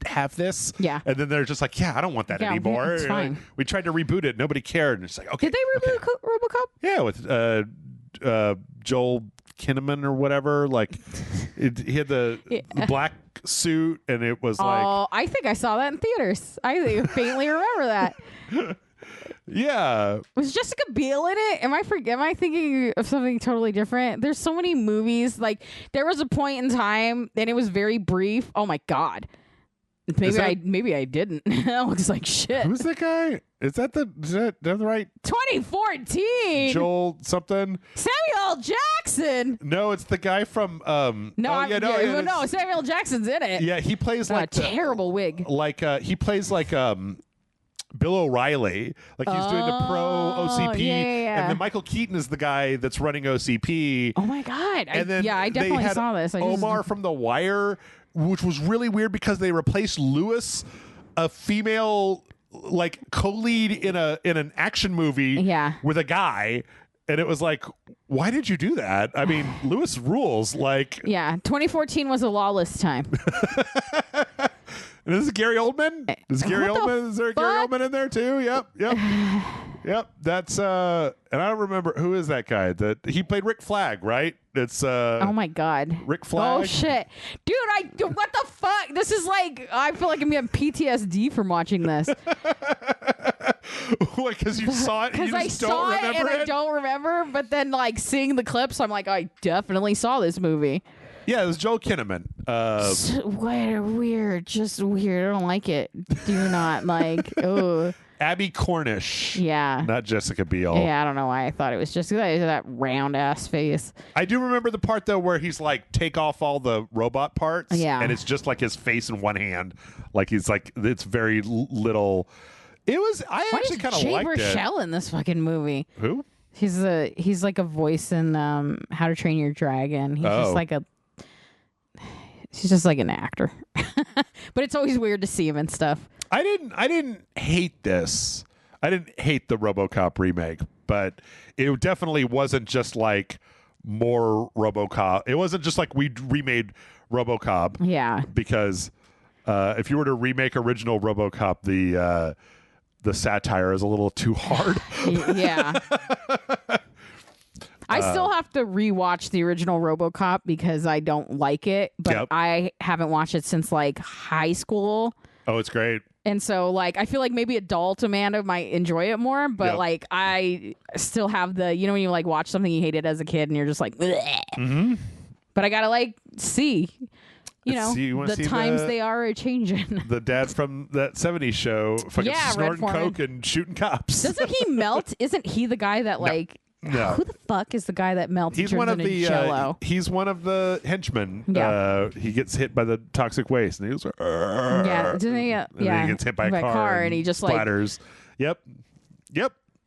have this? Yeah. And then they're just like, yeah, I don't want that anymore. It's fine. We tried to reboot it. Nobody cared. And it's like, okay. Did they reboot RoboCop? Yeah, with Joel Kinnaman or whatever. Like, he had the black suit, and it was like... Oh, I think I saw that in theaters. I faintly remember that. Yeah. Was Jessica Biel in it? Am I thinking of something totally different? There's so many movies. Like, there was a point in time, and it was very brief. Oh, my God. Maybe I didn't. That looks like shit. Who's that guy? Is that the right 2014? Joel something? Samuel Jackson. No, it's the guy from no, Samuel Jackson's in it. Yeah, he plays like a terrible wig. Like he plays like Bill O'Reilly, like he's doing the pro OCP, and then Michael Keaton is the guy that's running OCP. Oh my God! And I definitely saw this. Omar from The Wire, which was really weird because they replaced Lewis, a female like co-lead in an action movie, with a guy. And it was like, why did you do that? I mean, Lewis rules. Like, 2014 was a lawless time. And this is Gary Oldman. Is there Gary Oldman in there too? Yep. That's and I don't remember who is that guy that he played Rick Flag, right? It's oh my God, Rick Flag. Oh shit, dude! What the fuck? This is like, I feel like I'm getting PTSD from watching this. What? Because you saw it? Because I saw it and I don't remember. But then, like, seeing the clips, I'm like, I definitely saw this movie. Yeah, it was Joel Kinnaman. Weird, just weird. I don't like it. Do not like. Oh. Abby Cornish. Yeah. Not Jessica Biel. Yeah, I don't know why I thought it was just that round ass face. I do remember the part though where he's like, take off all the robot parts. Yeah. And it's just like his face in one hand. Like he's like, it's very little. It was. I actually kind of liked it. Jay Baruchel in this fucking movie. Who? He's like a voice in How to Train Your Dragon. He's just like an actor. But it's always weird to see him and stuff. I didn't hate this. I didn't hate the RoboCop remake, but it definitely wasn't just like more RoboCop. It wasn't just like we remade RoboCop. Yeah. Because if you were to remake original RoboCop, the satire is a little too hard. Yeah. I still have to rewatch the original RoboCop because I don't like it, but I haven't watched it since like high school. Oh, it's great. And so, like, I feel like maybe adult Amanda might enjoy it more, but like, I still have the, you know, when you like watch something you hated as a kid and you're just like, mm-hmm. But I gotta like see, you know, the times they are a changing. The dad from that 70s show fucking snorting coke and shooting cops. Doesn't he melt? Isn't he the guy that like? No. Who the fuck is the guy that melts? He's one of the Jello? He's one of the henchmen. Yeah. He gets hit by the toxic waste, and he goes, yeah, didn't he? And then he gets hit by a car, and he just splatters. Yep.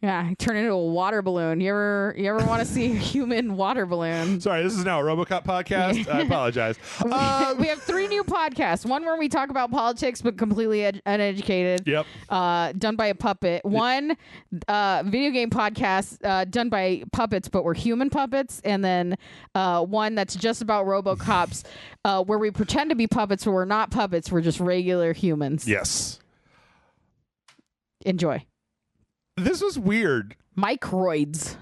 Yeah, turn into a water balloon. You ever want to see a human water balloon? Sorry, this is now a RoboCop podcast. I apologize. We have 3 new podcasts. One where we talk about politics but completely uneducated. Yep. Done by a puppet. One video game podcast done by puppets but we're human puppets. And then one that's just about RoboCops where we pretend to be puppets but we're not puppets. We're just regular humans. Yes. Enjoy. This was weird. Microids.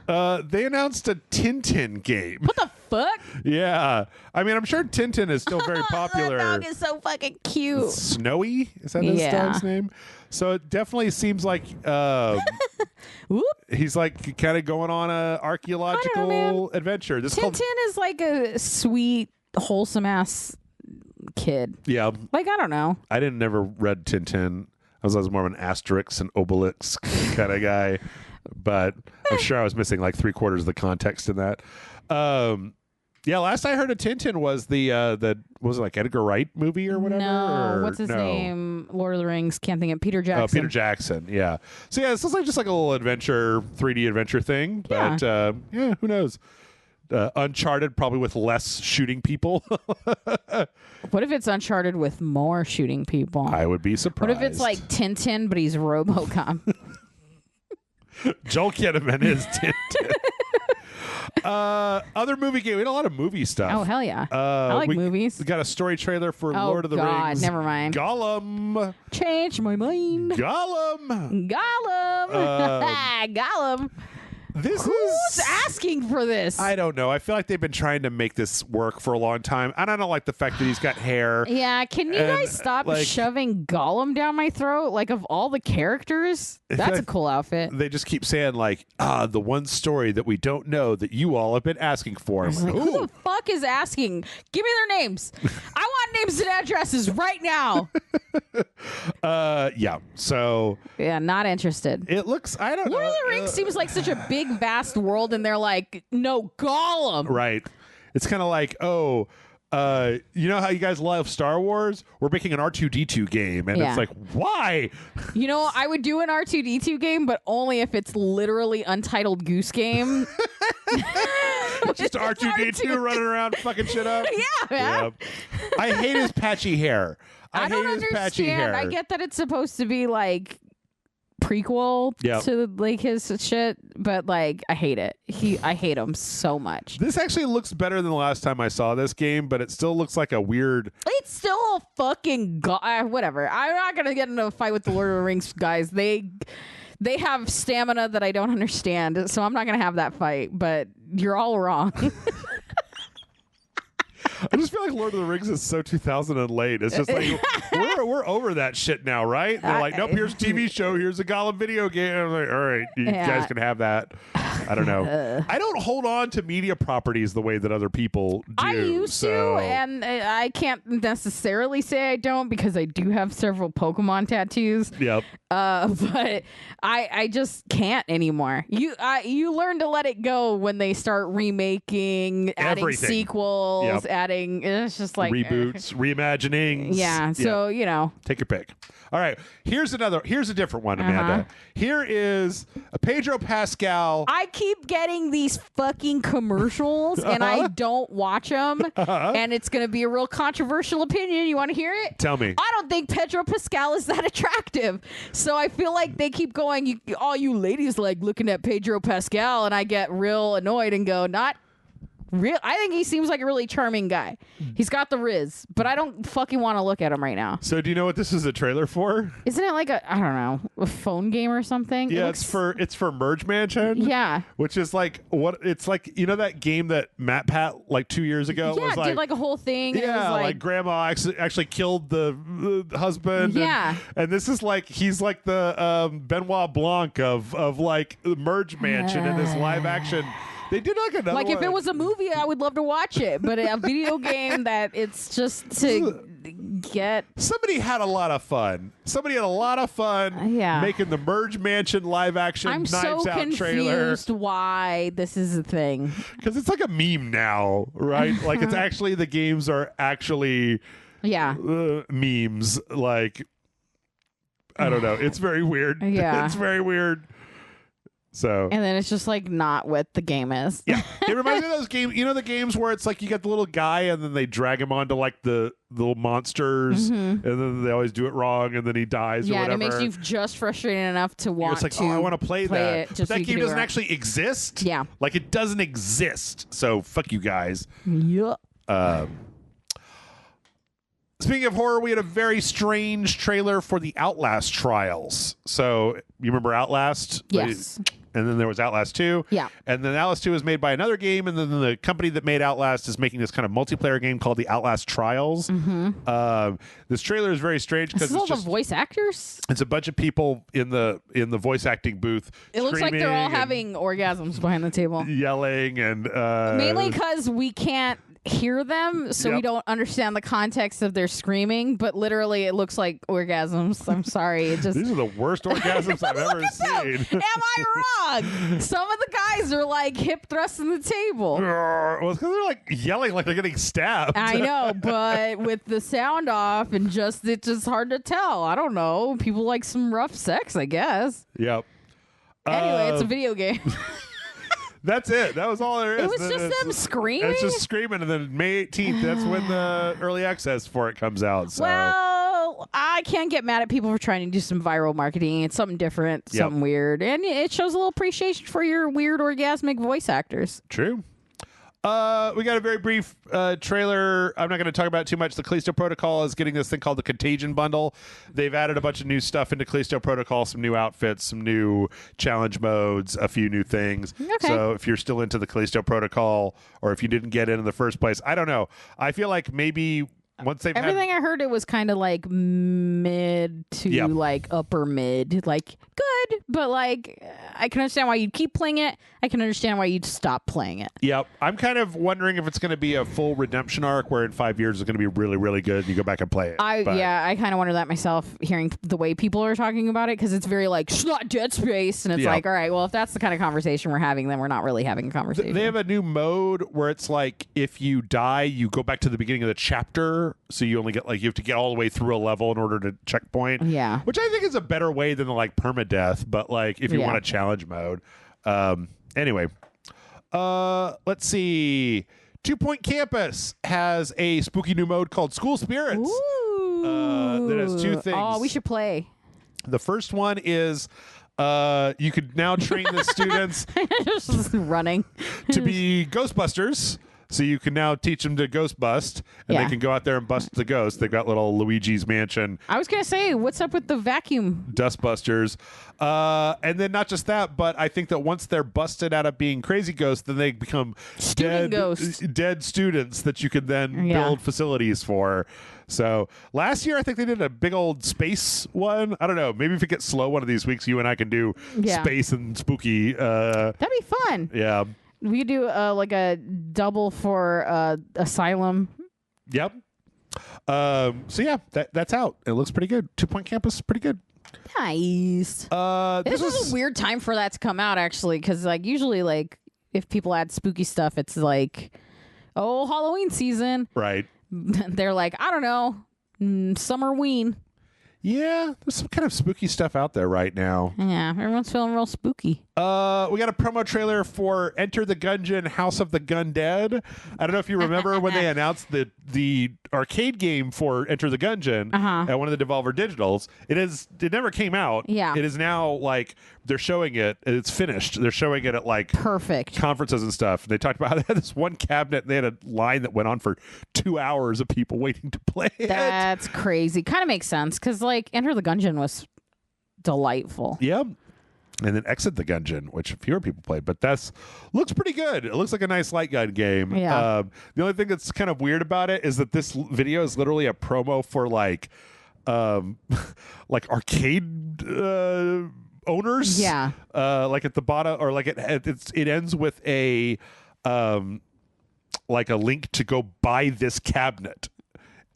They announced a Tintin game. What the fuck? Yeah. I mean, I'm sure Tintin is still very popular. That dog is so fucking cute. Snowy? Is that his dog's name? So it definitely seems like he's like kind of going on a archaeological adventure. Tintin is like a sweet, wholesome ass kid. Yeah. Like, I don't know. I never read Tintin. I was more of an Asterix and Obelix kind of guy, but I'm sure I was missing like 3/4 of the context in that. Yeah, last I heard of Tintin was the was it like Edgar Wright movie or whatever? No, what's his name? Lord of the Rings. Can't think of Peter Jackson. Oh, Peter Jackson. Yeah. So yeah, this is like just like a little adventure, 3D adventure thing. But yeah, who knows? Uncharted, probably with less shooting people. What if it's Uncharted with more shooting people? I would be surprised. What if it's like Tintin, but he's RoboCop? Joel Kinnaman is Tintin. Other movie game. We had a lot of movie stuff. Oh, hell yeah. I like movies. We got a story trailer for Lord of the Rings. Never mind. Gollum. Change my mind. Gollum. Gollum. Who's asking for this? I don't know. I feel like they've been trying to make this work for a long time, and I don't like the fact that he's got hair. Yeah, can you guys stop shoving Gollum down my throat? Like, of all the characters, that's a cool outfit. They just keep saying, like, the one story that we don't know that you all have been asking for. Like, who the fuck is asking? Give me their names. I want names and addresses right now. Yeah. So. Yeah, not interested. It looks, I don't know. Lord of the Rings seems like such a big, vast world, and they're like, no, Gollum. Right. It's kind of like, you know how you guys love Star Wars? We're making an R2-D2 game. And it's like, why? You know, I would do an R2-D2 game, but only if it's literally Untitled Goose Game. Just R2-D2 running around fucking shit up. Yeah, man. Yep. I hate his patchy hair. I hate his patchy hair. I get that it's supposed to be like prequel to like his shit, but like I hate it. I hate him so much. This actually looks better than the last time I saw this game, but it still looks like a weird. It's still a fucking whatever. I'm not gonna get into a fight with the Lord of the Rings guys. They have stamina that I don't understand, so I'm not gonna have that fight. But you're all wrong. I just feel like Lord of the Rings is so 2000 and late. It's just like we're over that shit now, right? They're like, nope, here's a TV show, here's a Gollum video game. I'm like, all right, you guys can have that. I don't know. I don't hold on to media properties the way that other people do. I used to, and I can't necessarily say I don't because I do have several Pokemon tattoos. Yep. But I just can't anymore. You learn to let it go when they start remaking, adding sequels, adding. It's just like reboots, reimaginings. Yeah. So you know, take your pick. All right. Here's a different one, Amanda. Here is a Pedro Pascal. I keep getting these fucking commercials and I don't watch them. And it's going to be a real controversial opinion. You want to hear it? Tell me. I don't think Pedro Pascal is that attractive. So I feel like they keep going, all you ladies like looking at Pedro Pascal, and I get real annoyed and go, not real. I think he seems like a really charming guy. He's got the riz, but I don't fucking want to look at him right now. So do you know what this is a trailer for? Isn't it like a phone game or something? Yeah, it's for Merge Mansion. Yeah. Which is like it's like, you know that game that Matt Pat like 2 years ago was like, did like a whole thing. Yeah, like grandma actually killed the husband. Yeah. And this is like he's like the Benoit Blanc of like Merge Mansion in this live action. They did like another one. If it was a movie, I would love to watch it. But a video game that it's just to get. Somebody had a lot of fun. Making the Merge Mansion live action Knives Out trailer. I'm so confused why this is a thing. Because it's like a meme now, right? Like it's actually, the games are actually memes. Like, I don't know. It's very weird. Yeah. It's very weird. So and then it's just like not what the game is. Yeah, it reminds me of those games. You know the games where it's like you get the little guy and then they drag him onto like the little monsters, and then they always do it wrong, and then he dies. Yeah, or whatever. And it makes you just frustrated enough to want to. I want to play that. But that game doesn't actually exist. Yeah, like it doesn't exist. So fuck you guys. Yeah. Speaking of horror, we had a very strange trailer for the Outlast trials. So you remember Outlast? Yes. And then there was Outlast 2. Yeah. And then Outlast 2 was made by another game, and then the company that made Outlast is making this kind of multiplayer game called the Outlast Trials. This trailer is very strange because it's just the voice actors. It's a bunch of people in the voice acting booth. It looks like they're all having orgasms behind the table, yelling, and mainly because we can't hear them, so we don't understand the context of their screaming, but literally it looks like orgasms. I'm sorry. These are the worst orgasms I've ever seen. Am I wrong? Some of the guys are like hip thrusting the table. Well, it's because they're like yelling like they're getting stabbed. I know, but with the sound off and it's just hard to tell. I don't know. People like some rough sex, I guess. Yep. Anyway, it's a video game. That's it. That was all there is. It was just them screaming? It's just screaming, and then May 18th, that's when the early access for it comes out. So. Well, I can't get mad at people for trying to do some viral marketing. It's something different, something weird. And it shows a little appreciation for your weird orgasmic voice actors. True. We got a very brief trailer. I'm not going to talk about it too much. The Callisto Protocol is getting this thing called the Contagion Bundle. They've added a bunch of new stuff into Callisto Protocol, some new outfits, some new challenge modes, a few new things. Okay. So if you're still into the Callisto Protocol, or if you didn't get in the first place, I don't know. I feel like maybe once they've everything I heard, it was kind of like mid to like upper mid, like good, but like I can understand why you'd keep playing it. I can understand why you'd stop playing it. Yep. I'm kind of wondering if it's going to be a full redemption arc where in 5 years it's going to be really, really good and you go back and play it. I kind of wonder that myself, hearing the way people are talking about it, because it's very like, it's not Dead Space, and it's like, all right, well, if that's the kind of conversation we're having, then we're not really having a conversation. They have a new mode where it's like if you die, you go back to the beginning of the chapter, so you only get like, you have to get all the way through a level in order to checkpoint. Yeah. Which I think is a better way than the like permadeath, but like if you want a challenge mode. Anyway, let's see. 2 Point Campus has a spooky new mode called School Spirits. Ooh. That has two things. Oh, we should play. The first one is you could now train the students just running to be Ghostbusters. So you can now teach them to ghost bust, and they can go out there and bust the ghost. They've got little Luigi's Mansion. I was going to say, what's up with the vacuum? Dustbusters. And then not just that, but I think that once they're busted out of being crazy ghosts, then they become dead students that you can then build facilities for. So last year, I think they did a big old space one. I don't know. Maybe if it gets slow one of these weeks, you and I can do space and spooky. That'd be fun. Yeah. We could do like a double for Asylum. Yep. So yeah, that's out. It looks pretty good. 2 Point Campus is pretty good. Nice. This was a weird time for that to come out, actually, because like usually like if people add spooky stuff, it's like, oh, Halloween season. Right. They're like, I don't know, Summerween. Yeah, there's some kind of spooky stuff out there right now. Yeah, everyone's feeling real spooky. We got a promo trailer for Enter the Gungeon House of the Gundead. I don't know if you remember when they announced the arcade game for Enter the Gungeon at one of the Devolver Digitals. It never came out. Yeah. It is now like they're showing it. It's finished. They're showing it at like perfect conferences and stuff. And they talked about how they had this one cabinet and they had a line that went on for 2 hours of people waiting to play it. That's crazy. Kind of makes sense because like Enter the Gungeon was delightful. Yep. And then Exit the Gungeon, which fewer people played, but looks pretty good. It looks like a nice light gun game. Yeah. The only thing that's kind of weird about it is that this video is literally a promo for like arcade owners. Yeah. Like at the bottom, or like it ends with a like a link to go buy this cabinet.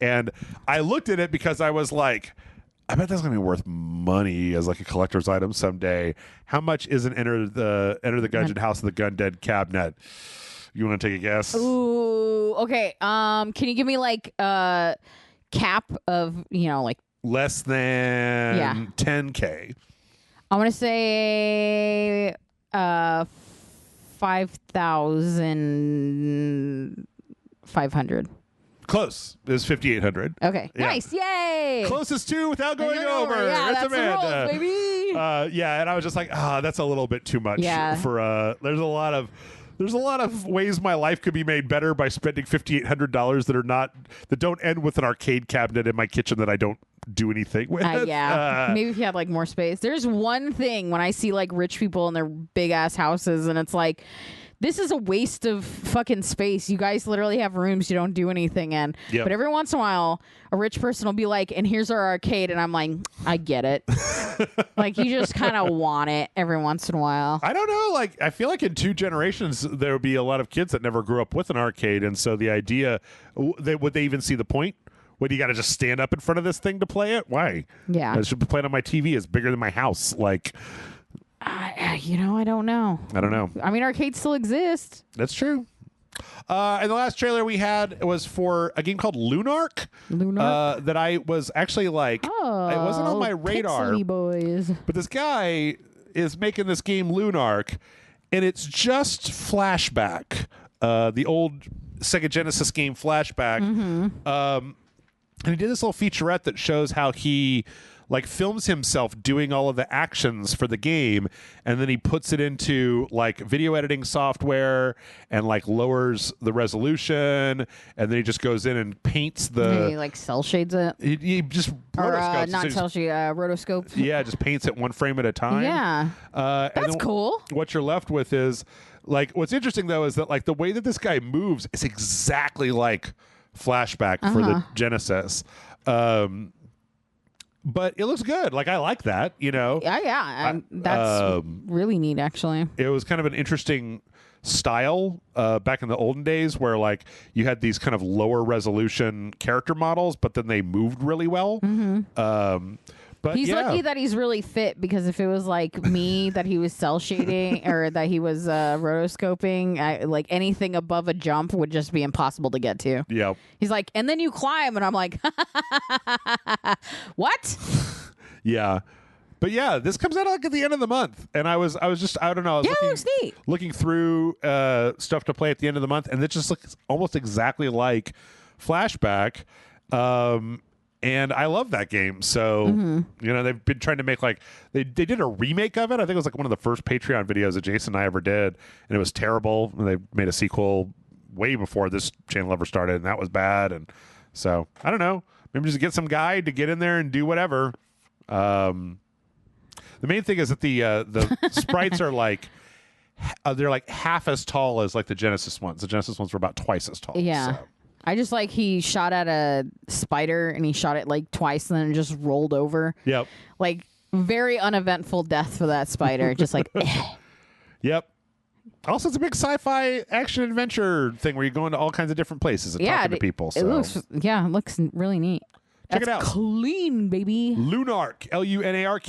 And I looked at it because I was like, I bet that's gonna be worth money as like a collector's item someday. How much is an Enter the Gungeon House of the Gundead cabinet? You want to take a guess? Ooh, okay. Can you give me like a cap of like less than 10K? I want to say 5,500. Close. It was 5,800. Okay. Yeah. Nice. Yay. Closest to without going over. Yeah, it's that's Amanda. the rules, baby. Yeah, and I was just like, that's a little bit too much. Yeah. For there's a lot of ways my life could be made better by spending $5,800 that don't end with an arcade cabinet in my kitchen that I don't do anything with. Yeah. Maybe if you had like more space. There's one thing when I see like rich people in their big ass houses, and it's like, this is a waste of fucking space. You guys literally have rooms you don't do anything in. Yep. But every once in a while, a rich person will be like, and here's our arcade. And I'm like, I get it. Like, you just kind of want it every once in a while. I don't know. Like, I feel like in 2 generations, there would be a lot of kids that never grew up with an arcade. And so the idea, would they even see the point? What, you got to just stand up in front of this thing to play it? Why? Yeah. I should be playing on my TV. It's bigger than my house. Like... I don't know. I don't know. I mean, arcades still exist. That's true. And the last trailer we had was for a game called Lunark. That I was actually like, it wasn't on my radar. Pixely boys. But this guy is making this game Lunark, and it's just Flashback, the old Sega Genesis game Flashback. And he did this little featurette that shows how he like films himself doing all of the actions for the game, and then he puts it into like video editing software and like lowers the resolution, and then he just goes in and paints the he like cell shades it. He just or not cell shade, rotoscope. Yeah, just paints it one frame at a time. Yeah, that's cool. What you're left with is like what's interesting though is that like the way that this guy moves is exactly like Flashback for the Genesis. But it looks good. Like, I like that, you know? Yeah. That's really neat, actually. It was kind of an interesting style back in the olden days where, like, you had these kind of lower resolution character models, but then they moved really well. But he's lucky that he's really fit, because if it was like me that he was cell shading or that he was rotoscoping, like anything above a jump would just be impossible to get to. Yeah. He's like, and then you climb, and I'm like, what? Yeah. But yeah, this comes out like at the end of the month, and I was just, I don't know, it looks neat. Looking through stuff to play at the end of the month, and it just looks almost exactly like Flashback. And I love that game. So, you know, they've been trying to make like, they did a remake of it. I think it was like one of the first Patreon videos that Jason and I ever did. And it was terrible. And they made a sequel way before this channel ever started. And that was bad. And so, I don't know. Maybe just get some guy to get in there and do whatever. The main thing is that the sprites are like, they're like half as tall as like the Genesis ones. The Genesis ones were about twice as tall. Yeah. So. I just like he shot at a spider and he shot it like twice and then it just rolled over. Yep. Like very uneventful death for that spider. Just like, Yep. Also, it's a big sci-fi action adventure thing where you go into all kinds of different places and talking to people. So. It looks really neat. Check it out. Clean, baby. Lunark. Lunark.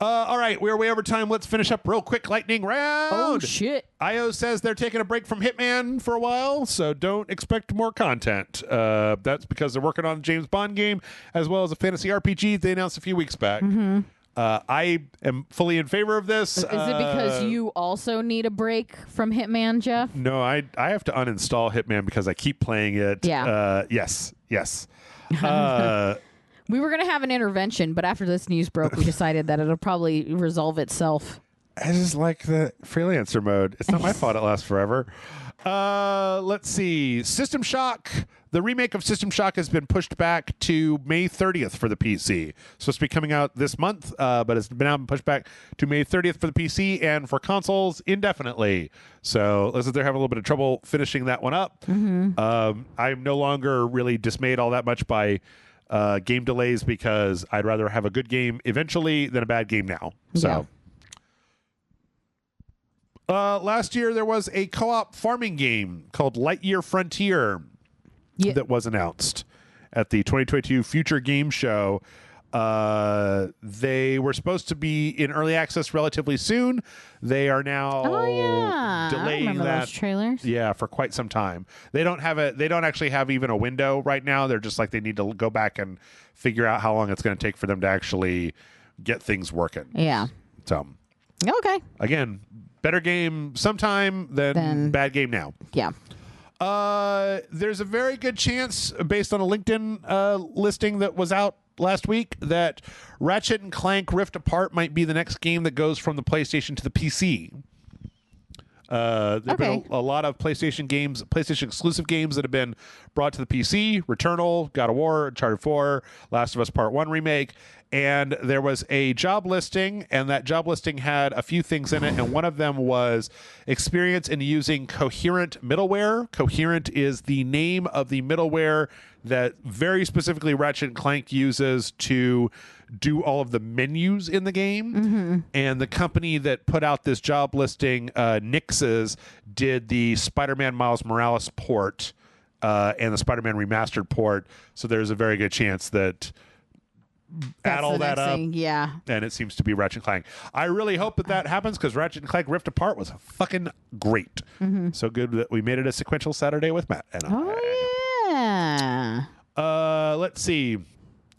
All right, we're way over time. Let's finish up real quick. Lightning round. Oh, shit. IO says they're taking a break from Hitman for a while, so don't expect more content. That's because they're working on a James Bond game as well as a fantasy RPG they announced a few weeks back. I am fully in favor of this. Is it because you also need a break from Hitman, Jeff? No, I have to uninstall Hitman because I keep playing it. Yeah. Yes. We were going to have an intervention, but after this news broke, we decided that it'll probably resolve itself. I just like the freelancer mode. It's not my fault it lasts forever. Let's see. System Shock. The remake of System Shock has been pushed back to May 30th for the PC. It's supposed to be coming out this month, but it's been pushed back to May 30th for the PC and for consoles indefinitely. So looks like they're having a little bit of trouble finishing that one up. I'm no longer really dismayed all that much by game delays because I'd rather have a good game eventually than a bad game now. So, last year there was a co-op farming game called Lightyear Frontier that was announced at the 2022 Future Game Show. They were supposed to be in early access relatively soon. They are now delaying those trailers. Yeah, for quite some time. They don't actually have even a window right now. They're just like they need to go back and figure out how long it's going to take for them to actually get things working. Yeah. So. Okay. Again, better game sometime than bad game now. Yeah. There's a very good chance, based on a LinkedIn listing that was out last week, that Ratchet and Clank Rift Apart might be the next game that goes from the PlayStation to the PC. There've been a lot of PlayStation games, PlayStation exclusive games that have been brought to the PC. Returnal, God of War, Uncharted 4, Last of Us Part 1 remake. And there was a job listing, and that job listing had a few things in it, and one of them was experience in using Coherent middleware. Coherent is the name of the middleware that very specifically Ratchet & Clank uses to do all of the menus in the game. And the company that put out this job listing, Nix's, did the Spider-Man Miles Morales port and the Spider-Man Remastered port. So there's a very good chance that add all that up, and it seems to be Ratchet & Clank. I really hope that happens because Ratchet & Clank Rift Apart was fucking great. So good that we made it a sequential Saturday with Matt and I. Let's see.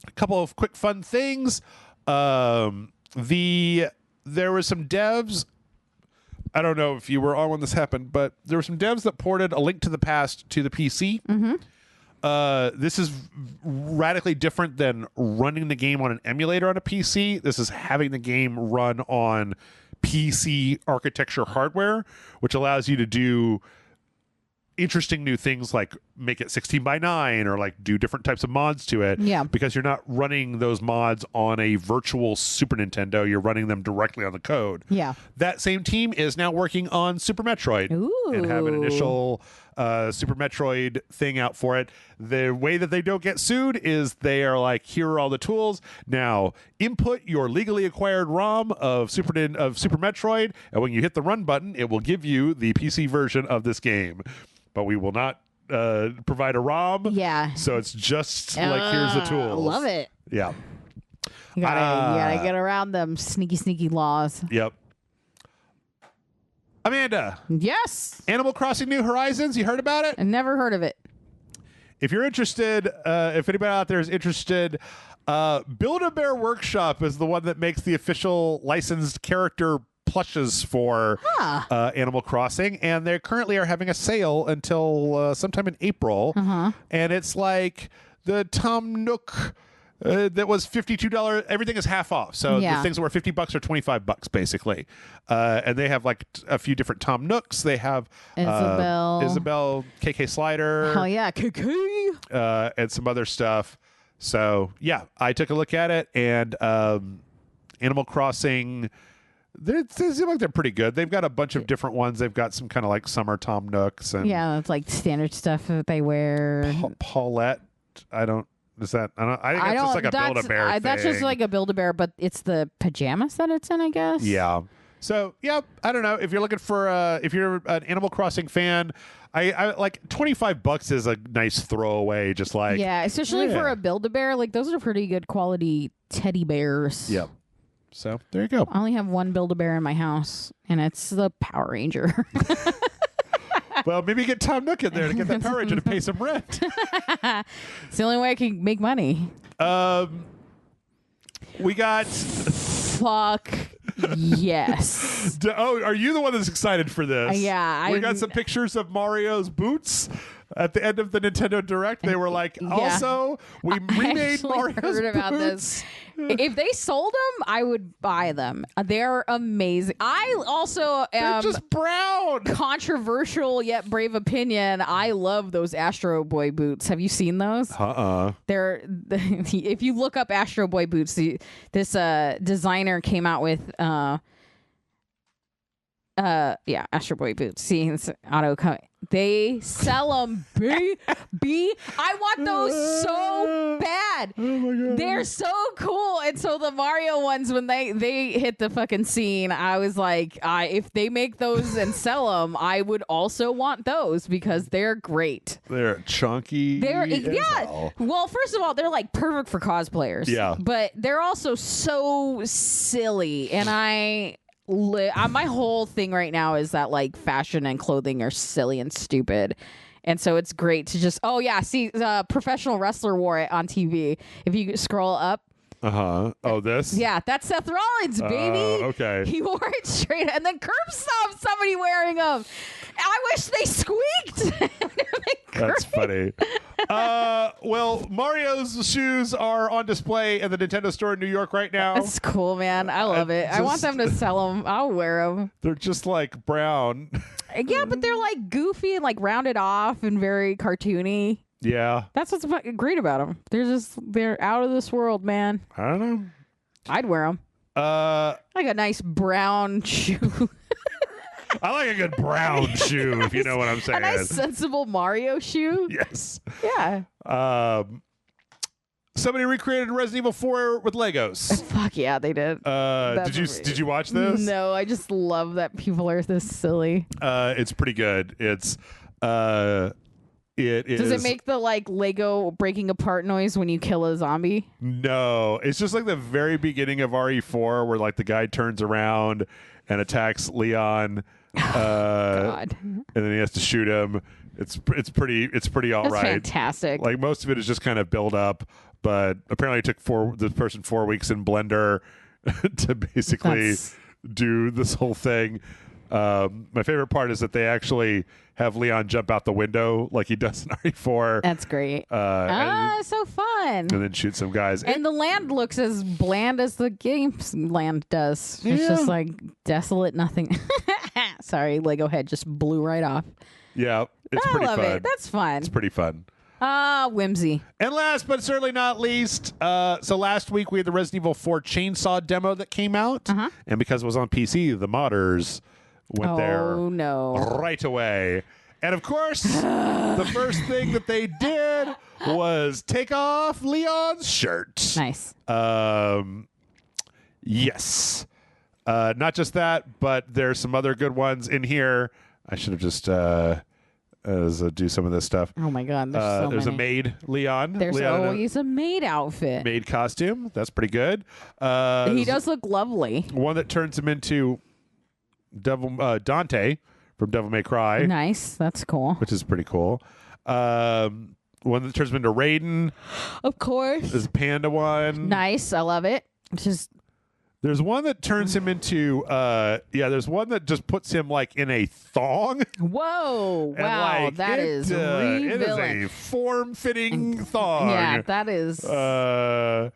A couple of quick fun things. There were some devs. I don't know if you were on when this happened, but there were some devs that ported A Link to the Past to the PC. this is radically different than running the game on an emulator on a PC. This is having the game run on PC architecture hardware, which allows you to do interesting new things like make it 16:9 or like do different types of mods to it. Yeah. Because you're not running those mods on a virtual Super Nintendo. You're running them directly on the code. Yeah. That same team is now working on Super Metroid. Ooh. And have an initial Super Metroid thing out for it. The way that they don't get sued is they are like, here are all the tools. Now, input your legally acquired ROM of Super Metroid, and when you hit the run button, it will give you the PC version of this game. But we will not provide a ROM. Yeah. So it's just like, here's the tools. Love it. Yeah. You gotta get around them sneaky laws. Yep. Amanda. Yes. Animal Crossing New Horizons. You heard about it? I never heard of it. If you're interested, if anybody out there is interested, Build-A-Bear Workshop is the one that makes the official licensed character plushes for Animal Crossing, and they currently are having a sale until sometime in April. And it's like the Tom Nook that was $52. Everything is half off. So the things that were $50 are $25 basically. And they have like a few different Tom Nooks. They have Isabelle, KK Slider. Hell yeah, KK. And some other stuff. So yeah, I took a look at it, and Animal Crossing, they seem like they're pretty good. They've got a bunch of different ones. They've got some kind of like summer Tom Nooks. And it's like standard stuff that they wear. Paulette, I think it's just like a Build-A-Bear thing. That's just like a Build-A-Bear, but it's the pajamas that it's in, I guess. Yeah. So, yeah, I don't know. If you're looking for, if you're an Animal Crossing fan, I like $25 is a nice throwaway. Just like, yeah, especially for a Build-A-Bear. Like, those are pretty good quality teddy bears. Yep. So there you go. I only have one Build-A-Bear in my house, and it's the Power Ranger. Well, maybe get Tom Nook in there to get that Power Ranger to pay some rent. It's the only way I can make money. We got... Fuck yes. Are you the one that's excited for this? Yeah. We got some pictures of Mario's boots. At the end of the Nintendo Direct, they were like, also, we remade Mario's heard about boots. This. If they sold them, I would buy them. They're amazing. I also They're just brown. Controversial yet brave opinion. I love those Astro Boy boots. Have you seen those? They're if you look up Astro Boy boots, this designer came out with Astro Boy boots. See, it's auto coming. They sell them, B. I want those so bad. Oh my God. They're so cool. And so the Mario ones, when they hit the fucking scene, I was like, if they make those and sell them, I would also want those because they're great. They're chunky. Well, first of all, they're like perfect for cosplayers. Yeah. But they're also so silly, and my whole thing right now is that like fashion and clothing are silly and stupid, and so it's great to just see professional wrestler wore it on TV. If you scroll up, this that's Seth Rollins, baby. Okay, he wore it straight, and then curb stomped somebody wearing them. I wish they squeaked. That's funny. Well, Mario's shoes are on display in the Nintendo store in New York right now. That's cool, man. I love it. I want them to sell them. I'll wear them. They're just like brown. Yeah, but they're like goofy and like rounded off and very cartoony. Yeah. That's what's great about them. They're out of this world, man. I don't know. I'd wear them. Like a nice brown shoe. I like a good brown shoe, if you know what I'm saying. A nice sensible Mario shoe. Yes. Yeah. Somebody recreated Resident Evil 4 with Legos. Fuck yeah, they did. Did you watch this? No, I just love that people are this silly. It's pretty good. It's Does it make the like Lego breaking apart noise when you kill a zombie? No, it's just like the very beginning of RE4 where like the guy turns around and attacks Leon. God. And then he has to shoot him. It's pretty all right. Fantastic. Like most of it is just kind of build up, but apparently it took the person 4 weeks in Blender to basically do this whole thing. My favorite part is that they actually have Leon jump out the window like he does in RE4. That's great. So fun. And then shoot some guys. And the land looks as bland as the game's land does. It's just like desolate nothing. Sorry, Lego head just blew right off. Yeah, it's pretty fun. It. That's fun. It's pretty fun. Whimsy. And last but certainly not least, so last week we had the Resident Evil 4 Chainsaw demo that came out. And because it was on PC, the modders went there right away. And of course, the first thing that they did was take off Leon's shirt. Nice. Yes. Not just that, but there's some other good ones in here. I should have just do some of this stuff. Oh my God, there's many. A maid, Leon. There's Leon always a maid outfit. Maid costume. That's pretty good. He does look lovely. One that turns him into Dante from Devil May Cry. Nice. That's cool. Which is pretty cool. One that turns him into Raiden. Of course. There's a panda one. Nice. I love it. There's one that turns him into, there's one that just puts him like in a thong. Whoa. Wow. Like, that is it is a form-fitting thong. Yeah, that is. That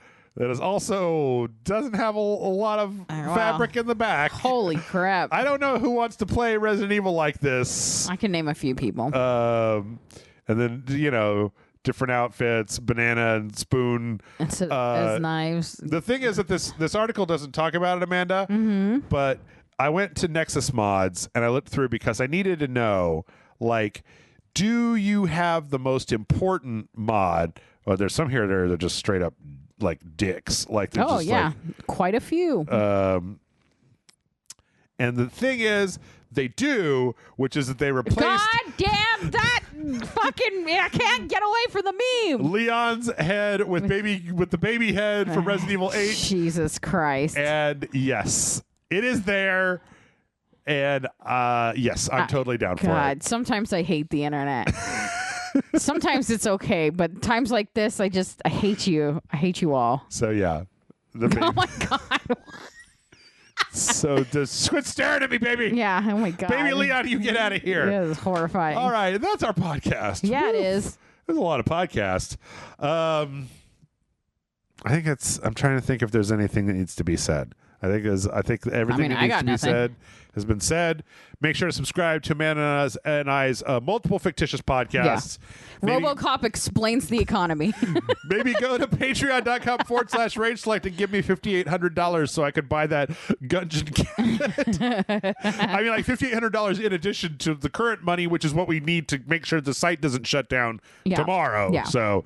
is also doesn't have a lot of fabric in the back. Holy crap. I don't know who wants to play Resident Evil like this. I can name a few people. And then, different outfits, banana and spoon. As knives. The thing is that this article doesn't talk about it, Amanda, but I went to Nexus Mods and I looked through because I needed to know, like, do you have the most important mod? Well, there's some here that are just straight up like dicks. Like, they're just quite a few. And the thing is, they do, which is that they replaced. God damn that fucking! I can't get away from the meme. Leon's head with the baby head from Resident Evil 8. Jesus Christ! And yes, it is there. And yes, I'm totally down for it. Sometimes I hate the internet. Sometimes it's okay, but times like this, I hate you. I hate you all. So yeah, oh my God. So just quit staring at me, baby. Yeah. Oh my God. Baby Leon, you get out of here. It is horrifying. All right, that's our podcast. Yeah, Woo. It is. There's a lot of podcasts. I'm trying to think if there's anything that needs to be said. I think everything that needs to be said has been said. Make sure to subscribe to Amanda and I's multiple fictitious podcasts. Yeah. RoboCop explains the economy. Maybe go to patreon.com/RageSelect and give me $5,800 so I could buy that Gungeon cabinet. I mean, like $5,800 in addition to the current money, which is what we need to make sure the site doesn't shut down tomorrow. Yeah. So,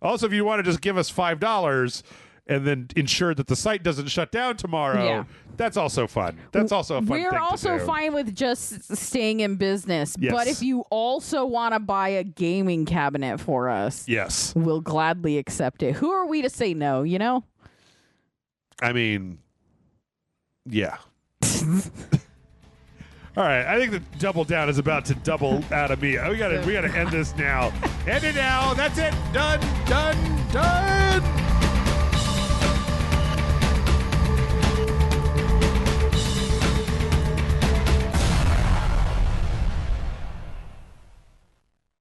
also if you want to just give us $5 and then ensure that the site doesn't shut down tomorrow, that's also fun. That's also a fun thing to do. We're also fine with just staying in business. Yes. But if you also want to buy a gaming cabinet for us, we'll gladly accept it. Who are we to say no, I mean, yeah. All right, I think the double down is about to double out of me. We gotta end this now. End it now. That's it. Done.